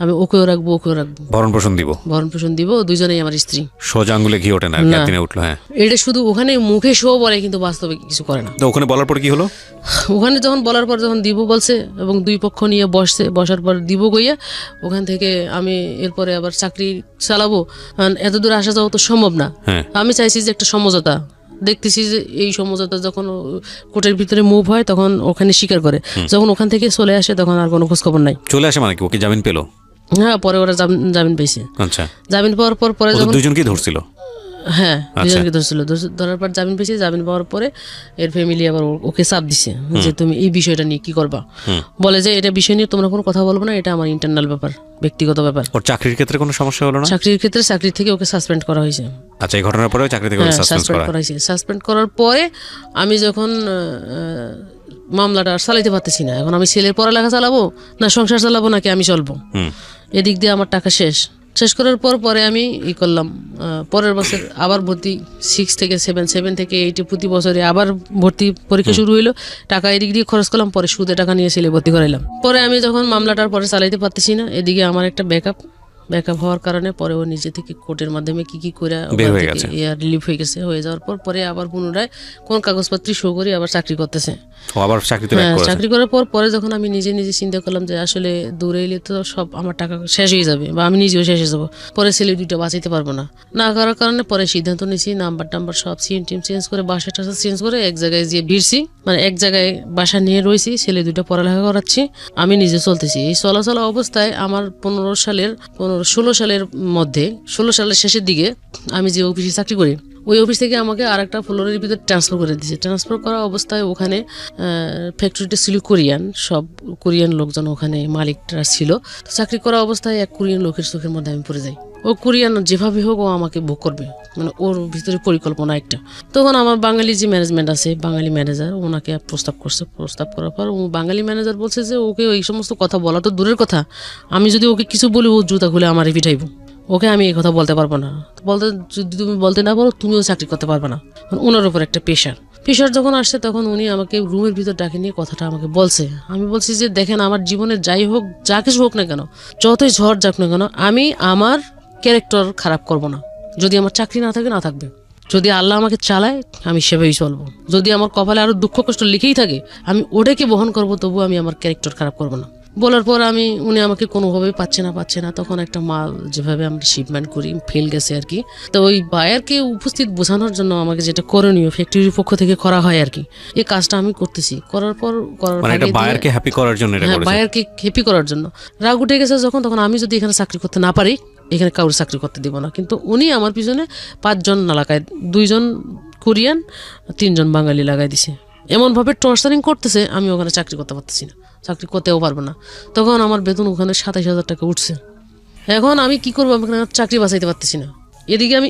আমি ওকেও রাখবো, ভরণ পোষণ দিব, দুইজনেই আমার স্ত্রী। সোজা আঙ্গুলে ঘি ওঠে না, একদিনে উঠলো। হ্যাঁ, এটা শুধু ওখানে মুখে শো বলে, কিন্তু বাস্তবে কিছু করে না। তো ওখানে বলার পর কি হলো? ওখানে যখন দিব বলছে, এবং দুই পক্ষ নিয়ে বসার পর দিব গইয়া, ওখান থেকে আমি এরপরে আবার চাকরি চালাবো, এত দূর আসা যাওয়া তো সম্ভব না। আমি চাইছি যে একটা সমঝোতা, দেখতেছি যে এই সমঝোতা যখন কোর্টের ভিতরে মুভ হয় তখন ওখানে স্বীকার করে, যখন ওখান থেকে চলে আসে তখন আর কোনো খোঁজ খবর নাই। চলে আসে মানে কি? ওকে জামিন পেলো? হ্যাঁ, পরে ওরা জামিন পেয়েছে। আচ্ছা, জামিন পাওয়ার পর পরে যখন দুজনকেই ধরছিল, হ্যাঁ দুজনকে ধরছিল, ধরার পর জামিন পেয়েছি। জামিন পাওয়ার পরে এর ফ্যামিলি আবার ওকে চাপ দিছে যে তুমি এই বিষয়টা নিয়ে কি করবা। বলে যে এটা বিষয় নিয়ে তোমরা কোনো কথা বলবো না, এটা আমার ইন্টারনাল ব্যাপার, ব্যক্তিগত ব্যাপার। ওর চাকরির ক্ষেত্রে কোনো সমস্যা হলো না? চাকরির ক্ষেত্রে চাকরি থেকে ওকে সাসপেন্ড করা হয়েছে। আচ্ছা, এই ঘটনার পরে চাকরি থেকে সাসপেন্ড করা হয়েছে। সাসপেন্ড করার পরে আমি যখন মামলাটা আর চালাইতে পারতেছি না, এখন আমি ছেলের পড়ালেখা চালাবো না সংসার চালাবো নাকি আমি চলবো, এদিক দিয়ে আমার টাকা শেষ করার পরে আমি করলাম পরের বছর আবার ভর্তি 6 থেকে 7 থেকে 8 প্রতি বছরে আবার ভর্তি পরীক্ষা শুরু হইলো। টাকা এদিক দিয়ে খরচ করলাম, পরে সুদে টাকা নিয়ে ছেলে ভর্তি করাইলাম। পরে আমি যখন মামলাটার পরে চালাইতে পারতেছি না, এদিকে আমার একটা ব্যাকআপ হওয়ার কারণে পরে ও নিজে থেকে কোর্টের মাধ্যমে কি করে রিলিফ হয়ে গেছে। হয়ে যাওয়ার পরে আবার পুনরায় কোন কাগজপত্র শো করে আবার চাকরি করতেছে। চাকরি করার পরে যখন আমি নিজে চিন্তা করলাম যে আসলে দূরে এলে তো সব আমার টাকা শেষ হয়ে যাবে বা আমি নিজেও শেষ হয়ে যাবো, পরে ছেলে দুইটা বাঁচাইতে পারবো না করার কারণে পরে সিদ্ধান্ত নিয়েছি নাম্বার সব সিম চেঞ্জ করে বাসা টাসা চেঞ্জ করে এক জায়গায় যে ভিড়ছি, মানে এক জায়গায় বাসা নিয়ে রয়েছি, ছেলে দুইটা পড়ালেখা করাচ্ছি, আমি নিজে চলতেছি। এই চলাচলা অবস্থায় আমার 16 সালের মধ্যে 16 সালের শেষের দিকে আমি যে অফিসে চাকরি করি ওই অফিস থেকে আমাকে আর একটা ফ্লোরের ভিতরে ট্রান্সফার করে দিয়েছে। ট্রান্সফার করা অবস্থায় ওখানে ফ্যাক্টরিটা ছিল সব কোরিয়ান লোকজন ওখানে মালিকরা ছিল। তো চাকরি করা অবস্থায় এক কোরিয়ান লোকের চোখের মধ্যে আমি পড়ে যাই। ও কোরিয়ান যেভাবে হোক ও আমাকে ভোগ করবে, মানে ওর ভিতরে পরিকল্পনা একটা। তখন আমার বাঙালি যে ম্যানেজমেন্ট আছে, বাঙালি ম্যানেজার ওনাকে প্রস্তাব করছে। প্রস্তাব করার পর ও বাঙালি ম্যানেজার বলছে যে ওকে ওই সমস্ত কথা বলা তো দূরের কথা, আমি যদি ওকে কিছু বলি ও জুতা খুলে আমারই পিঠাইব, ওকে আমি এই কথা বলতে পারবো না। যদি তুমি বলতে না পারো তুমিও চাকরি করতে পারবে না। ওনার উপর একটা প্রেশার যখন আসছে তখন উনি আমাকে রুমের ভিতর ডাকে নিয়ে কথাটা আমাকে বলছে। আমি বলছি যে দেখেন আমার জীবনে যাই হোক, যা কিছু হোক না কেন, যতই ঝড় যাক না কেন, আমি আমার ক্যারেক্টার খারাপ করব না। যদি আমার চাকরি না থাকবে, যদি আল্লাহ আমাকে চালায় আমি সেভাবেই চলবো। যদি আমার কপালে আরো দুঃখ কষ্ট লিখেই থাকে আমি ওটাকে বহন করবো, তবু আমি আমার ক্যারেক্টার খারাপ করবো না। বলার পর উনি আমাকে কোনোভাবেই পাচ্ছে না। তখন একটা মাল যেভাবে আমরা শিপমেন্ট করি ফেল গেছে আর কি। তো ওই বায়ারকে উপস্থিত বোঝানোর জন্য আমাকে যেটা করণীয় ফ্যাক্টরির পক্ষ থেকে করা হয় আর কি, এই কাজটা আমি করতেছি। বায়ারকে হ্যাপি করার জন্য রাগ উঠে গেছে যখন, তখন আমি যদি এখানে চাকরি করতে না পারি, এখানে কারোর চাকরি করতে দিব না। কিন্তু উনি আমার পিছনে 5 জন না লাগায়, 2 জন কোরিয়ান 3 জন বাঙালি লাগাই দিছে। এমনভাবে টর্চারিং করতেছে আমি ওখানে চাকরি করতে পারতেছি না, চাকরি করতেও পারবো না। তখন আমার বেতন ওখানে 27,000 টাকা উঠছে। এখন আমি কি করবো, আমি চাকরি বাঁচাইতে পারতেছি না, এদিকে আমি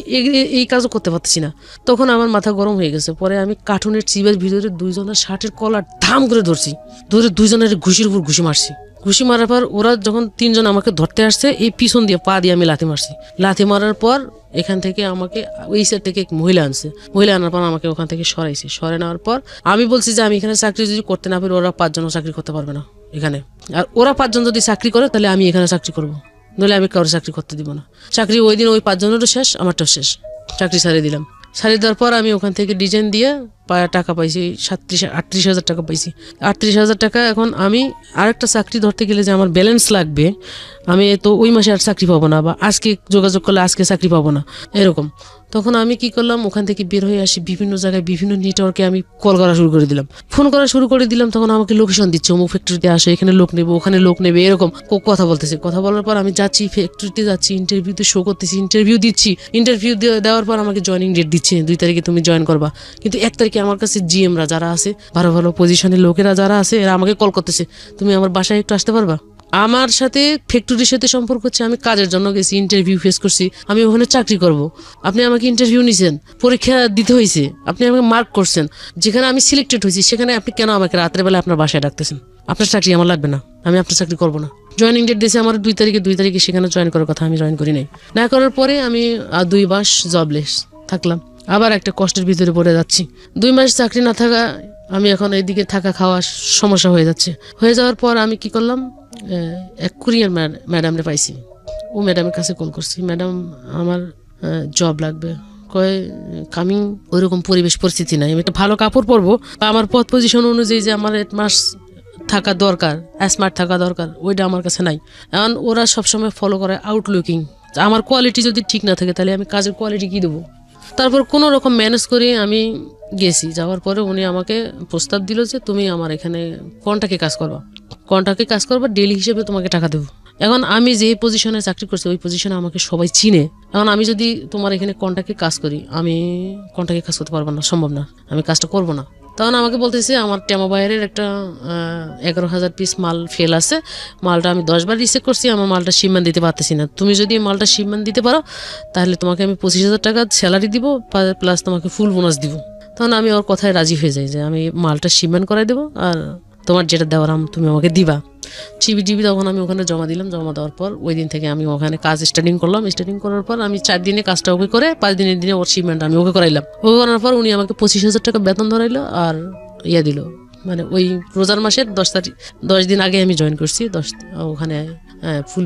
এই কাজও করতে পারতেছি না। তখন আমার মাথা গরম হয়ে গেছে। পরে আমি কার্টুনের চিপের ভিতরে 2 জনের শার্টের কলার ধাম করে ধরে 2 জনের ঘুষির উপর ঘুষি মারছি। ঘুষি মারার পর ওরা যখন 3 জন আমাকে ধরতে আসছে, এই পিছন দিয়ে পা দিয়ে আমি লাথি মারছি। লাথি মারার পর এখান থেকে আমাকে ওই সাইড থেকে এক মহিলা আনার পর আমাকে ওখান থেকে সরে নেওয়ার পর আমি বলছি যে আমি এখানে চাকরি যদি করতে না পারি, ওরা 5 জনও চাকরি করতে পারবে না এখানে। আর ওরা 5 জন যদি চাকরি করে তাহলে আমি এখানে চাকরি করবো, নইলে আমি কারোর চাকরি করতে দিব না। চাকরি ওই দিন ওই 5 জনেরও শেষ, আমারটাও শেষ। চাকরি ছাড়িয়ে দিলাম। ছাড়িয়ে দেওয়ার পর আমি ওখান থেকে ডিজাইন দিয়ে টাকা পাইছি 38,000 টাকা পাইছি। 38,000 টাকা। এখন আমি আরেকটা চাকরি ধরতে গেলে যে আমার ব্যালেন্স লাগবে, আমি তো ওই মাসে আর চাকরি পাবো না, বা আজকে যোগাযোগ করলে আজকে চাকরি পাবো না, এরকম। তখন আমি কি করলাম, ওখান থেকে বের হয়ে আসি, বিভিন্ন জায়গায় বিভিন্ন নেটওয়ার্কে আমি কল করা শুরু করে দিলাম, ফোন করা শুরু করে দিলাম। তখন আমাকে লোকেশন দিচ্ছে, অমুক ফ্যাক্টরিতে আসে, এখানে লোক নেবে, ওখানে লোক নেবে, এরকম কথা বলতেছে। কথা বলার পর আমি যাচ্ছি ফ্যাক্টরিতে, যাচ্ছি, ইন্টারভিউতে শো করতেছি, ইন্টারভিউ দিচ্ছি। ইন্টারভিউ দেওয়ার পর আমাকে জয়েনিং ডেট দিচ্ছে, 2 তারিখে তুমি জয়েন করবা। কিন্তু 1 তারিখে আমার কাছে জিএমরা যারা আছে, ভালো পজিশনের লোকেরা যারা আছে, এরা আমাকে কল করতেছে, তুমি আমার বাসায় একটু আসতে পারবা। আমার সাথে ফ্যাক্টরির সাথে সম্পর্ক হচ্ছে, আমি কাজের জন্য গেছি, ইন্টারভিউ ফেস করছি, আমি ওখানে চাকরি করব। আপনি আমাকে ইন্টারভিউ নিছেন, পরীক্ষা দিতে হয়েছে, আপনি আমাকে মার্ক করছেন, যেখানে আমি সিলেক্টেড হয়েছি সেখানে আপনি কেন আমাকে রাত্রে বেলা আপনার বাসায় ডাকতেছেন? আপনার চাকরি আমার লাগবে না, আমি আপনার চাকরি করবো না। জয়েনিং ডেট দিয়েছে আমার 2 তারিখে সেখানে জয়েন করার কথা, আমি জয়েন করি নাই। না করার পরে আমি 2 মাস জবলেস থাকলাম, আবার একটা কষ্টের ভিতরে পড়ে যাচ্ছি। 2 মাস চাকরি না থাকা, আমি এখন এইদিকে থাকা খাওয়া সমস্যা হয়ে যাওয়ার পর আমি কি করলাম, এক কোরিয়ান ম্যাডামরে পাইছি। ও ম্যাডামের কাছে কল করছি, ম্যাডাম আমার জব লাগবে। কয় কামিং, ওইরকম পরিবেশ পরিস্থিতি নাই, আমি একটা ভালো কাপড় পরবো বা আমার পদ পজিশন অনুযায়ী যে আমার 8 মাস থাকা দরকার, স্মার্ট থাকা দরকার, ওইটা আমার কাছে নাই। এখন ওরা সবসময় ফলো করে আউটলুকিং, আমার কোয়ালিটি যদি ঠিক না থাকে তাহলে আমি কাজের কোয়ালিটি কি দেবো। তারপর কোনো রকম ম্যানেজ করে আমি গেছি। যাওয়ার পরে উনি আমাকে প্রস্তাব দিল যে তুমি আমার এখানে কন্ট্রাক্টে কাজ করবা, ডেলি হিসেবে তোমাকে টাকা দেবো। এখন আমি যে পজিশনে চাকরি করছি ওই পজিশনে আমাকে সবাই চিনে। এখন আমি যদি তোমার এখানে কন্ট্রাক্টে কাজ করি, আমি কন্ট্রাক্টে কাজ করতে পারবো না, সম্ভব না, আমি কাজটা করবো না। তখন আমাকে বলতেছে আমার টেমা বাইরের একটা 11,000 পিস মাল ফেল আছে, মালটা আমি 10 বার রিসেট করছি, আমার মালটা শিপমেন্ট দিতে পারতেছি না, তুমি যদি মালটা শিপমেন্ট দিতে পারো তাহলে তোমাকে আমি 25,000 টাকা স্যালারি দিব, প্লাস তোমাকে ফুল বোনাস দিব। তখন আমি ওর কথায় রাজি হয়ে যাই যে আমি মালটা শিপমেন্ট করাই দেবো, আর তোমার যেটা দেওয়ার তুমি আমাকে দিবা। টিভি তখন আমি ওখানে জমা দিলাম। জমা দেওয়ার পর ওই দিন থেকে আমি ওখানে কাজ স্টার্টিং করলাম। স্টার্টিং করার পর আমি 4 দিনে কাজটা ওকে করে 5 দিনের দিনে ওর শিপমেন্ট আমি ওকে করাইলাম। ওকে করার পর উনি আমাকে 25,000 টাকা বেতন ধরাইলো আর দিল, মানে ওই রোজার মাসের 10 দিন আগে আমি জয়েন করছি। ওখানে ফুল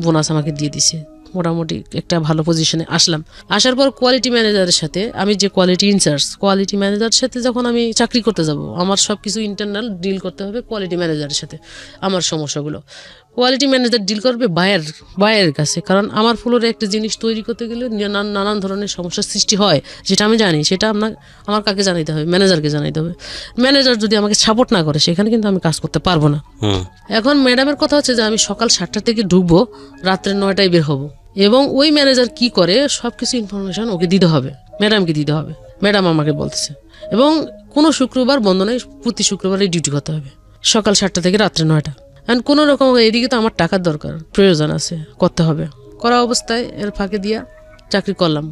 বোনাস আমাকে দিয়ে দিছে। মোটামুটি একটা ভালো পজিশনে আসলাম। আসার পর কোয়ালিটি ম্যানেজারের সাথে, আমি যে কোয়ালিটি ইনচার্জ, কোয়ালিটি ম্যানেজারের সাথে যখন আমি চাকরি করতে যাব, আমার সব কিছু ইন্টারনাল ডিল করতে হবে কোয়ালিটি ম্যানেজারের সাথে। আমার সমস্যাগুলো কোয়ালিটি ম্যানেজার ডিল করবে বায়ের কাছে, কারণ আমার ফ্লোরে একটা জিনিস তৈরি করতে গেলে নানান ধরনের সমস্যার সৃষ্টি হয়, যেটা আমি জানি। সেটা আমার কাকে জানাইতে হবে? ম্যানেজারকে জানাইতে হবে। ম্যানেজার যদি আমাকে সাপোর্ট না করে সেখানে কিন্তু আমি কাজ করতে পারবো না। এখন ম্যাডামের কথা হচ্ছে যে আমি সকাল 7টা থেকে ঢুকবো, রাত্রে 9টায় বের হবো, এবং ওই ম্যানেজার কি করে সব কিছু ইনফরমেশন ওকে দিতে হবে, ম্যাডামকে দিতে হবে। ম্যাডাম আমাকে বলতেছে, এবং কোনো শুক্রবার বন্ধ নেই, প্রতি শুক্রবারে ডিউটি করতে হবে, সকাল 7টা থেকে রাত্রে 9টা। এখন কোনো রকম এদিকে তো আমার টাকার দরকার, প্রয়োজন আছে, করতে হবে। করা অবস্থায় এর ফাঁকে দিয়া চাকরি করলাম।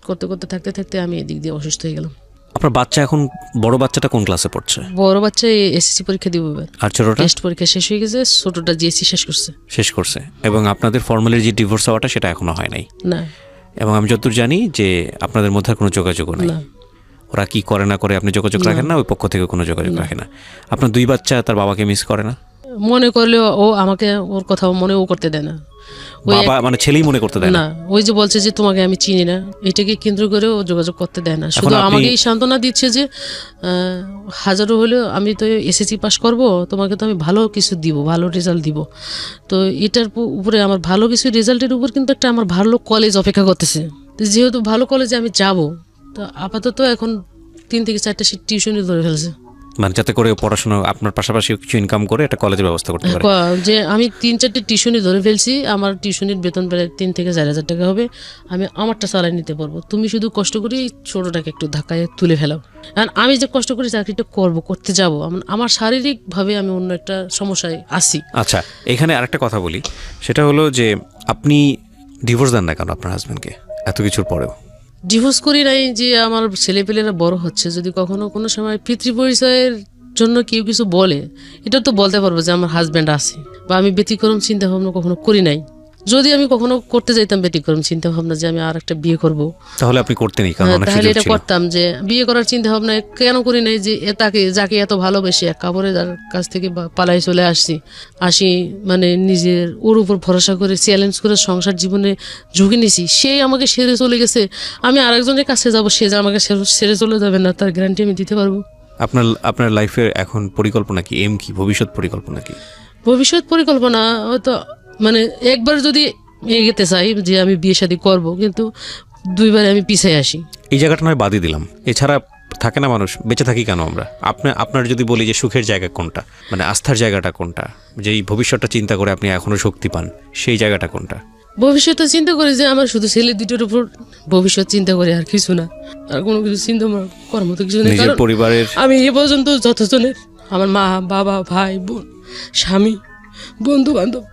করতে করতে থাকতে থাকতে আমি এদিক দিয়ে অসুস্থ হয়ে গেলাম। আপনার বাচ্চা এখন, বড় বাচ্চাটা কোন ক্লাসে পড়ছে? বড় বাচ্চা এসএসসি পরীক্ষা দিব এবার, আর ছোটটা টেস্ট পরীক্ষা শেষ হয়ে গেছে, ছোটটা জিএসসি শেষ করছে। এবং আপনাদের ফর্মালি যে ডিভোর্স হওয়াটা সেটা এখনো হয় নাই? না। এবং আমি যতদূর জানি যে আপনাদের মধ্যে কোনো যোগাযোগও নাই। ওরা কি করে না করে আপনি যোগাযোগ রাখেন না, ওই পক্ষ থেকে কোনো যোগাযোগ রাখে না। আপনার 2 বাচ্চা তার বাবাকে মিস করে না? মনে করলেও ও আমাকে ওর কথা মনেও করতে দেয় না। বাবা মানে ছেলেই মনে করতে দেয় না? ওই যে বলছে যে তোমাকে আমি চিনি না, এটাকে কেন্দ্র করে ও যোগাযোগ করতে দেয় না। শুধু আমাকে এই সান্ত্বনা দিচ্ছে যে হাজারো হলেও আমি তো এসএসসি পাস করব, তোমাকে তো আমি ভালো কিছু দিব, ভালো রেজাল্ট দিব। তো এটার উপরে আমার ভালো কিছু রেজাল্টের উপর কিন্তু একটা আমার ভালো কলেজ অপেক্ষা করতেছে। যেহেতু ভালো কলেজে আমি যাব, তো আপাতত এখন 3 থেকে 4টা টিউশনই ধরে ফেলছে, মানে যাতে করে পড়াশোনা আপনার পাশাপাশি কিছু ইনকাম করে একটা কলেজের ব্যবস্থা করতে পারে। যে আমি 3-4টে টিউশনি ধরে ফেলছি, আমার টিউশনির বেতন প্রায় 3 থেকে 4,000 টাকা হবে, আমি আমারটা চালাই নিতে পারবো। তুমি শুধু কষ্ট করে ছোটটাকে একটু ধাক্কায় তুলে ফেলাও। কারণ আমি যে কষ্ট করে চাকরিটা করতে যাব, আমার শারীরিকভাবে আমি অন্য একটা সমস্যায় আছি। আচ্ছা, এখানে আরেকটা কথা বলি, সেটা হলো যে আপনি ডিভোর্স দেন না কেন আপনার হাজবেন্ডকে এত কিছুর পরেও? ডিভোর্স করি নাই যে আমার ছেলেপেলেরা বড় হচ্ছে, যদি কখনো কোনো সময় পিতৃ পরিচয়ের জন্য কেউ কিছু বলে, এটা তো বলতে পারবো যে আমার হাজব্যান্ড আছে, বা আমি ব্যতিক্রম চিন্তা ভাবনা কখনো করি নাই। যদি আমি কখনো করতে যাইতাম ব্যতিক্রম চিন্তা ভাবনা যে আমি আর একটা বিয়ে করব, তাহলে আপনি করতেনই, তাহলে এটা করতাম। যে বিয়ে করার চিন্তা ভাবনা কেন করি নাই, যে যাকে এত ভালোবেসে এক কাপড়ে যার কাছ থেকে পালাই চলে আসি, মানে নিজের ওর উপর ভরসা করে চ্যালেঞ্জ করে সংসার জীবনে ঝুঁকি নিছি, সে আমাকে ছেড়ে চলে গেছে। আমি আরেকজনের কাছে যাব, সে যে আমাকে ছেড়ে চলে যাবে না তার গ্যারান্টি আমি দিতে পারবো? আপনার লাইফের এখন পরিকল্পনা কি, এম কি, ভবিষ্যৎ পরিকল্পনা কি? ভবিষ্যৎ পরিকল্পনা হয়তো মানে একবার যদি এগোতে চাই যে আমি বিয়ে শাদী করবো, কিন্তু 2বার আমি পিছিয়ে আসি। এই জায়গাটা নয় বাদই দিলাম, এছাড়া থাকে না মানুষ, বেঁচে থাকি কেন আমরা? আপনার যদি বলি যে সুখের জায়গা কোনটা, মানে আস্থার জায়গাটা কোনটা, যে এই ভবিষ্যৎটা চিন্তা করে আপনি এখনো শক্তি পান, সেই জায়গাটা কোনটা? ভবিষ্যৎটা চিন্তা করি যে আমার শুধু ছেলে 2টোর উপর ভবিষ্যৎ চিন্তা করি, আর কিছু না, আর কোনো কিছু চিন্তা করার মতো কিছু নেই। নিজের পরিবারের, আমি এ পর্যন্ত যতজনের, আমার মা বাবা ভাই বোন স্বামী বন্ধু বান্ধব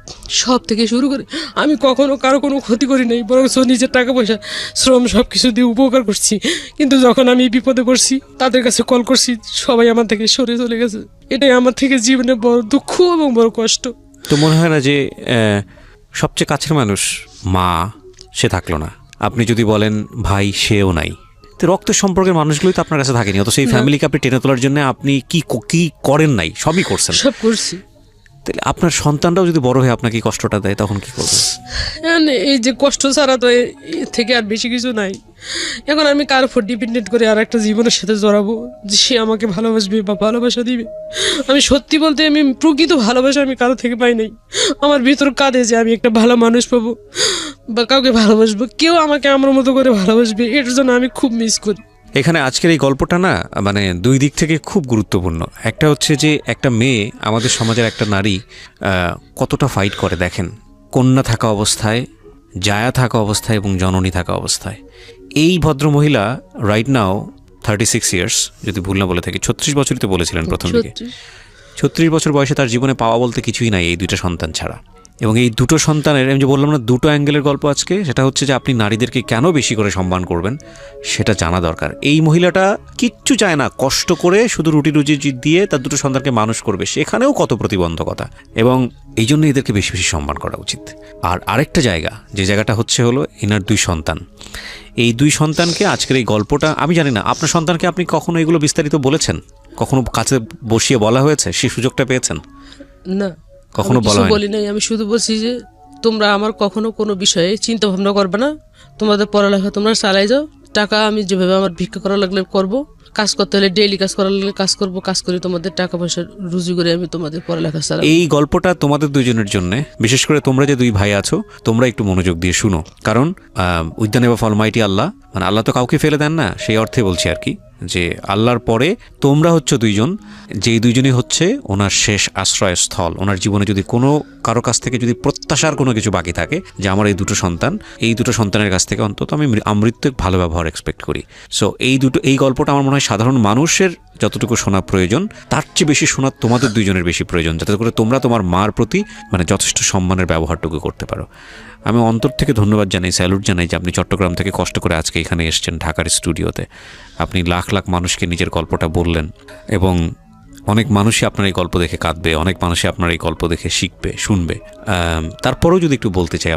সব থেকে শুরু করে আমি কখনো কারো কোনো ক্ষতি করি নাই, বরং নিজের টাকা পয়সা শ্রম সব কিছু দিয়ে উপকার করছি। কিন্তু যখন আমি বিপদে পড়ছি, তাদের কাছে কল করছি, সবাই আমার থেকে সরে চলে গেছে। এটাই আমার থেকে জীবনে বড় দুঃখ এবং বড় কষ্ট। তো মনে হয় না যে সবচেয়ে কাছের মানুষ মা, সে থাকলো না, আপনি যদি বলেন ভাই, সেও নাই, তো রক্তের সম্পর্কের মানুষগুলোই তো আপনার কাছে থাকেনি, অত সেই ফ্যামিলিকে আপনি টেনে তোলার জন্য আপনি কি করেন নাই? সবই করছেন, সব করছি। তাহলে আপনার সন্তানরাও যদি বড় হয়ে আপনাকে কষ্টটা দেয়, তখন কি করবেন? এই যে কষ্ট ছাড়া তো এর থেকে আর বেশি কিছু নাই। এখন আমি কার উপর ডিপেন্ডেন্ট করে আর একটা জীবনের সাথে জড়াবো যে সে আমাকে ভালোবাসবে বা ভালোবাসা দিবে? আমি সত্যি বলতে আমি প্রকৃত ভালোবাসা আমি কারো থেকে পাই নাই। আমার ভিতর কাঁদে যে আমি একটা ভালো মানুষ পাবো বা কাউকে ভালোবাসবো, কেউ আমাকে আমার মতো করে ভালোবাসবে, এটার জন্য আমি খুব মিস করি। এখানে আজকের এই গল্পটা না, মানে 2 দিক থেকে খুব গুরুত্বপূর্ণ। একটা হচ্ছে যে একটা মেয়ে, আমাদের সমাজের একটা নারী কতটা ফাইট করে দেখেন, কন্যা থাকা অবস্থায়, জায়া থাকা অবস্থায় এবং জননী থাকা অবস্থায়। এই ভদ্রমহিলা রাইট নাও 36 ইয়ার্স, যদি ভুল না বলে থাকি, 36 বছরই তো বলেছিলেন প্রথম দিকে। 36 বছর বয়সে তার জীবনে পাওয়া বলতে কিছুই নাই এই দুইটা সন্তান ছাড়া। এবং এই দুটো সন্তানের, আমি যে বললাম না দুটো অ্যাঙ্গেলের গল্প আজকে, সেটা হচ্ছে যে আপনি নারীদেরকে কেন বেশি করে সম্মান করবেন সেটা জানা দরকার। এই মহিলাটা কিচ্ছু চায় না, কষ্ট করে শুধু রুটি রুজি দিয়ে তার দুটো সন্তানকে মানুষ করবে, সেখানেও কত প্রতিবন্ধকতা, এবং এই জন্য এদেরকে বেশি বেশি সম্মান করা উচিত। আর আরেকটা জায়গা, যে জায়গাটা হচ্ছে হলো এনার 2 সন্তান। এই 2 সন্তানকে আজকের এই গল্পটা, আমি জানি না আপনার সন্তানকে আপনি কখনো এগুলো বিস্তারিত বলেছেন, কখনো কাছে বসিয়ে বলা হয়েছে, সেই সুযোগটা পেয়েছেন? না, কখনো বলা বলি নাই। আমি শুধু বলছি যে তোমরা আমার কখনো কোনো বিষয়ে চিন্তা ভাবনা করবে না, তোমাদের পড়ালেখা তোমরা চালাই যাও, টাকা আমি যেভাবে আমার ভিক্ষা করা লাগলে করব, কাজ করতে হলে ডেইলি কাজ করা লাগলে কাজ করব, কাজ করে তোমাদের টাকা পয়সা রুজি করে আমি তোমাদের পড়ালেখা চালাবো। এই গল্পটা তোমাদের দুইজনের জন্য, বিশেষ করে তোমরা যে 2 ভাই আছো, তোমরা একটু মনোযোগ দিয়ে শুনো, কারণ with the name of almighty Allah, মানে আল্লাহ তো কাউকে ফেলে দেন না, সেই অর্থে বলছি আর কি, যে আল্লাহর পরে তোমরা হচ্ছে 2 জন, যেই 2 জনই হচ্ছে ওনার শেষ আশ্রয়স্থল। ওনার জীবনে যদি কোনো কারো কাছ থেকে যদি প্রত্যাশার কোনো কিছু বাকি থাকে, যে আমার এই 2 সন্তান, এই 2 সন্তানের কাছ থেকে অন্তত আমি আমৃত্যু ভালো ব্যবহার এক্সপেক্ট করি। সো এই গল্পটা আমার মনে হয় সাধারণ মানুষের যতটুকু শোনা প্রয়োজন, তার চেয়ে বেশি শোনা তোমাদের 2 জনের বেশি প্রয়োজন, যাতে করে তোমরা তোমার মার প্রতি মানে যথেষ্ট সম্মানের ব্যবহারটুকু করতে পারো। আমি অন্তর থেকে ধন্যবাদ জানাই, স্যালুট জানাই যে আপনি চট্টগ্রাম থেকে কষ্ট করে আজকে এখানে এসেছেন ঢাকার স্টুডিওতে। আপনি লাখ লাখ মানুষকে নিজের গল্পটা বললেন, এবং অনেক মানুষই আপনার এই গল্প দেখে কাঁদবে, অনেক মানুষই আপনার এই গল্প দেখে শিখবে, শুনবে। তারপরেও যদি একটু বলতে চাই